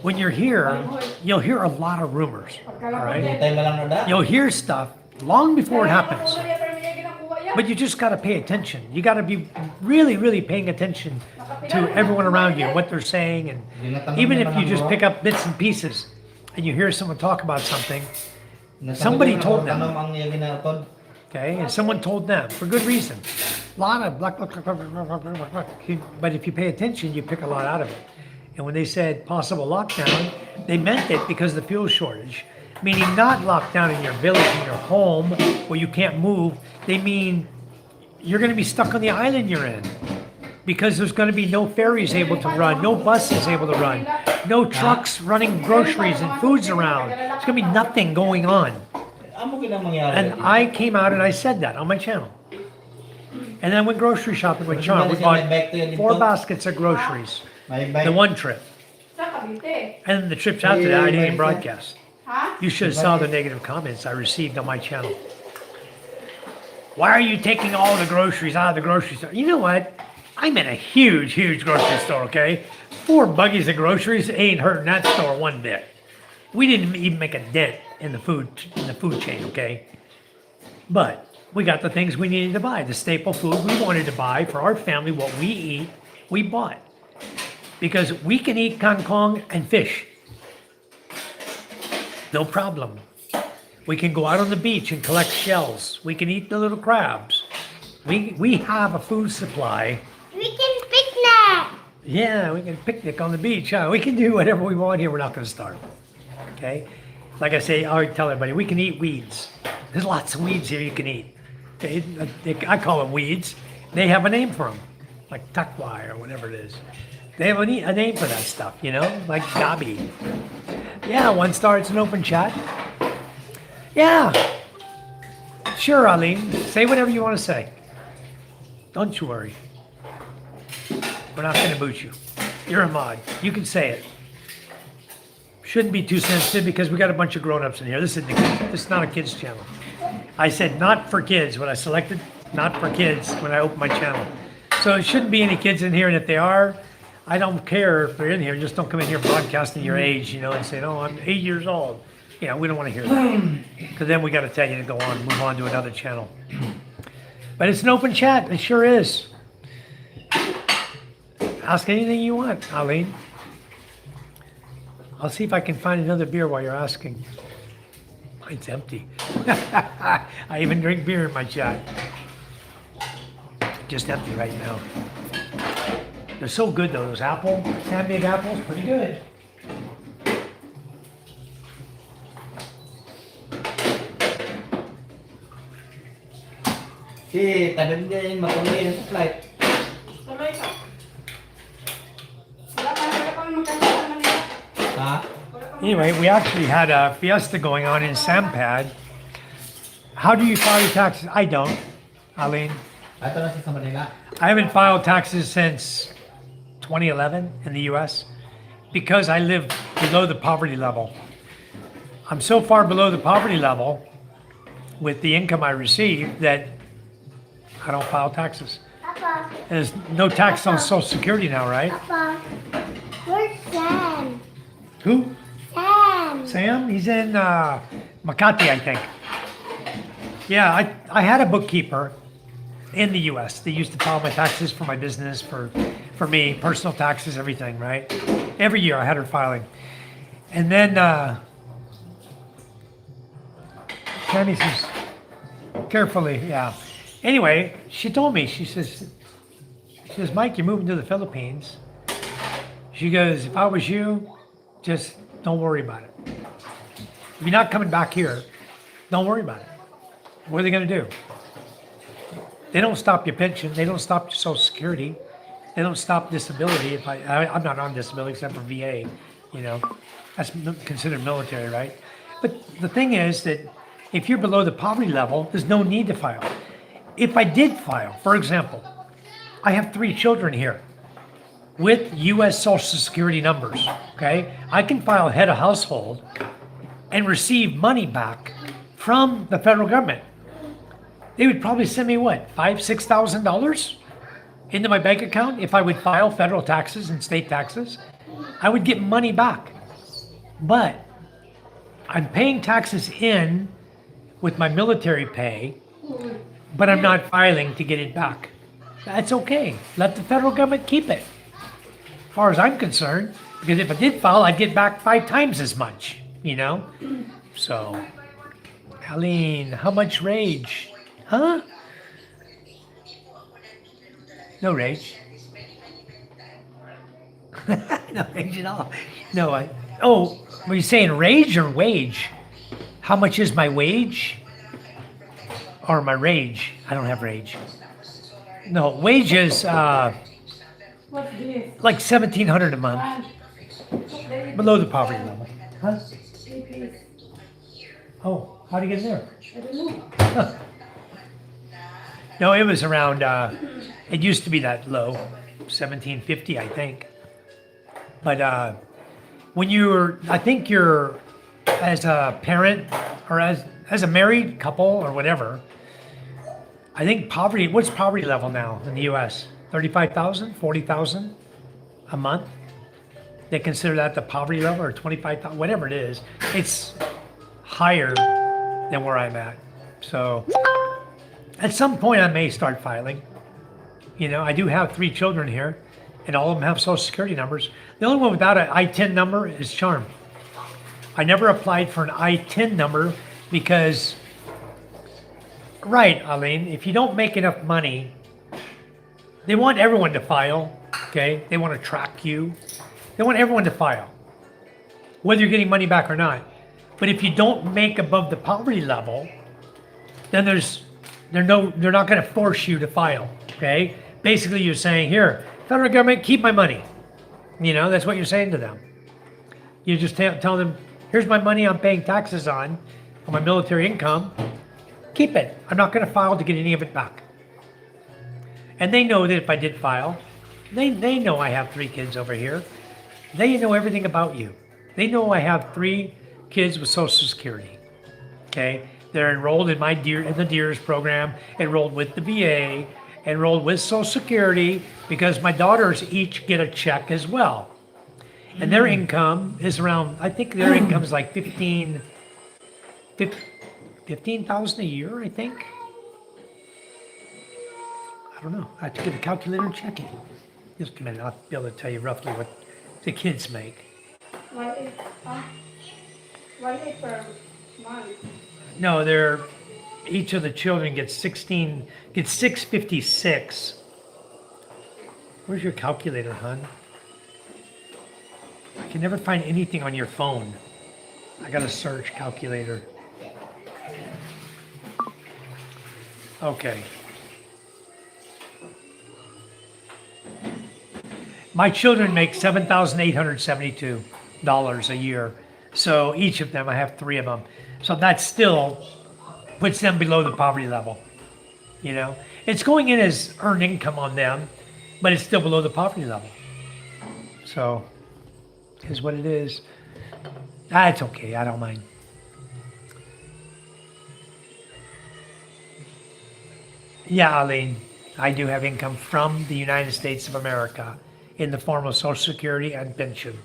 when you're here, you'll hear a lot of rumors, right? Tay mo lang na da? You'll hear stuff long before it happens. But you just got to pay attention. You got to be really, really paying attention to everyone around you, what they're saying. And even if you just pick up bits and pieces and you hear someone talk about something, somebody told them. Ang iya ginatod. Okay, and someone told them for good reason. A lot of but if you pay attention, you pick a lot out of it. And when they said possible lockdown, they meant it because of the fuel shortage. Meaning not lockdown in your village, in your home, where you can't move. They mean you're going to be stuck on the island you're in. Because there's going to be no ferries able to run, no buses able to run, no trucks running groceries and foods around. There's going to be nothing going on. Amo kinang mangyari. And I came out and I said that on my channel. And then I went grocery shopping with John. We bought 4 baskets of groceries. May The one trip. Sa Cavite. And then the trips after that, I didn't even broadcast. Ha? You should have saw the negative comments I received on my channel. Why are you taking all the groceries out of the grocery store? You know what? I'm in a huge, huge grocery store, okay? 4 buggies of groceries ain't hurting that store one bit. We didn't even make a dent in the food chain, okay? But we got the things we needed to buy. The staple food we wanted to buy for our family, what we eat, we bought. Because we can eat kangkong and fish. No problem. We can go out on the beach and collect shells. We can eat the little crabs. We have a food supply. We can picnic. Yeah, we can picnic on the beach. Huh? We can do whatever we want here. We're not going to starve. Okay? Like I say, I always tell everybody, we can eat weeds. There's lots of weeds here you can eat. Okay? I call them weeds. They have a name for them, like takwai or whatever it is. They have a name for that stuff, you know, like gabi. Yeah, 1 star, it's an open chat. Yeah. Sure, Eileen. Say whatever you want to say. Don't you worry. We're not going to boot you. You're a mod. You can say it. Shouldn't be too sensitive because we got a bunch of grown-ups in here. This is not a kids channel. I said not for kids when I selected not for kids when I opened my channel. So it shouldn't be any kids in here, and if they are, I don't care if they're in here. Just don't come in here broadcasting your age, you know, and say, "Oh, I'm 8 years old." You know, we don't want to hear that. Because then we got to tell you to go on, move on to another channel. But it's an open chat. It sure is. Ask anything you want, Eileen. I'll see if I can find another beer while you're asking. Mine's empty. I even drink beer in my chat. Just empty right now. They're so good though, those handmade apples, pretty good. Si tanim niya yung makunin sa flight. Sabay ka. Wala kang magkasama nila. Ha? Anyway, we actually had a fiesta going on in Sampad. How do you file your taxes? I don't, Aline. Ito na siya sa Manila. I haven't filed taxes since 2011 in the US because I live below the poverty level. I'm so far below the poverty level with the income I receive that I don't file taxes. Papa, There's no tax on Social Security now, right? Papa, where's Sam? Who? Sam. Sam? He's in Makati, I think. Yeah, I had a bookkeeper in the US. They used to file my taxes for my business, for me, personal taxes, everything, right? Every year I had her filing. And then Tammy says, carefully, yeah. Anyway, she told me, she says, Mike, you're moving to the Philippines. She goes, if I was you, just don't worry about it. If you're not coming back here, don't worry about it. What are they going to do? They don't stop your pension. They don't stop your Social Security. They don't stop disability. If I'm not on disability except for VA, you know, that's considered military, right? But the thing is that if you're below the poverty level, there's no need to file. If I did file, for example, I have 3 children here with U.S. Social Security numbers, okay? I can file head of household and receive money back from the federal government. They would probably send me what, $5,000-$6,000 into my bank account if I would file federal taxes and state taxes. I would get money back. But I'm paying taxes in with my military pay, but I'm not filing to get it back. That's okay. Let the federal government keep it. As far as I'm concerned, because if I did file, I'd get back 5 times as much, you know? So, Aline, how much rage? Huh? No rage. No rage at all. No, were you saying rage or wage? How much is my wage? Or my rage? I don't have rage. No, wage is What's this? like $1,700 a month, below the poverty level. Huh? Oh, how do you get there? I don't know. No, it was around, it used to be that low, 1750, I think. But when you're, I think you're, as a parent or as a married couple or whatever, I think poverty, what's poverty level now in the US? 35,000, 40,000 a month? They consider that the poverty level, or 25,000, whatever it is. It's higher than where I'm at. So at some point I may start filing. You know, I do have 3 children here, and all of them have Social Security numbers. The only one without an I-10 number is Charm. I never applied for an I-10 number because, right, Aline, if you don't make enough money, they want everyone to file, okay? They want to track you. They want everyone to file, whether you're getting money back or not. But if you don't make above the poverty level, then they're not going to force you to file, okay? Basically, you're saying, here, federal government, keep my money. You know, that's what you're saying to them. You just tell them, here's my money I'm paying taxes on my military income. Keep it. I'm not going to file to get any of it back. And they know that if I did file, they know I have 3 kids over here. They know everything about you. They know I have 3 kids with Social Security. Okay? They're enrolled in the DEERS program, enrolled with the VA, enrolled with Social Security, because my daughters each get a check as well. And their income is around, I think their income is like 15,000 a year, I think. I don't know. I have to get a calculator and check it. Just a minute, I'll be able to tell you roughly what the kids make. 1.8, huh? 1.8 per month. No, each of the children gets 656. Where's your calculator, hon? I can never find anything on your phone. I gotta search calculator. Okay. My children make $7,872 a year. So each of them, I have 3 of them. So that still puts them below the poverty level. You know, it's going in as earned income on them, but it's still below the poverty level. So, is what it is. It's okay. I don't mind. Yeah, Arlene, I do have income from the United States of America in the form of Social Security and pension,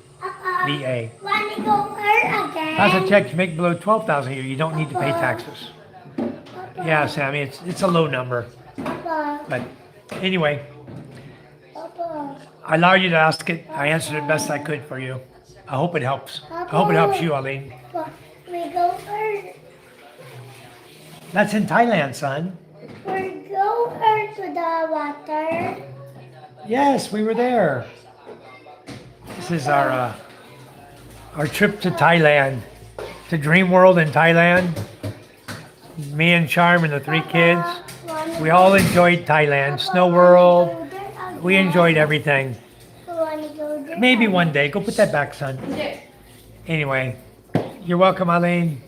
VA. Want to go hurt again? That's a check you make below 12,000 a year. You don't need to pay taxes. Yeah, Sammy, it's a low number. Papa, But anyway, Papa, I allowed you to ask it. I answered it best I could for you. I hope it helps. I hope it helps you, Arlene. Papa, we go hurt. That's in Thailand, son. We go hurt to the water. Yes, we were there. This is our trip to Thailand, to Dream World in Thailand. Me and Charm and the 3 kids. We all enjoyed Thailand, Snow World. We enjoyed everything. Maybe one day. Go put that back, son. Anyway, you're welcome, Eileen.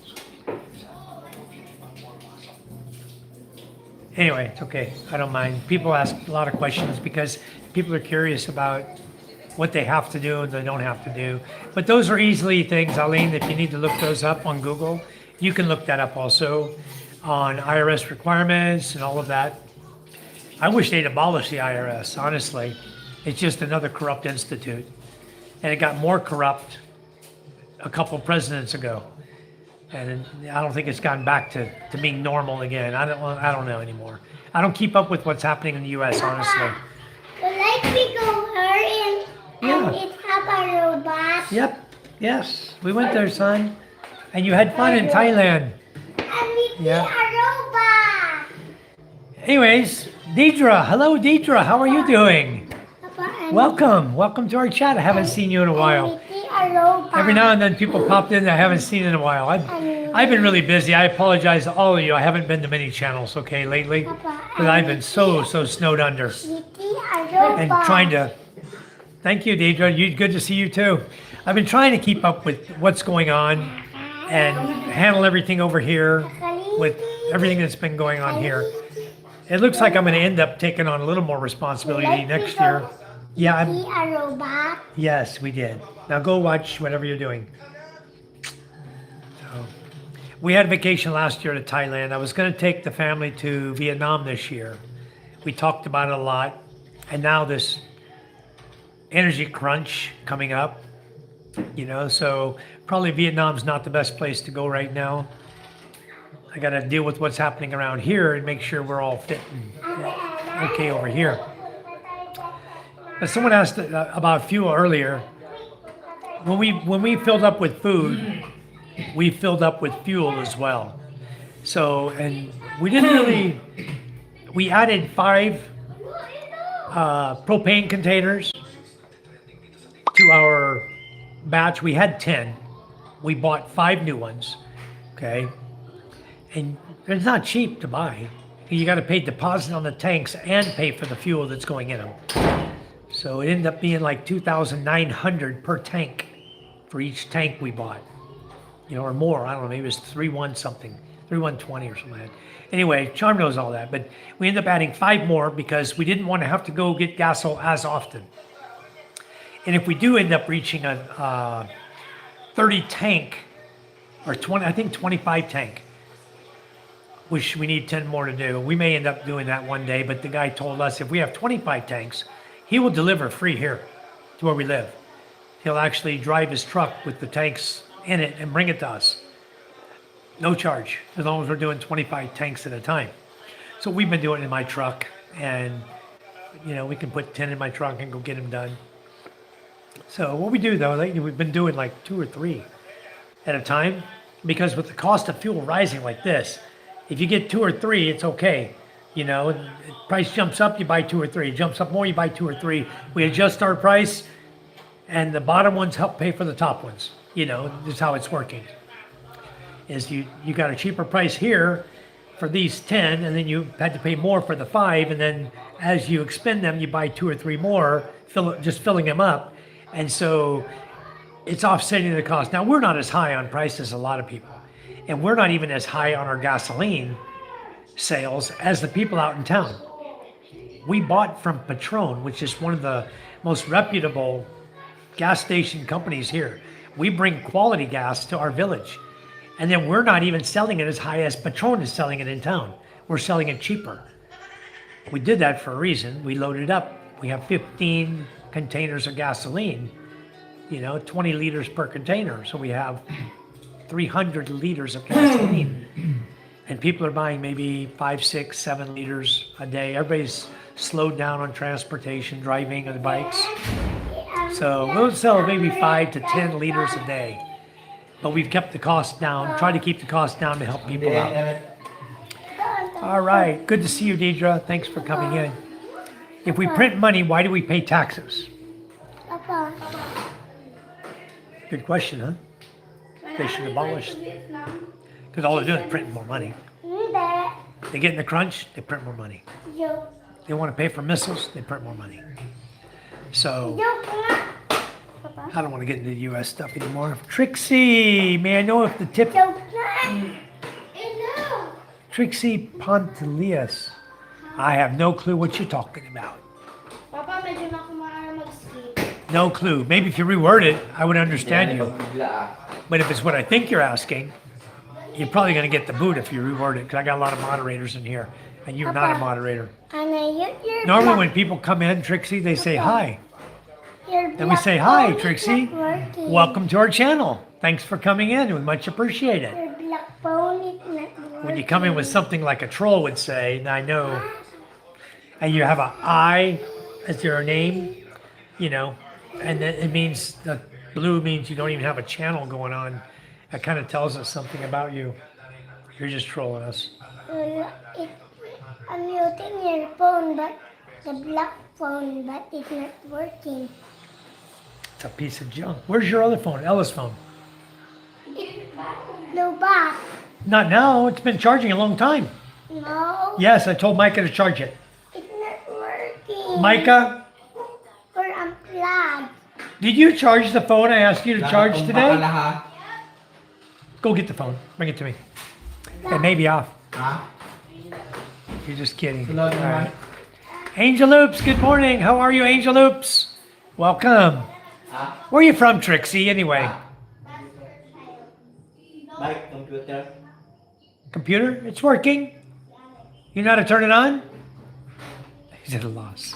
Anyway, it's okay. I don't mind. People ask a lot of questions because people are curious about what they have to do and they don't have to do. But those are easily things, Eileen, if you need to look those up on Google, you can look that up also on IRS requirements and all of that. I wish they'd abolish the IRS, honestly. It's just another corrupt institute. And it got more corrupt a couple presidents ago. And I don't think it's gotten back to being normal again. I don't know anymore. I don't keep up with what's happening in the US, honestly. Like we go hurt and Yeah. it have a robot. Yep. Yes. We went there, son. And you had fun in Thailand. And we see Yeah. a robot. Anyways, Deidre. Hello, Deidre. How are you doing? Papa, and Welcome to our chat. I haven't seen you in a while. we see a robot. Every now and then people popped in that I haven't seen in a while. I've been really busy. I apologize to all of you. I haven't been to many channels, okay, lately. Because I've been so snowed under. We see a robot. And trying to, thank you, Deidre. Good to see you too. I've been trying to keep up with what's going on and handle everything over here with everything that's been going on here. It looks like I'm going to end up taking on a little more responsibility next year. Yeah, See a robot. yes, we did. Now go watch whatever you're doing. So, we had a vacation last year to Thailand. I was going to take the family to Vietnam this year. We talked about it a lot. And now this energy crunch coming up, so probably Vietnam's not the best place to go right now. I got to deal with what's happening around here and make sure we're all fit and okay over here. But someone asked about fuel earlier. When we filled up with food, we filled up with fuel as well. So, and we didn't really, we added 5 propane containers to our batch. We had 10. We bought 5 new ones, okay? And it's not cheap to buy. You got to pay deposit on the tanks and pay for the fuel that's going in them. So it ended up being like $2,900 per tank for each tank we bought, or more. I don't know, maybe it was 3,1 something, 3,120 or something like that. Anyway, Charm knows all that, but we ended up adding 5 more because we didn't want to have to go get gasoil as often. And if we do end up reaching a 30 tank or 20, I think 25 tank, which we need 10 more to do. We may end up doing that one day, but the guy told us if we have 25 tanks, he will deliver free here to where we live. He'll actually drive his truck with the tanks in it and bring it to us. No charge, as long as we're doing 25 tanks at a time. So we've been doing it in my truck, and we can put 10 in my truck and go get them done. So what we do though, lately we've been doing like 2 or 3 at a time, because with the cost of fuel rising like this, if you get 2 or 3, it's okay. Price jumps up, you buy 2 or 3. It jumps up more, you buy 2 or 3. We adjust our price, and the bottom ones help pay for the top ones. This is how it's working. Is you got a cheaper price here for these 10, and then you had to pay more for the 5, and then as you expend them, you buy 2 or 3 more just filling them up. And so it's offsetting the cost. Now, we're not as high on price as a lot of people. And we're not even as high on our gasoline sales as the people out in town. We bought from Patron, which is one of the most reputable gas station companies here. We bring quality gas to our village. And then we're not even selling it as high as Patron is selling it in town. We're selling it cheaper. We did that for a reason. We loaded up. We have 15 containers of gasoline, 20 liters per container. So we have 300 liters of gasoline. And people are buying maybe 5, 6, 7 liters a day. Everybody's slowed down on transportation, driving on the bikes. So we'll sell maybe 5 to 10 liters a day. But we've kept the cost down, try to keep the cost down to help people out. All right, good to see you, Deidre. Thanks for coming in. If we print money, why do we pay taxes? Papa. Good question, huh? They should abolish. Because all they're doing is printing more money. Hindi. They get in the crunch, they print more money. Joke. They want to pay for missiles, they print more money. So, Joke nga. Papa. I don't want to get into the U.S. stuff anymore. Trixie, may I know if the tip... Joke nga. Hello. Trixie Pontelius. I have no clue what you're talking about. Papa, medyo na kumain mag-skip. No clue. Maybe if you reword it, I would understand you. But if it's what I think you're asking, you're probably going to get the boot if you reword it, because I got a lot of moderators in here, and you're not a moderator. Normally when people come in, Trixie, they say hi. And we say, hi, Trixie. Welcome to our channel. Thanks for coming in. It was much appreciated. Your black phone is not working. When you come in with something like a troll would say, and I know, and you have a I as your name, and then it means the blue means you don't even have a channel going on. That kind of tells us something about you. You're just trolling us. I'm using your phone, but the black phone, but it's not working. It's a piece of junk. Where's your other phone? Ella's phone. No back. Not now. It's been charging a long time. No. Yes, I told Micah to charge it. It's not working. Micah, Or unplugged. did you charge the phone I asked you to charge today? Ha? Go get the phone. Bring it to me. It may be off. Ha? You're just kidding. Hello, All right. Angel Oops, good morning. How are you, Angel Oops? Welcome. Ha? Where are you from, Trixie, anyway? Bike, computer. Computer? It's working. You know how to turn it on? He's at a loss.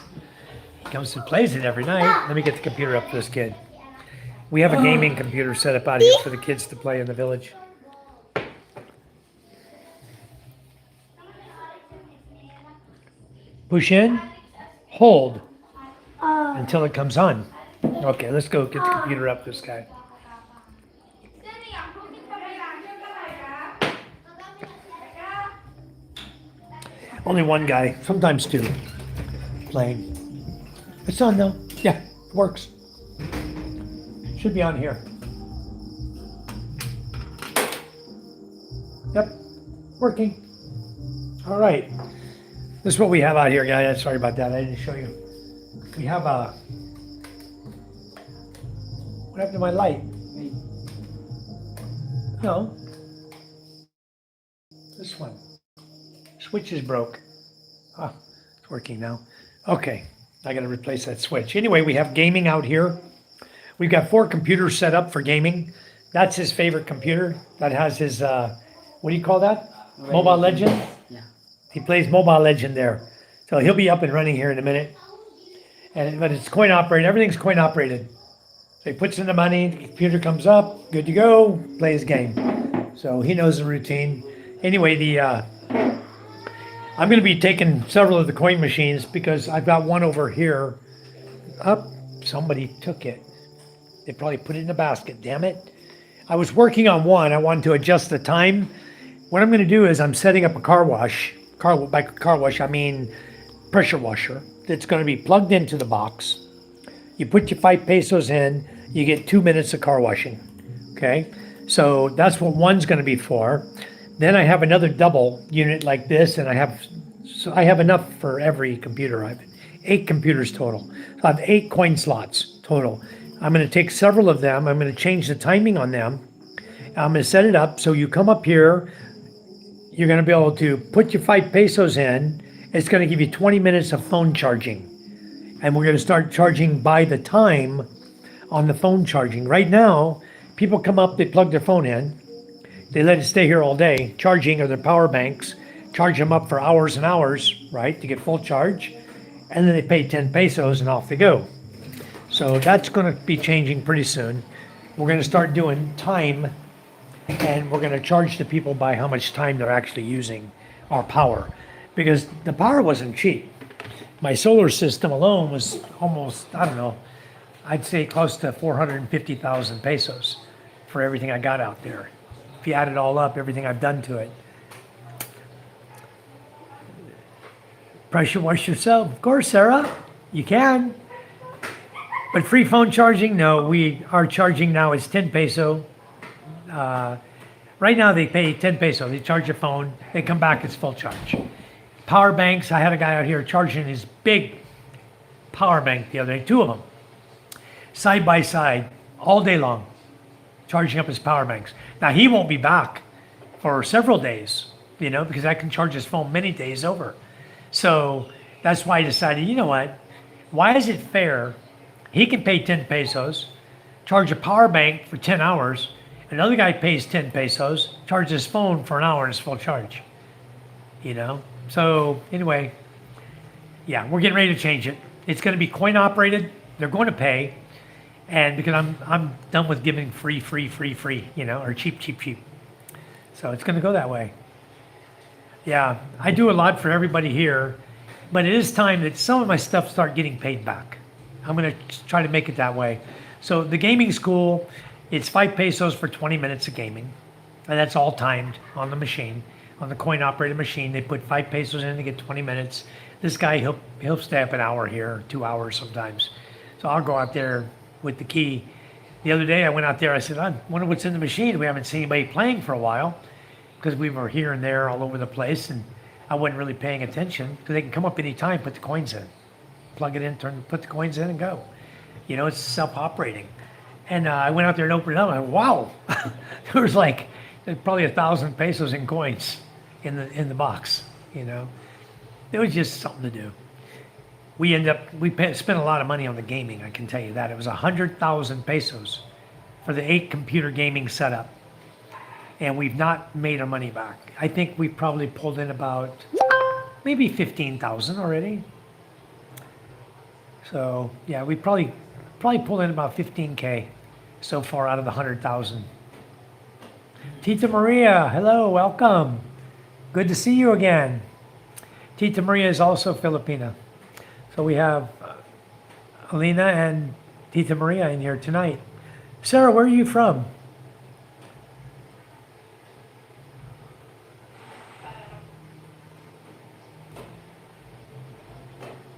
He comes and plays it every night. Let me get the computer up for this kid. We have a gaming computer set up out here for the kids to play in the village. Push in, hold until it comes on. Okay, let's go get the computer up this guy. Only one guy, sometimes two, playing. It's on though. Yeah, it works. Should be on here. Yep, working. All right. This is what we have out here, guys. Sorry about that. I didn't show you. We have a... What happened to my light? No. This one. Switch is broke. Ah, it's working now. Okay, I got to replace that switch. Anyway, we have gaming out here. We've got 4 computers set up for gaming. That's his favorite computer. That has his, what do you call that? Mobile Legend? Yeah. He plays Mobile Legend there. So he'll be up and running here in a minute. But it's coin operated. Everything's coin operated. So he puts in the money, the computer comes up, good to go, play his game. So he knows the routine. Anyway, I'm going to be taking several of the coin machines because I've got one over here. Somebody took it. They probably put it in a basket, damn it. I was working on one. I wanted to adjust the time. What I'm going to do is I'm setting up a car wash. By car wash, I mean pressure washer. That's going to be plugged into the box. You put your 5 pesos in, you get 2 minutes of car washing. Okay? So that's what one's going to be for. Then I have another double unit like this, and I have enough for every computer 8 computers total. So I have 8 coin slots total. I'm going to take several of them. I'm going to change the timing on them. I'm going to set it up so you come up here. You're going to be able to put your 5 pesos in. It's going to give you 20 minutes of phone charging. And we're going to start charging by the time on the phone charging. Right now, people come up, they plug their phone in. They let it stay here all day, charging, or their power banks, charge them up for hours and hours, right, to get full charge. And then they pay 10 pesos and off they go. So that's going to be changing pretty soon. We're going to start doing time, and we're going to charge the people by how much time they're actually using our power. Because the power wasn't cheap. My solar system alone was almost, I don't know, I'd say close to 450,000 pesos for everything I got out there. If you add it all up, everything I've done to it. Pressure wash yourself. Of course, Sarah, you can. But free phone charging, no, our charging now is 10 peso. Right now they pay 10 peso. They charge your phone, they come back, it's full charge. Power banks, I had a guy out here charging his big power bank the other day, 2 of them, side by side, all day long, charging up his power banks. Now he won't be back for several days, because I can charge his phone many days over. So that's why I decided, you know what, why is it fair? He can pay 10 pesos, charge a power bank for 10 hours, another guy pays 10 pesos, charges his phone for an hour and it's full charge, So anyway, yeah, we're getting ready to change it. It's going to be coin operated. They're going to pay, and because I'm done with giving free, or cheap. So it's going to go that way. Yeah, I do a lot for everybody here, but it is time that some of my stuff start getting paid back. I'm going to try to make it that way. So the gaming school, it's 5 pesos for 20 minutes of gaming, and that's all timed on the machine. On the coin-operated machine, they put 5 pesos in to get 20 minutes. This guy, he'll stay up an hour here, 2 hours sometimes. So I'll go out there with the key. The other day I went out there, I said, I wonder what's in the machine. We haven't seen anybody playing for a while because we were here and there all over the place, and I wasn't really paying attention because they can come up any time, put the coins in, plug it in, put the coins in and go. It's self-operating. And I went out there and opened it up, and wow, there was probably 1,000 pesos in coins in the box, It was just something to do. We spent a lot of money on the gaming, I can tell you that. It was 100,000 pesos for the 8 computer gaming setup. And we've not made our money back. I think we probably pulled in about maybe 15,000 already. So yeah, we probably pulled in about 15K so far out of the 100,000. Tita Maria, hello, welcome. Good to see you again. Tita Maria is also Filipina. So we have Alina and Tita Maria in here tonight. Sarah, where are you from?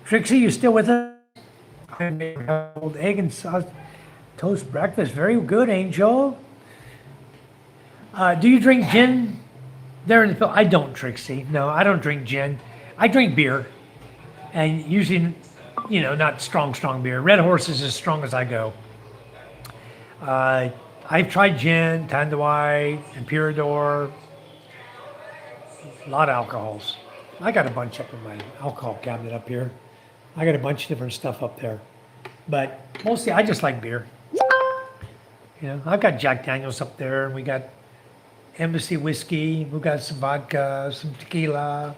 Trixie, you still with us? I made old egg and sauce toast breakfast. Very good, Angel. Do you drink gin there in the Philippines? I don't, Trixie. No, I don't drink gin. I drink beer. And usually, not strong beer. Red Horse is as strong as I go. I've tried gin, Tanduay, Emperador. A lot of alcohols. I got a bunch up in my alcohol cabinet up here. I got a bunch of different stuff up there. But mostly I just like beer. I've got Jack Daniels up there, and we got Embassy whiskey, we got some vodka, some tequila,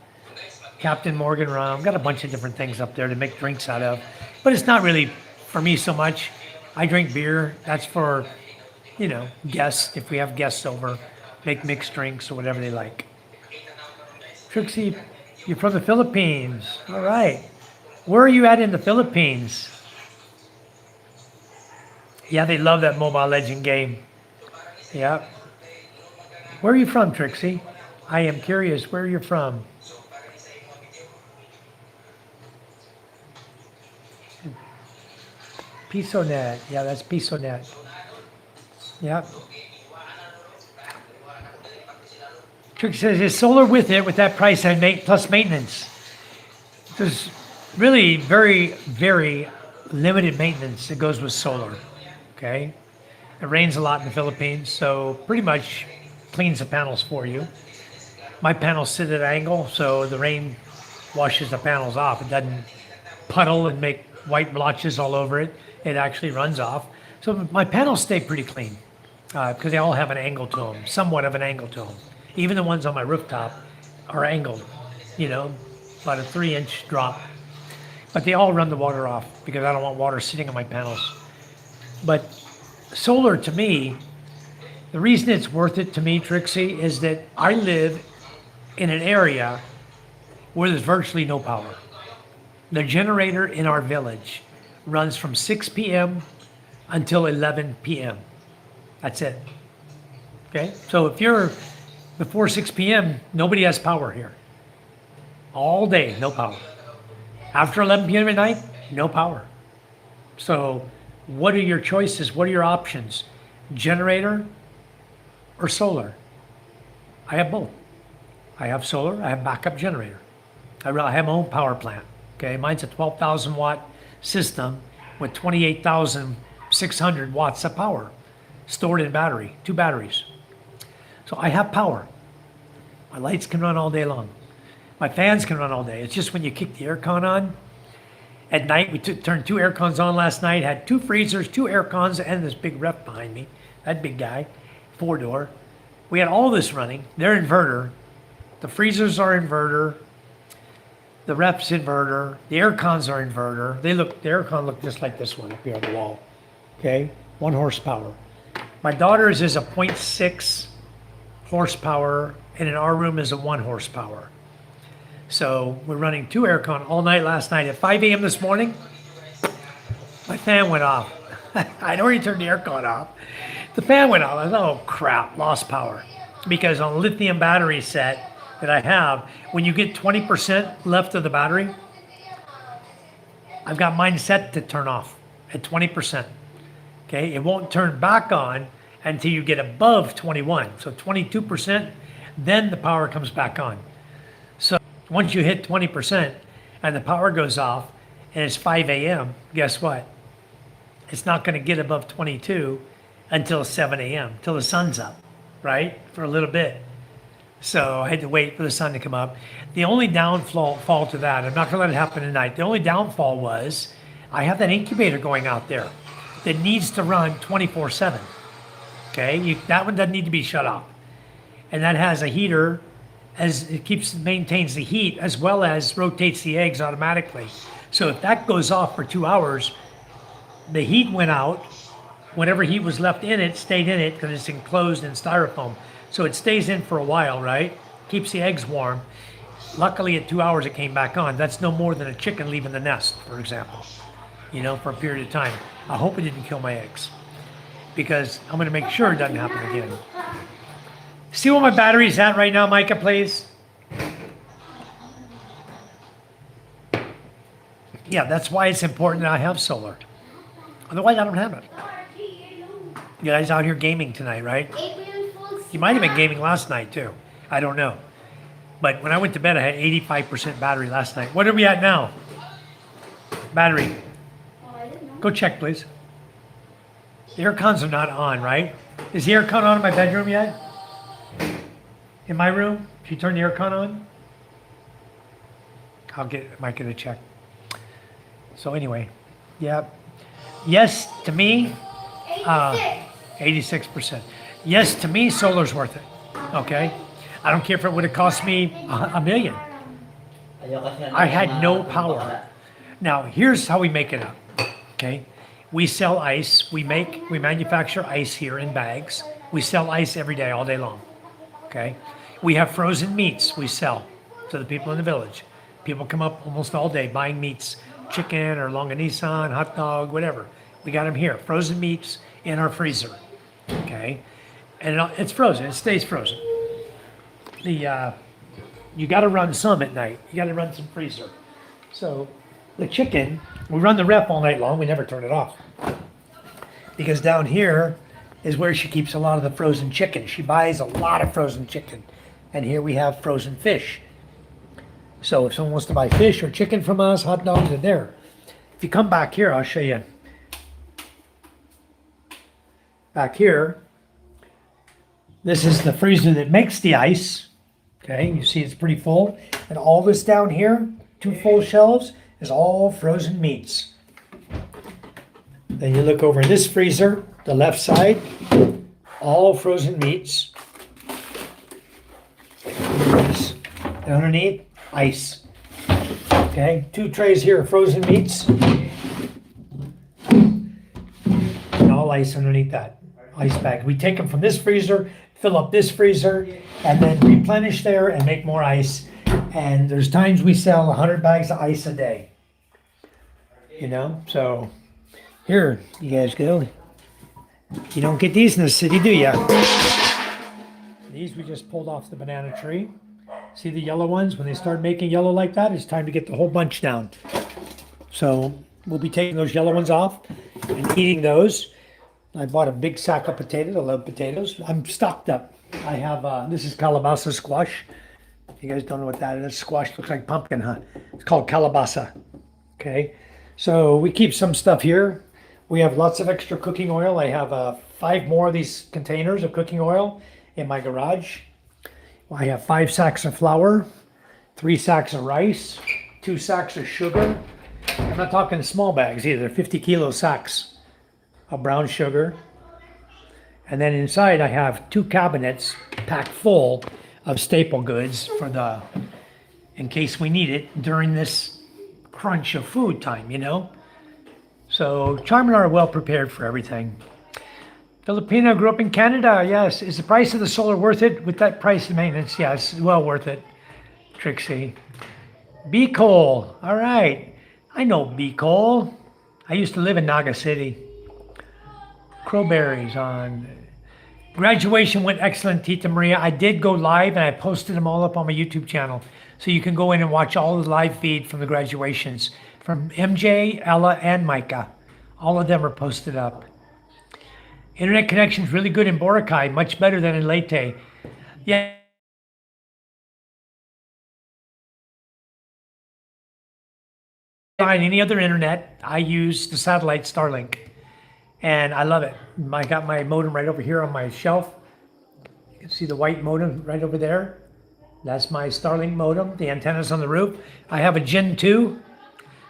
Captain Morgan rum. Got a bunch of different things up there to make drinks out of. But it's not really for me so much. I drink beer. That's for, guests. If we have guests over, make mixed drinks or whatever they like. Trixie, you're from the Philippines. All right. Where are you at in the Philippines? Yeah, they love that Mobile Legend game. Yeah. Where are you from, Trixie? I am curious where you're from. PisoNet. Yeah, that's PisoNet. Yeah. Trixie says, is solar with it with that price and plus maintenance? really very, very limited maintenance that goes with solar. Okay? It rains a lot in the Philippines, so pretty much cleans the panels for you. My panels sit at an angle, so the rain washes the panels off. It doesn't puddle and make white blotches all over it. It actually runs off. So my panels stay pretty clean because they all have an angle to them, somewhat of an angle to them. Even the ones on my rooftop are angled, you know, about a 3-inch drop. But they all run the water off because I don't want water sitting on my panels. But solar to me, the reason it's worth it to me, Trixie, is that I live in an area where there's virtually no power. The generator in our village runs from 6 p.m. until 11 p.m. That's it. Okay? So if you're before 6 p.m., nobody has power here. All day, no power. After 11 p.m. at night, no power. So what are your choices? What are your options? Generator or solar? I have both. I have solar, I have backup generator. I have my own power plant. Okay, mine's a 12,000 watt system with 28,600 watts of power stored in battery, 2 batteries. So I have power. My lights can run all day long. My fans can run all day. It's just when you kick the aircon on, at night, we turned 2 air cons on last night, had 2 freezers, 2 air cons, and this big ref behind me, that big guy, 4-door. We had all this running, their inverter. The freezers are inverter, the ref's inverter, the air cons are inverter. The air con look just like this one up here on the wall, okay? 1 horsepower. My daughter's is a 0.6 horsepower, and in our room is a 1 horsepower. So we're running 2 air con all night last night. At 5 a.m. this morning, my fan went off. I'd already turned the air con off. The fan went off. I thought, oh crap, lost power. Because on a lithium battery set that I have, when you get 20% left of the battery, I've got mine set to turn off at 20%. Okay, it won't turn back on until you get above 21. So 22%, then the power comes back on. So once you hit 20% and the power goes off and it's 5 a.m., guess what? It's not going to get above 22 until 7 a.m., till the sun's up, right? For a little bit. So I had to wait for the sun to come up. The only downfall to that, I'm not going to let it happen tonight. The only downfall was I have that incubator going out there that needs to run 24/7. Okay, that one doesn't need to be shut off, and that has a heater, as it maintains the heat as well as rotates the eggs automatically. So if that goes off for 2 hours, the heat went out. Whatever heat was left in it stayed in it because it's enclosed in styrofoam. So it stays in for a while, right? Keeps the eggs warm. Luckily, at 2 hours, it came back on. That's no more than a chicken leaving the nest, for example, you know, for a period of time. I hope it didn't kill my eggs because I'm going to make sure it doesn't happen again. See where my battery's at right now, Micah, please? Yeah, that's why it's important that I have solar. Otherwise, I don't have it. You guys out here gaming tonight, right? You might have been gaming last night, too. I don't know. But when I went to bed, I had 85% battery last night. What are we at now? Battery. Go check, please. The air cons are not on, right? Is the air con on in my bedroom yet? In my room? If you turn the air con on? Might get a check. So anyway, yeah. Yes, to me, 86%. Yes, to me, solar's worth it. Okay? I don't care if it would have cost me $1 million. I had no power. Now, here's how we make it up. Okay? We sell ice. We manufacture ice here in bags. We sell ice every day, all day long. Okay? We have frozen meats we sell to the people in the village. People come up almost all day buying meats, chicken or longanisan, hot dog, whatever. We got them here, frozen meats in our freezer. Okay? And it's frozen. It stays frozen. You got to run some at night. You got to run some freezer. So the chicken, we run the ref all night long. We never turn it off. Because down here is where she keeps a lot of the frozen chicken. She buys a lot of frozen chicken. And here we have frozen fish. So if someone wants to buy fish or chicken from us, hot dogs are there. If you come back here, I'll show you. Back here, this is the freezer that makes the ice. Okay, you see it's pretty full. And all this down here, 2 full shelves, is all frozen meats. Then you look over in this freezer, the left side, all frozen meats. And underneath, ice. Okay, 2 trays here of frozen meats. And all ice underneath that. Ice bag. We take them from this freezer, fill up this freezer, and then replenish there and make more ice. And there's times we sell 100 bags of ice a day. You know, so here you guys go. You don't get these in the city, do you? These we just pulled off the banana tree. See the yellow ones? When they start making yellow like that, it's time to get the whole bunch down. So we'll be taking those yellow ones off and eating those. I bought a big sack of potatoes. I love potatoes. I'm stocked up. I have, this is calabaza squash. You guys don't know what that is. Squash looks like pumpkin, huh? It's called calabaza. Okay. So we keep some stuff here. We have lots of extra cooking oil. I have 5 more of these containers of cooking oil in my garage. I have 5 sacks of flour, 3 sacks of rice, 2 sacks of sugar. I'm not talking small bags either, 50 kilo sacks of brown sugar. And then inside I have 2 cabinets packed full of staple goods for in case we need it during this crunch of food time, you know? So Charm and I are well prepared for everything. Filipino, grew up in Canada, yes. Is the price of the solar worth it? With that price of maintenance, yes, well worth it, Trixie. Bicol, all right. I know Bicol. I used to live in Naga City. Crowberries on. Graduation went excellent, Tita Maria. I did go live and I posted them all up on my YouTube channel. So you can go in and watch all the live feed from the graduations from MJ, Ella, and Micah. All of them are posted up. Internet connection is really good in Boracay, much better than in Leyte. Yeah. On any other internet, I use the satellite Starlink, and I love it. I got my modem right over here on my shelf. You can see the white modem right over there. That's my Starlink modem. The antenna's on the roof. I have a Gen 2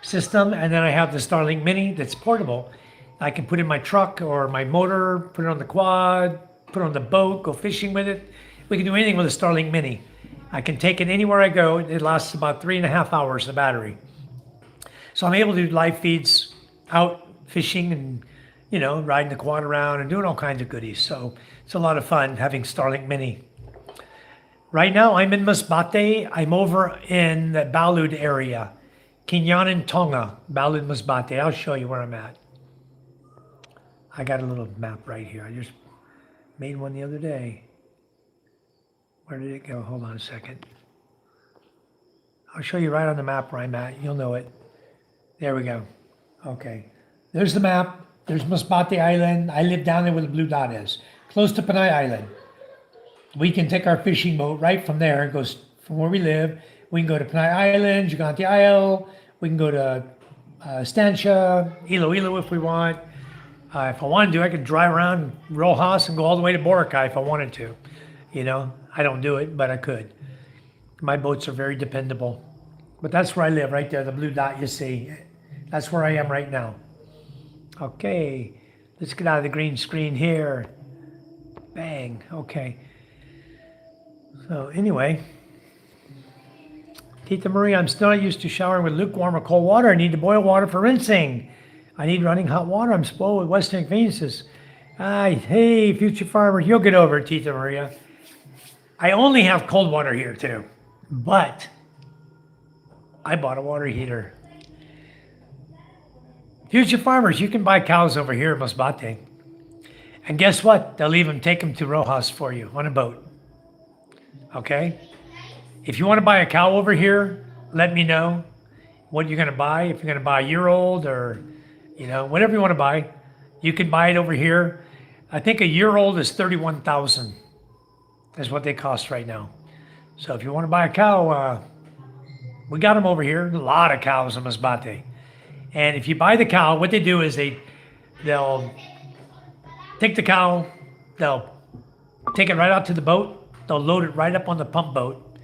system, and then I have the Starlink Mini that's portable. I can put in my truck or my motor, put it on the quad, put it on the boat, go fishing with it. We can do anything with a Starlink Mini. I can take it anywhere I go. It lasts about 3.5 hours, the battery. So I'm able to do live feeds out fishing and, you know, riding the quad around and doing all kinds of goodies. So it's a lot of fun having Starlink Mini. Right now I'm in Masbate. I'm over in the Balud area. Kinyanan Tonga, Balud Masbate. I'll show you where I'm at. I got a little map right here. I just made one the other day. Where did it go? Hold on a second. I'll show you right on the map where I'm at. You'll know it. There we go. Okay. There's the map. There's Masbate Island. I live down there where the blue dot is. Close to Panay Island. We can take our fishing boat right from there. It goes from where we live. We can go to Panay Island, Gigante Isle. We can go to Estancia, Iloilo if we want. If I wanted to, I could drive around Rojas and go all the way to Boracay if I wanted to. You know, I don't do it, but I could. My boats are very dependable. But that's where I live, right there, the blue dot you see. That's where I am right now. Okay, let's get out of the green screen here. Bang, okay. So anyway, Tita Marie, I'm still not used to showering with lukewarm or cold water. I need to boil water for rinsing. I need running hot water. I'm spoiled with Western inconveniences. Hey, future farmer, you'll get over it, Tita Maria. I only have cold water here too, but I bought a water heater. Future farmers, you can buy cows over here in Masbate. And guess what? They'll even take them to Rojas for you on a boat. Okay? If you want to buy a cow over here, let me know what you're going to buy. If you're going to buy a year-old or, you know, whatever you want to buy, you can buy it over here. I think a year-old is – is what they cost right now. So if you want to buy a cow, We got them over here. A lot of cows in Masbate. And if you buy the cow, what they do is they'll take the cow, they'll take it right out to the boat, they'll load it right up on the pump boat,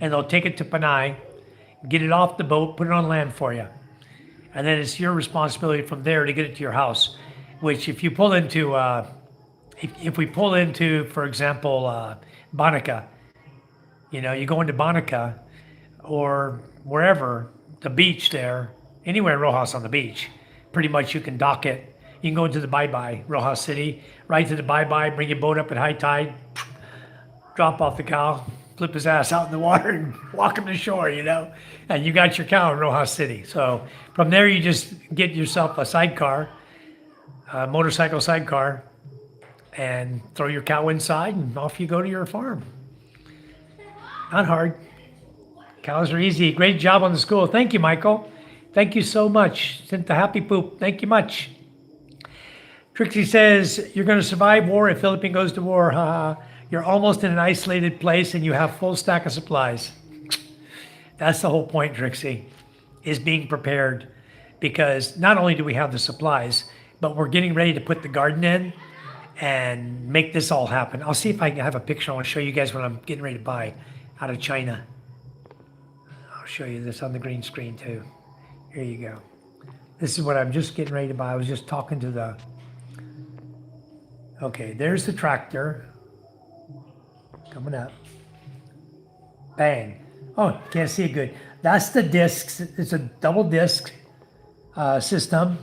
and they'll take it to Panay, get it off the boat, put it on land for you. And then it's your responsibility from there to get it to your house, which if you pull into, if we pull into, for example, Bonica, you know, you go into Bonica or wherever, the beach there, anywhere in Rojas on the beach, pretty much you can dock it. You can go into the bye-bye, Rojas City, right to the bye-bye, bring your boat up at high tide, drop off the cow, flip his ass out in the water and walk him to shore, you know? And you got your cow in Rojas City. So from there, you just get yourself a sidecar, a motorcycle sidecar, and throw your cow inside and off you go to your farm. Not hard. Cows are easy. Great job on the school. Thank you, Michael. Thank you so much. Sent the happy poop. Thank you much. Trixie says, you're going to survive war if Philippines goes to war. Haha. You're almost in an isolated place and you have full stack of supplies. That's the whole point, Trixie, is being prepared. Because not only do we have the supplies, but we're getting ready to put the garden in and make this all happen. I'll see if I can have a picture. I want to show you guys what I'm getting ready to buy out of China. I'll show you this on the green screen too. Here you go. This is what I'm just getting ready to buy. I was just talking to the... Okay, there's the tractor. Coming up. Bang. Oh, can't see it good. That's the discs. It's a double disc system.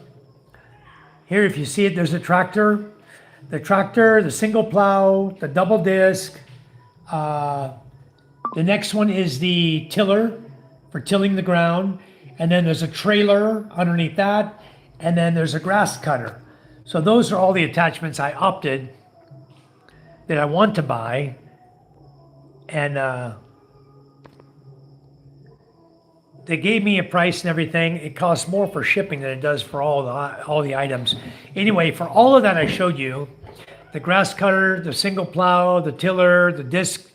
Here, if you see it, there's a tractor. The tractor, the single plow, the double disc. The next one is the tiller for tilling the ground. And then there's a trailer underneath that. And then there's a grass cutter. So those are all the attachments I opted that I want to buy. And they gave me a price and everything. It costs more for shipping than it does for all the items. Anyway, for all of that I showed you, the grass cutter, the single plow, the tiller, the discs,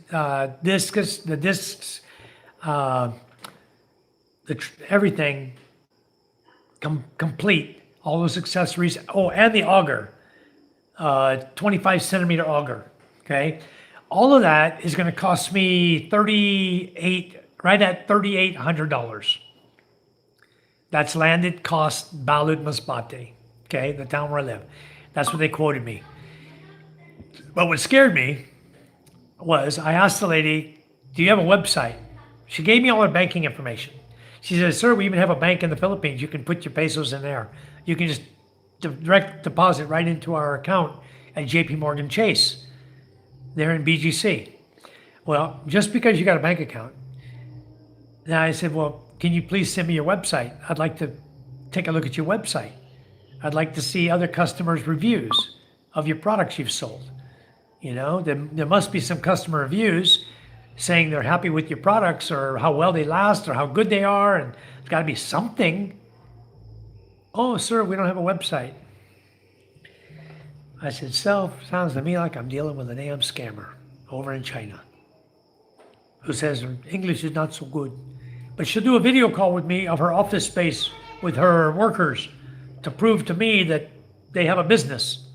everything complete. All those accessories. Oh, and the auger, 25 centimeter auger. Okay, all of that is going to cost me right at $3,800. That's landed cost Balud Masbate. Okay, the town where I live. That's what they quoted me. But what scared me was I asked the lady, "Do you have a website?" She gave me all her banking information. She said, "Sir, we even have a bank in the Philippines. You can put your pesos in there. You can just direct deposit right into our account at JP Morgan Chase. They're in BGC." Well, just because you got a bank account. Now I said, "Well, can you please send me your website? I'd like to take a look at your website. I'd like to see other customers' reviews of your products you've sold. You know, there must be some customer reviews saying they're happy with your products or how well they last or how good they are. And it's got to be something." "Oh, sir, we don't have a website." I said, sounds to me like I'm dealing with a damn scammer over in China who says her English is not so good. But she'll do a video call with me of her office space with her workers to prove to me that they have a business.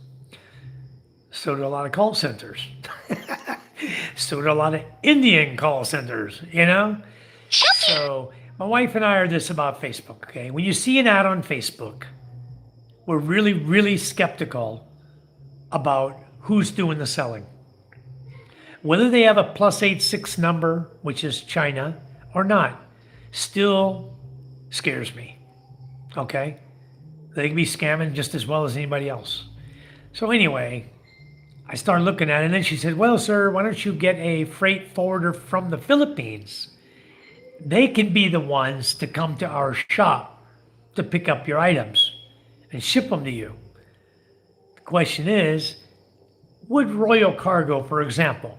So do a lot of call centers. So do a lot of Indian call centers, you know? So my wife and I are this about Facebook, okay? When you see an ad on Facebook, we're really, really skeptical about who's doing the selling. Whether they have a +86 number, which is China, or not, still scares me, okay? They can be scamming just as well as anybody else. So anyway, I started looking at it, and then she said, "Well, sir, why don't you get a freight forwarder from the Philippines? They can be the ones to come to our shop to pick up your items and ship them to you." The question is, would Royal Cargo, for example,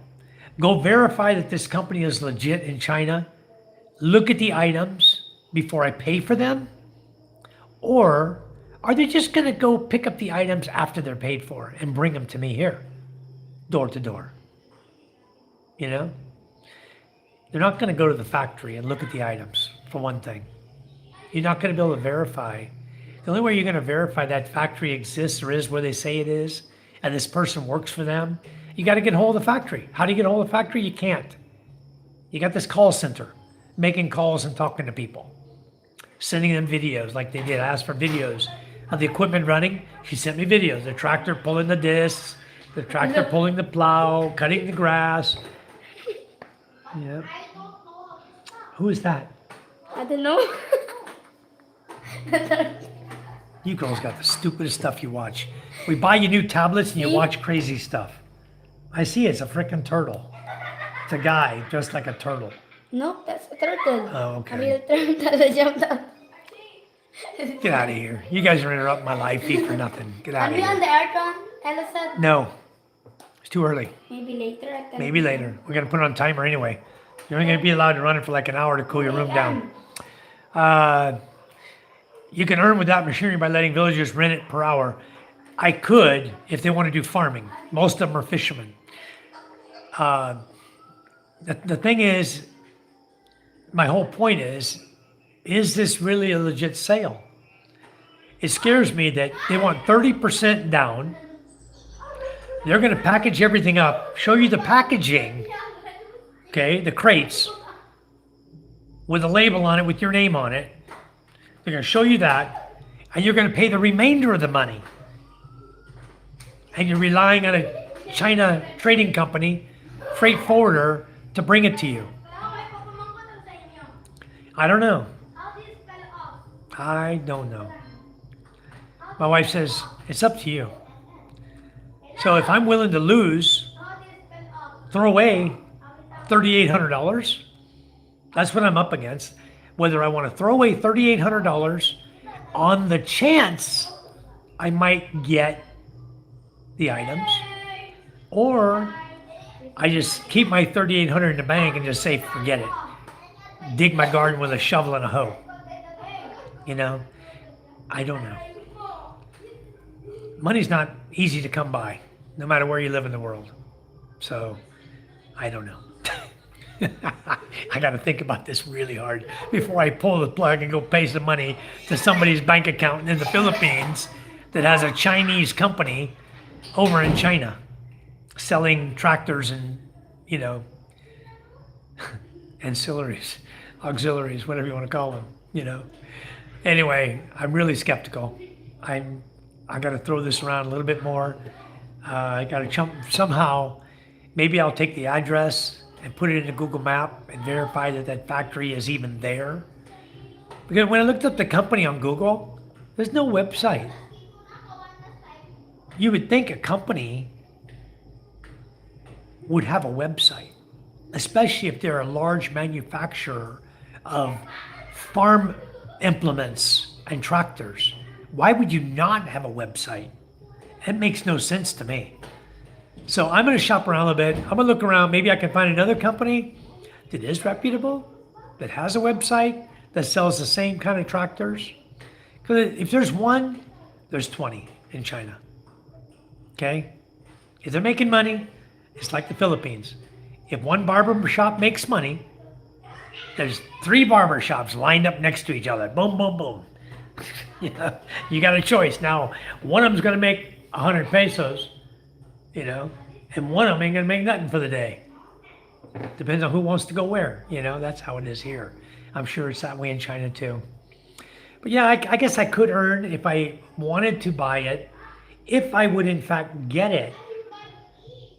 go verify that this company is legit in China, look at the items before I pay for them? Or are they just going to go pick up the items after they're paid for and bring them to me here, door to door? You know? They're not going to go to the factory and look at the items for one thing. You're not going to be able to verify. The only way you're going to verify that factory exists or is where they say it is, and this person works for them, you got to get hold of the factory. How do you get hold of the factory? You can't. You got this call center making calls and talking to people, sending them videos like they did. I asked for videos of the equipment running. She sent me videos. The tractor pulling the discs, the tractor pulling the plow, cutting the grass. Yep. Who is that? I don't know. You girls got the stupidest stuff you watch. We buy you new tablets and you watch crazy stuff. I see it's a freaking turtle. It's a guy dressed like a turtle. No, that's a turtle. Oh, A okay. real turtle that jumped out. Get out of here. You guys are interrupting my live feed for nothing. Get out Are of we on here. the aircon, Ella said? No. It's too early. Maybe later. I can. Maybe later. We're going to put it on timer anyway. You're only going to be allowed to run it for like an hour to cool your room down. You can earn without machinery by letting villagers rent it per hour. I could if they want to do farming. Most of them are fishermen. The thing is, my whole point is this really a legit sale? It scares me that they want 30% down. They're going to package everything up, show you the packaging, okay, the crates, with a label on it with your name on it. They're going to show you that, and you're going to pay the remainder of the money. And you're relying on a China trading company, freight forwarder, to bring it to you. I don't know. I don't know. My wife says, it's up to you. So if I'm willing to lose, throw away $3,800, that's what I'm up against. Whether I want to throw away $3,800 on the chance I might get the items, or I just keep my $3,800 in the bank and just say, forget it. Dig my garden with a shovel and a hoe. You know, I don't know. Money's not easy to come by, no matter where you live in the world. So, I don't know. I got to think about this really hard before I pull the plug and go pay some money to somebody's bank account in the Philippines that has a Chinese company over in China selling tractors and, you know, ancillaries, auxiliaries, whatever you want to call them, you know. Anyway, I'm really skeptical. I got to throw this around a little bit more. I got to somehow, maybe I'll take the address and put it in a Google map and verify that that factory is even there. Because when I looked up the company on Google, there's no website. You would think a company would have a website, especially if they're a large manufacturer of farm implements and tractors. Why would you not have a website? It makes no sense to me. So I'm going to shop around a little bit. I'm going to look around. Maybe I can find another company that is reputable, that has a website, that sells the same kind of tractors. Because if there's one, there's 20 in China. Okay? If they're making money, it's like the Philippines. If one barber shop makes money, there's 3 barber shops lined up next to each other. Boom, boom, boom. You got a choice. Now, one of them's going to make 100 pesos, you know, and one of them ain't going to make nothing for the day. Depends on who wants to go where. You know, that's how it is here. I'm sure it's that way in China too. But yeah, I guess I could earn if I wanted to buy it, if I would in fact get it.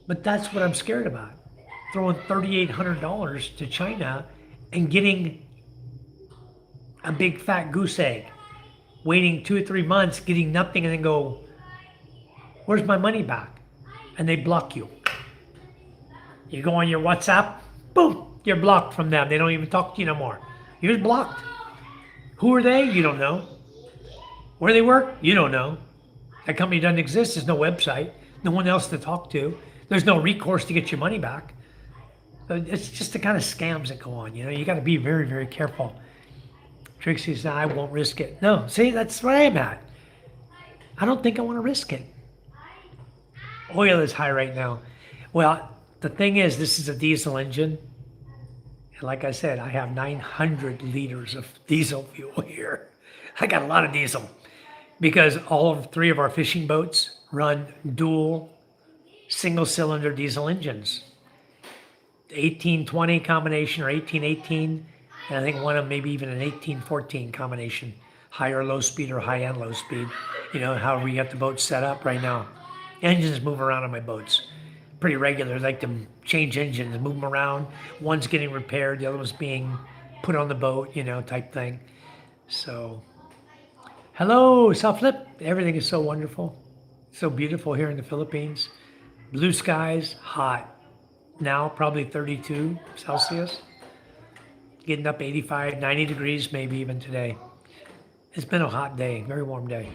But that's what I'm scared about. Throwing $3,800 to China and getting a big fat goose egg. Waiting 2 or 3 months, getting nothing, and then go, where's my money back? And they block you. You go on your WhatsApp, boom, you're blocked from them. They don't even talk to you no more. You're just blocked. Who are they? You don't know. Where they work? You don't know. That company doesn't exist. There's no website. No one else to talk to. There's no recourse to get your money back. It's just the kind of scams that go on. You know, you got to be very, very careful. Trixie says, I won't risk it. No, see, that's where I'm at. I don't think I want to risk it. Oil is high right now. Well, the thing is, this is a diesel engine. And like I said, I have 900 liters of diesel fuel here. I got a lot of diesel because all of 3 of our fishing boats run dual single cylinder diesel engines. 1820 combination or 1818, and I think one of them maybe even an 1814 combination, high or low speed or high and low speed, however you got the boat set up right now. Engines move around on my boats pretty regular. I like to change engines, move them around. One's getting repaired, the other one's being put on the boat, type thing. So, hello, South Flip. Everything is so wonderful, so beautiful here in the Philippines. Blue skies, hot. Now probably 32 Celsius, getting up 85, 90 degrees maybe even today. It's been a hot day, very warm day.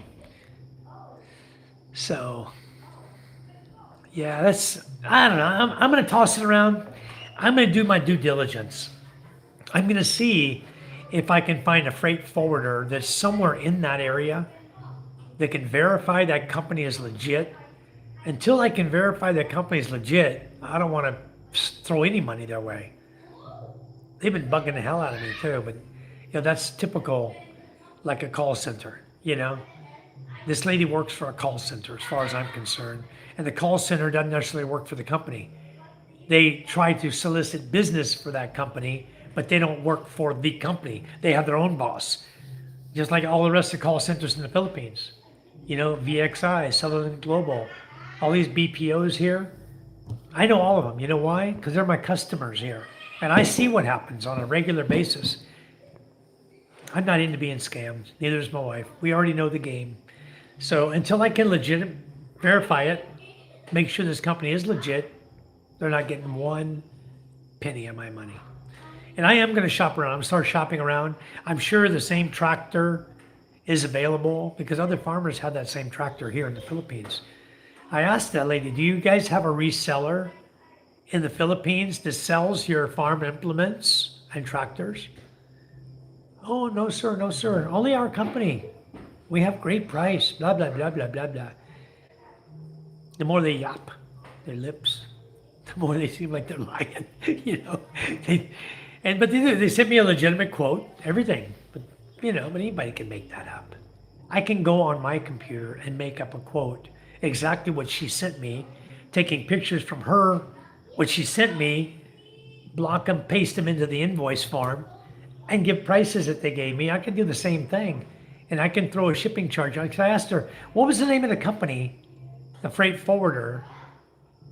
So, yeah, I don't know. I'm going to toss it around. I'm going to do my due diligence. I'm going to see if I can find a freight forwarder that's somewhere in that area that can verify that company is legit. Until I can verify that company is legit, I don't want to throw any money their way. They've been bugging the hell out of me too, but that's typical, like a call center. This lady works for a call center as far as I'm concerned, and the call center doesn't necessarily work for the company. They try to solicit business for that company, but they don't work for the company. They have their own boss, just like all the rest of the call centers in the Philippines. VXI, Southern Global, all these BPOs here. I know all of them. You know why? Because they're my customers here. And I see what happens on a regular basis. I'm not into being scammed. Neither is my wife. We already know the game. So until I can verify it, make sure this company is legit, they're not getting one penny of my money. And I am going to shop around. I'm going to start shopping around. I'm sure the same tractor is available because other farmers have that same tractor here in the Philippines. I asked that lady, do you guys have a reseller in the Philippines that sells your farm implements and tractors? Oh, no, sir, no, sir. Only our company. We have great price, blah, blah, blah, blah, blah, blah. The more they yap, their lips, the more they seem like they're lying, But they sent me a legitimate quote, everything. But anybody can make that up. I can go on my computer and make up a quote, exactly what she sent me, taking pictures from her, what she sent me, block them, paste them into the invoice form, and give prices that they gave me. I can do the same thing. And I can throw a shipping charge on. Because I asked her, what was the name of the company, the freight forwarder,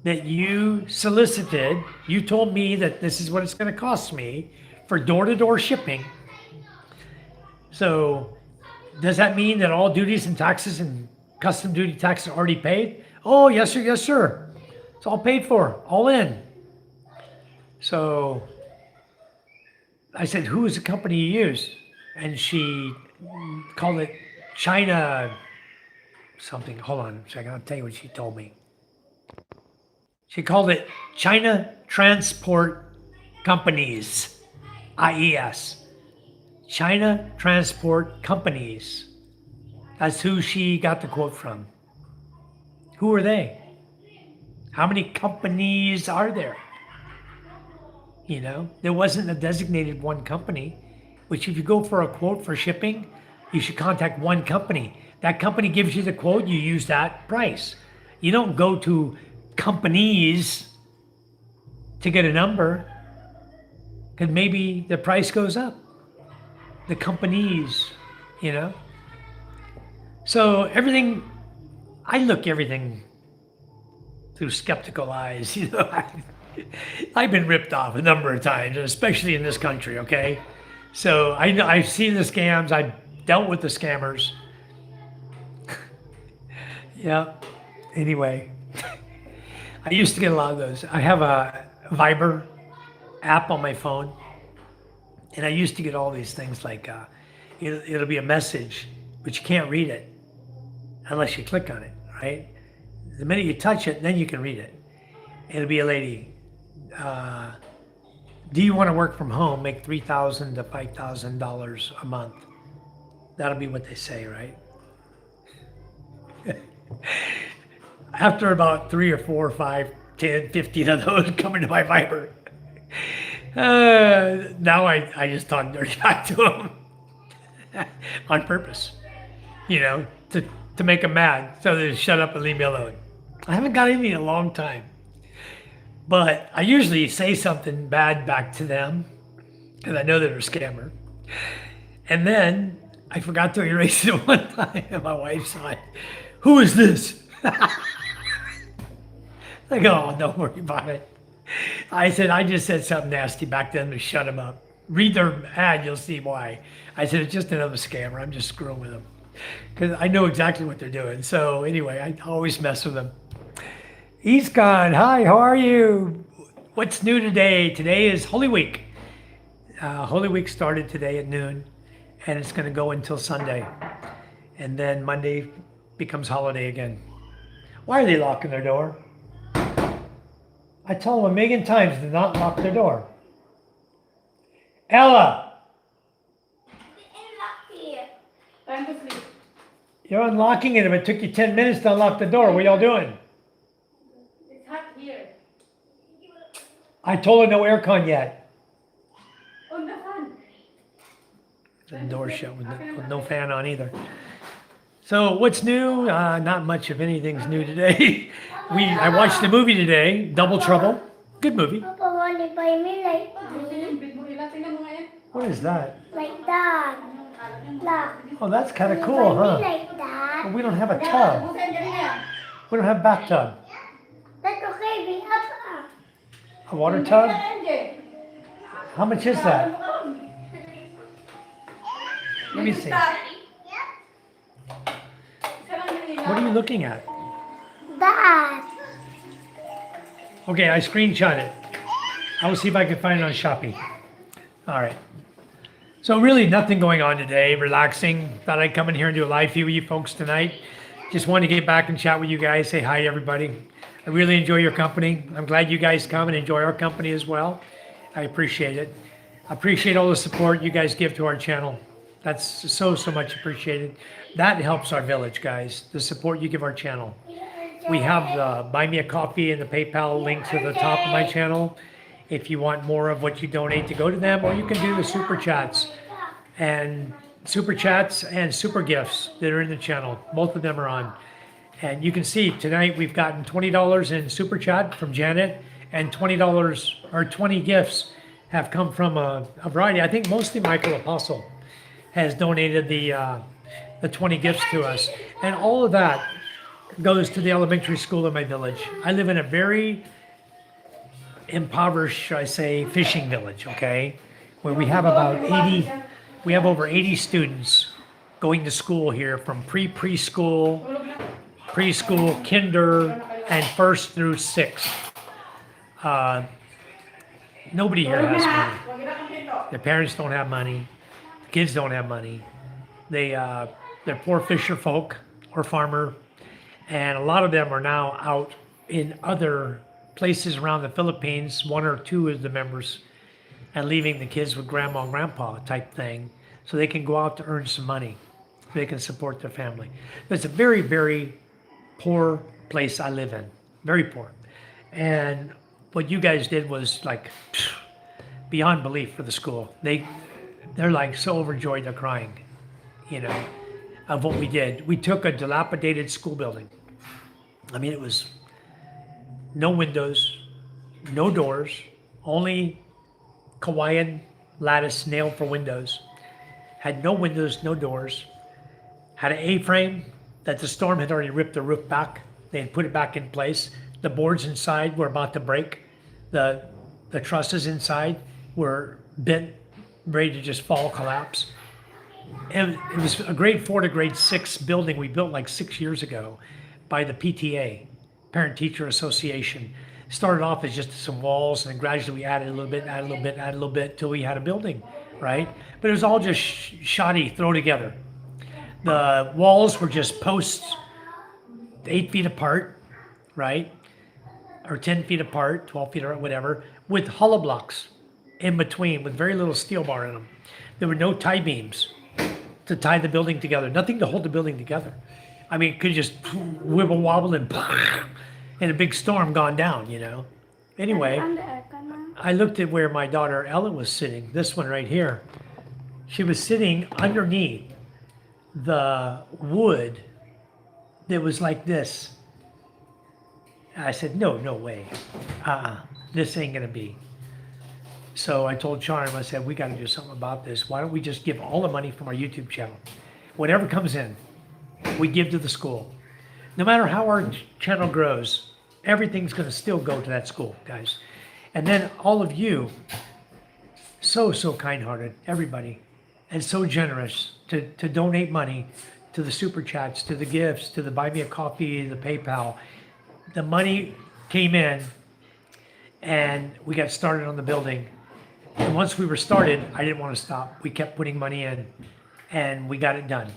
that you solicited? You told me that this is what it's going to cost me for door-to-door shipping. So does that mean that all duties and taxes and custom duty taxes are already paid? Oh, yes, sir, yes, sir. It's all paid for, all in. So I said, who is the company you use? And she called it China something. Hold on a second. I'll tell you what she told me. She called it China Transport Companies, IES. China Transport Companies. That's who she got the quote from. Who are they? How many companies are there? There wasn't a designated one company, which if you go for a quote for shipping, you should contact one company. That company gives you the quote, you use that price. You don't go to companies to get a number, because maybe the price goes up. The companies, So everything, I look everything through skeptical eyes, I've been ripped off a number of times, especially in this country, okay? So I've seen the scams, I've dealt with the scammers. Yeah, anyway. I used to get a lot of those. I have a Viber app on my phone, and I used to get all these things like, it'll be a message, but you can't read it unless you click on it, right? The minute you touch it, then you can read it. It'll be a lady, do you want to work from home, make $3,000 to $5,000 a month? That'll be what they say, right? After about 3 or 4 or 5, 10, 15 of those come into my Viber, Now I just talk dirty back to him on purpose, you know, to make them mad, so they shut up and leave me alone. I haven't got anything in a long time, but I usually say something bad back to them because I know they're a scammer. And then I forgot to erase it one time, and my wife saw it. Who is this? I go, oh, don't worry about it. I said, I just said something nasty back then to shut them up. Read their ad, you'll see why. I said, it's just another scammer. I'm just screwing with them. Because I know exactly what they're doing. So anyway, I always mess with them. He's gone. Hi, how are you? What's new today? Today is Holy Week. Holy Week started today at noon, and it's going to go until Sunday. And then Monday becomes holiday again. Why are they locking their door? I told them 1,000,000 times to not lock their door. Ella, Time to sleep. you're unlocking it, but it took you 10 minutes to unlock the door. What y'all doing? It's hot here. I told her no aircon yet. On the fan. The door shut with no fan on either. So what's new? Not much of anything's new today. I watched a movie today, Double Trouble. Good movie. Papa want to buy me like What is that? that. Look. Oh, that's kind of Buy cool, me huh? like that. But we don't have a tub. We don't have a bathtub. That's okay. We have A water tub? How much is that? Let me see. What are you looking at? that. Okay, I screenshot it. I will see if I can find it on Shopee. All right. So really nothing going on today, relaxing. Thought I'd come in here and do a live feed with you folks tonight. Just wanted to get back and chat with you guys, say hi to everybody. I really enjoy your company. I'm glad you guys come and enjoy our company as well. I appreciate it. I appreciate all the support you guys give to our channel. That's so much appreciated. That helps our village, guys, the support you give our channel. We have the Buy Me a Coffee and the PayPal link to the top of my channel if you want more of what you donate to go to them, or you can do the super chats and super gifts that are in the channel. Both of them are on. And you can see tonight we've gotten $20 in super chat from Janet, and $20 or 20 gifts have come from a variety. I think mostly Michael Apostle has donated the 20 gifts to us. And all of that goes to the elementary school in my village. I live in a very impoverished, should I say, fishing village, okay? Where we have about 80, we have over 80 students going to school here from preschool, kinder, and 1st through 6th. Nobody here has money. Their parents don't have money. The kids don't have money. They're poor fisher folk or farmer, and a lot of them are now out in other places around the Philippines, 1 or 2 of the members, and leaving the kids with grandma and grandpa type thing, so they can go out to earn some money, so they can support their family. It's a very, very poor place I live in, very poor. And what you guys did was like beyond belief for the school. They're like so overjoyed, they're crying, you know, of what we did. We took a dilapidated school building. I mean, it was no windows, no doors, only Hawaiian lattice nailed for windows. Had no windows, no doors. Had an A-frame that the storm had already ripped the roof back. They had put it back in place. The boards inside were about to break. The trusses inside were bent, ready to just fall, collapse. And it was a grade 4 to grade 6 building we built like 6 years ago by the PTA, Parent Teacher Association. Started off as just some walls, and then gradually we added a little bit, till we had a building, right? But it was all just shoddy, throw together. The walls were just posts 8 feet apart, right? Or 10 feet apart, 12 feet or whatever, with hollow blocks in between with very little steel bar in them. There were no tie beams to tie the building together, nothing to hold the building together. I mean, it could just wibble wobble and in a big storm gone down, you know. Anyway, I looked at where my daughter Ella was sitting, this one right here. She was sitting underneath the wood that was like this. I said, no way. This ain't gonna be. So I told Charm, I said, we gotta do something about this. Why don't we just give all the money from our YouTube channel? Whatever comes in, we give to the school. No matter how our channel grows, everything's gonna still go to that school, guys. And then all of you, so kind-hearted, everybody, and so generous to donate money to the super chats, to the gifts, to the buy me a coffee, the PayPal. The money came in and we got started on the building. And once we were started, I didn't want to stop. We kept putting money in and we got it done.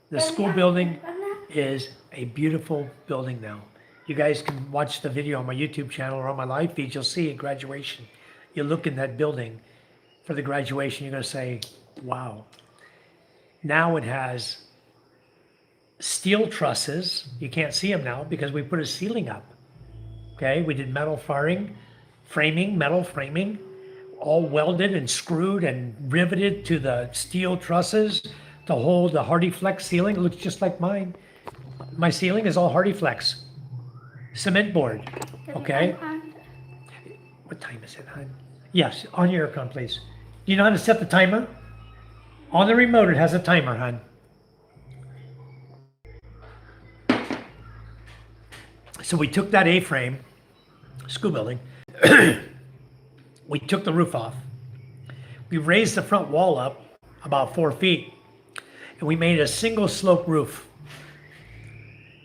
The school building is a beautiful building now. You guys can watch the video on my YouTube channel or on my live feed. You'll see at graduation. You look in that building for the graduation, you're going to say, wow. Now it has steel trusses. You can't see them now because we put a ceiling up. Okay, we did metal framing, metal framing, all welded and screwed and riveted to the steel trusses to hold the Hardy Flex ceiling. It looks just like mine. My ceiling is all Hardy Flex. Cement board, okay? What time is it, hon? Yes, on your aircon, please. Do you know how to set the timer? On the remote, it has a timer, hon. So we took that A-frame, school building, we took the roof off. We raised the front wall up about 4 feet, and we made a single slope roof.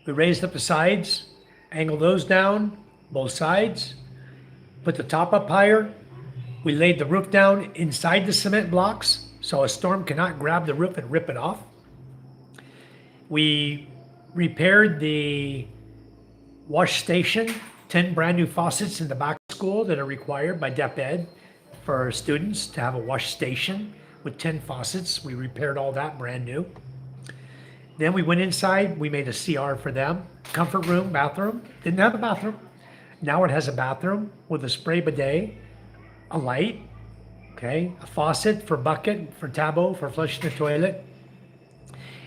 We raised up the sides, angled those down, both sides, put the top up higher. We laid the roof down inside the cement blocks so a storm cannot grab the roof and rip it off. We repaired the wash station, 10 brand new faucets in the back of school that are required by Dep Ed for students to have a wash station with 10 faucets. We repaired all that brand new. Then we went inside, we made a CR for them. Comfort room, bathroom. Didn't have a bathroom. Now it has a bathroom with a spray bidet, a light, okay, a faucet for bucket, for tabo, for flushing the toilet.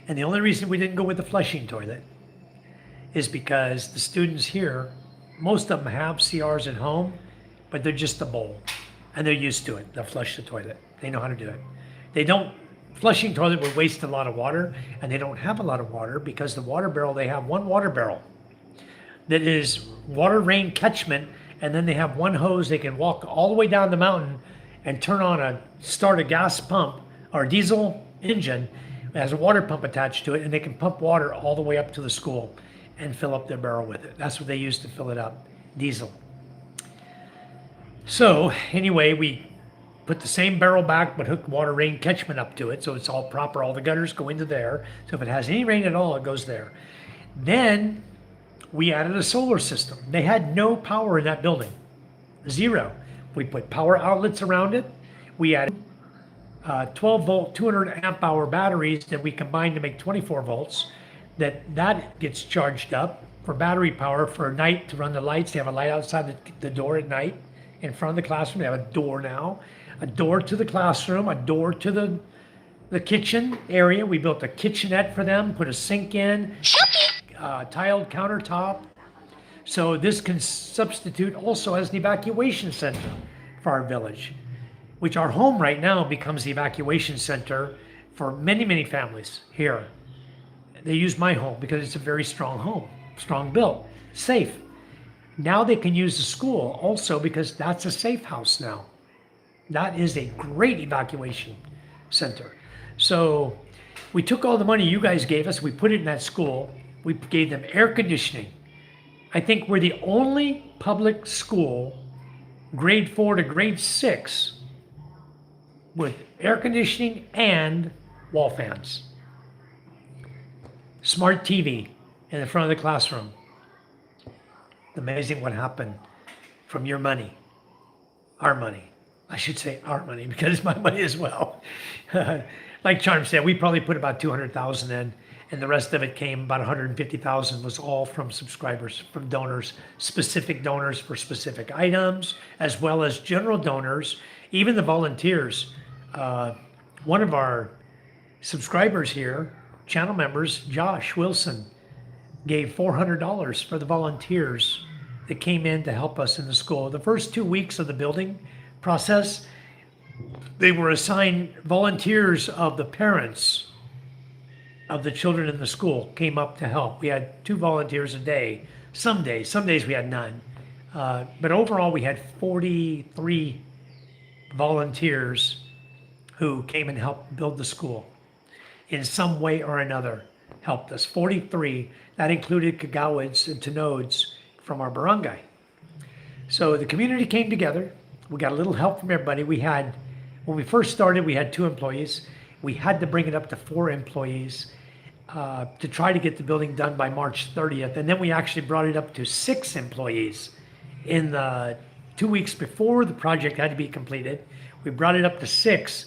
And the only reason we didn't go with the flushing toilet is because the students here, most of them have CRs at home, but they're just a bowl and they're used to it. They'll flush the toilet. They know how to do it. They don't, flushing toilet would waste a lot of water, and they don't have a lot of water because the water barrel, they have one water barrel that is water rain catchment, and then they have one hose they can walk all the way down the mountain and start a gas pump or diesel engine. It has a water pump attached to it, and they can pump water all the way up to the school and fill up their barrel with it. That's what they use to fill it up, diesel. So anyway, we put the same barrel back, but hook water rain catchment up to it, so it's all proper. All the gutters go into there. So if it has any rain at all, it goes there. Then we added a solar system. They had no power in that building, zero. We put power outlets around it. We added 12 volt, 200 amp hour batteries that we combined to make 24 volts. That gets charged up for battery power for night to run the lights. They have a light outside the door at night in front of the classroom. They have a door now, a door to the classroom, a door to the kitchen area. We built a kitchenette for them, put a sink in, tiled countertop. So this can substitute also as an evacuation center for our village, which our home right now becomes the evacuation center for many, many families here. They use my home because it's a very strong home, strong built, safe. Now they can use the school also because that's a safe house now. That is a great evacuation center. So we took all the money you guys gave us, we put it in that school. We gave them air conditioning. I think we're the only public school, grade 4 to grade 6, with air conditioning and wall fans. Smart TV in the front of the classroom. Amazing what happened from your money, our money. I should say our money because it's my money as well. Like Charm said, we probably put about 200,000 in, And the rest of it came, about 150,000 was all from subscribers, from donors, specific donors for specific items, as well as general donors, even the volunteers. One of our subscribers here, channel members, Josh Wilson, gave $400 for the volunteers that came in to help us in the school. The first 2 weeks of the building process, they were assigned volunteers of the parents of the children in the school came up to help. We had 2 volunteers a day. Some days we had none. But overall, we had 43 volunteers who came and helped build the school in some way or another, helped us. 43. That included Kagawads and Tenodes from our barangay. So the community came together. We got a little help from everybody. When we first started, we had 2 employees. We had to bring it up to 4 employees to try to get the building done by March 30th. And then we actually brought it up to 6 employees in the 2 weeks before the project had to be completed. We brought it up to 6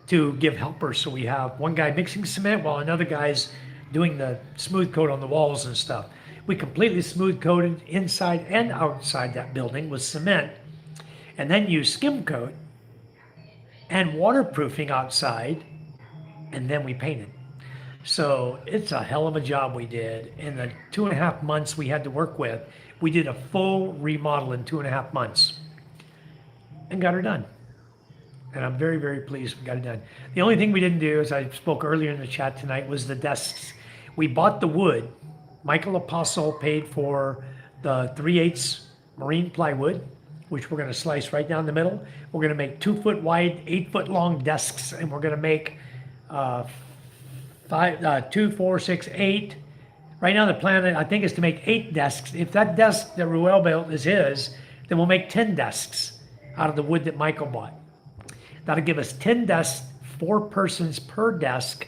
to give helpers. So we have one guy mixing cement while another guy's doing the smooth coat on the walls and stuff. We completely smooth coated inside and outside that building with cement, and then used skim coat and waterproofing outside, and then we painted. So it's a hell of a job we did. In the 2.5 months we had to work with, we did a full remodel in 2.5 months and got her done. And I'm very, very pleased we got it done. The only thing we didn't do, as I spoke earlier in the chat tonight, was the desks. We bought the wood. Michael Apostle paid for the 3/8 marine plywood, which we're going to slice right down the middle. We're going to make 2 foot wide, 8 foot long desks, and we're going to make 2, 4, 6, 8. Right now the plan, I think, is to make 8 desks. If that desk that Ruel built is his, then we'll make 10 desks out of the wood that Michael bought. That'll give us 10 desks, 4 persons per desk,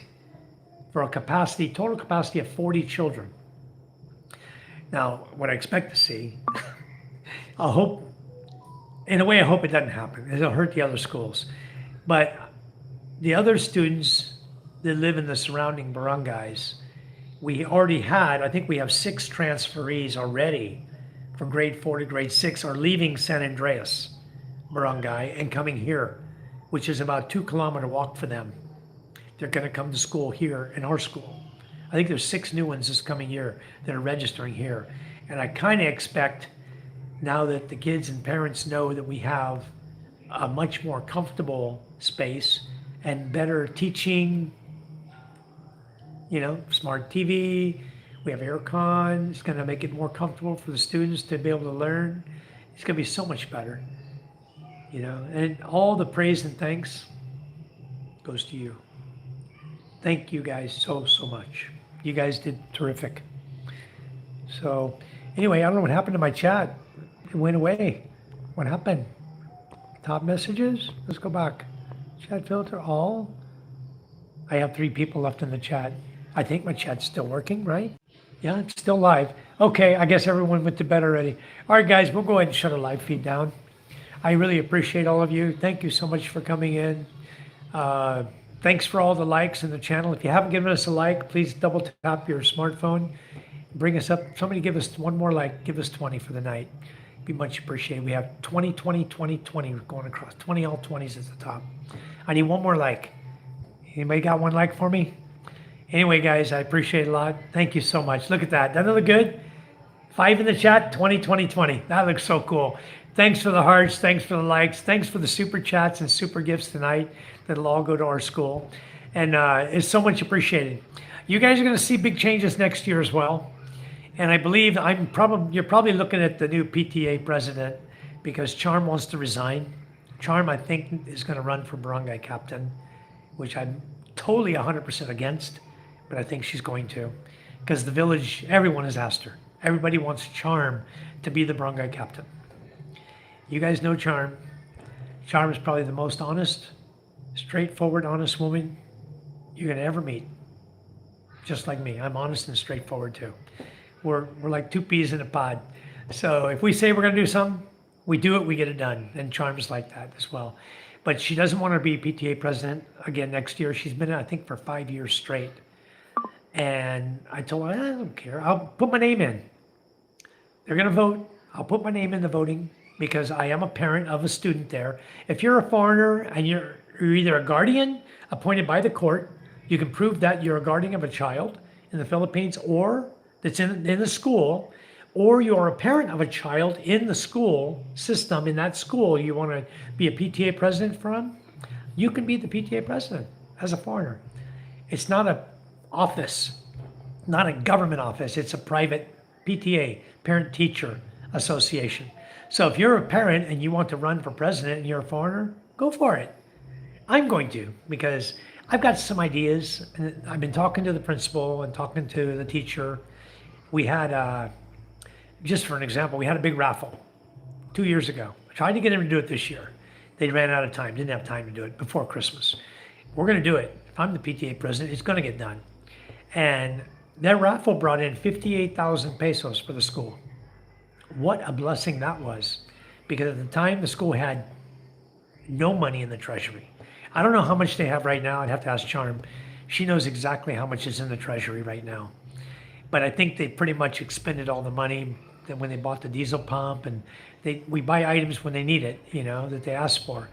for a total capacity of 40 children. Now, what I expect to see, I hope it doesn't happen. It'll hurt the other schools. But the other students that live in the surrounding barangays, we already had, I think we have 6 transferees already from grade 4 to grade 6 are leaving San Andreas barangay and coming here, which is about a 2-kilometer walk for them. They're going to come to school here in our school. I think there's 6 new ones this coming year that are registering here. And I kind of expect, now that the kids and parents know that we have a much more comfortable space and better teaching, smart TV, we have aircon, it's going to make it more comfortable for the students to be able to learn. It's going to be so much better, and all the praise and thanks goes to you. Thank you guys so much. You guys did terrific. So anyway, I don't know what happened to my chat. It went away. What happened? Top messages? Let's go back. Chat filter, all. I have 3 people left in the chat. I think my chat's still working, right? Yeah, it's still live. Okay, I guess everyone went to bed already. All right, guys, we'll go ahead and shut our live feed down. I really appreciate all of you. Thank you so much for coming in. Thanks for all the likes in the channel. If you haven't given us a like, please double tap your smartphone. Bring us up. Somebody give us one more like. Give us 20 for the night. Be much appreciated. We have 20, 20, 20, 20 going across. 20, all 20s at the top. I need one more like. Anybody got one like for me? Anyway, guys, I appreciate it a lot. Thank you so much. Look at that. Doesn't it look good? 5 in the chat, 20, 20, 20. That looks so cool. Thanks for the hearts. Thanks for the likes. Thanks for the super chats and super gifts tonight. That'll all go to our school. And it's so much appreciated. You guys are going to see big changes next year as well. And I believe you're probably looking at the new PTA president, because Charm wants to resign. Charm, I think, is going to run for barangay captain, which I'm totally 100% against, but I think she's going to, because the village, everyone has asked her. Everybody wants Charm to be the barangay captain. You guys know Charm. Charm is probably the most honest, straightforward, honest woman you're going to ever meet. Just like me. I'm honest and straightforward too. We're like 2 peas in a pod. So if we say we're going to do something, we do it, we get it done. And Charm's like that as well. But she doesn't want to be PTA president again next year. She's been, I think, for 5 years straight. And I told her, I don't care. I'll put my name in. They're going to vote. I'll put my name in the voting because I am a parent of a student there. If you're a foreigner and you're either a guardian appointed by the court, you can prove that you're a guardian of a child in the Philippines or that's in the school, or you're a parent of a child in the school system, in that school you want to be a PTA president from, you can be the PTA president as a foreigner. It's not a office, not a government office. It's a private PTA, parent teacher association. So if you're a parent and you want to run for president and you're a foreigner, go for it. I'm going to, because I've got some ideas, and I've been talking to the principal and talking to the teacher. We had, just for an example, we had a big raffle 2 years ago. I tried to get them to do it this year. They ran out of time, didn't have time to do it before Christmas. We're going to do it. If I'm the PTA president, it's going to get done. And that raffle brought in 58,000 pesos for the school. What a blessing that was. Because at the time, the school had no money in the treasury. I don't know how much they have right now. I'd have to ask Charm. She knows exactly how much is in the treasury right now. But I think they pretty much expended all the money that when they bought the diesel pump, and we buy items when they need it, that they ask for.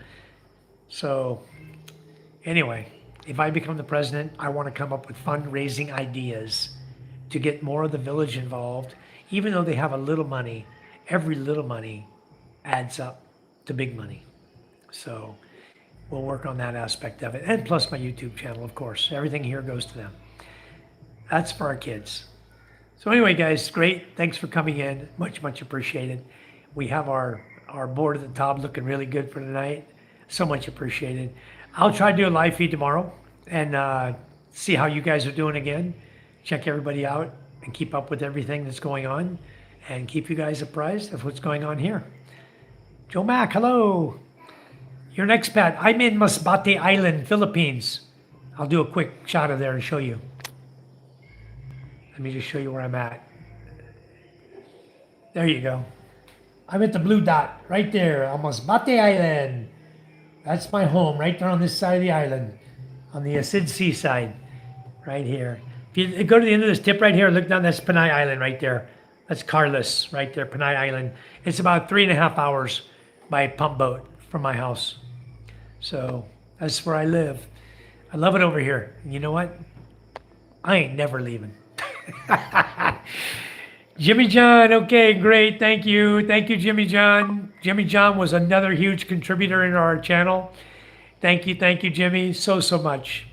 So anyway, if I become the president, I want to come up with fundraising ideas to get more of the village involved. Even though they have a little money, every little money adds up to big money. So we'll work on that aspect of it. And plus my YouTube channel, of course. Everything here goes to them. That's for our kids. So anyway, guys, great. Thanks for coming in. Much, much appreciated. We have our board at the top looking really good for tonight. So much appreciated. I'll try to do a live feed tomorrow and see how you guys are doing again. Check everybody out and keep up with everything that's going on and keep you guys apprised of what's going on here. Joe Mac, hello. You're an expat. I'm in Masbate Island, Philippines. I'll do a quick shot of there and show you. Let me just show you where I'm at. There you go. I'm at the blue dot right there on Masbate Island. That's my home right there on this side of the island, on the Asid Sea side, right here. If you go to the end of this tip right here, look down, that's Panay Island right there. That's Carlos right there, Panay Island. It's about 3.5 hours by pump boat from my house. So that's where I live. I love it over here. And you know what? I ain't never leaving. Jimmy John, okay, great. Thank you. Thank you, Jimmy John. Jimmy John was another huge contributor in our channel. Thank you, Jimmy, so much.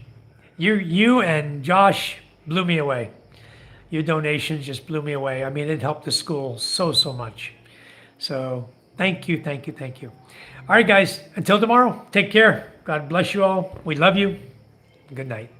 You and Josh blew me away. Your donations just blew me away. I mean, it helped the school so much. So thank you. All right, guys, until tomorrow, take care. God bless you all. We love you. Good night.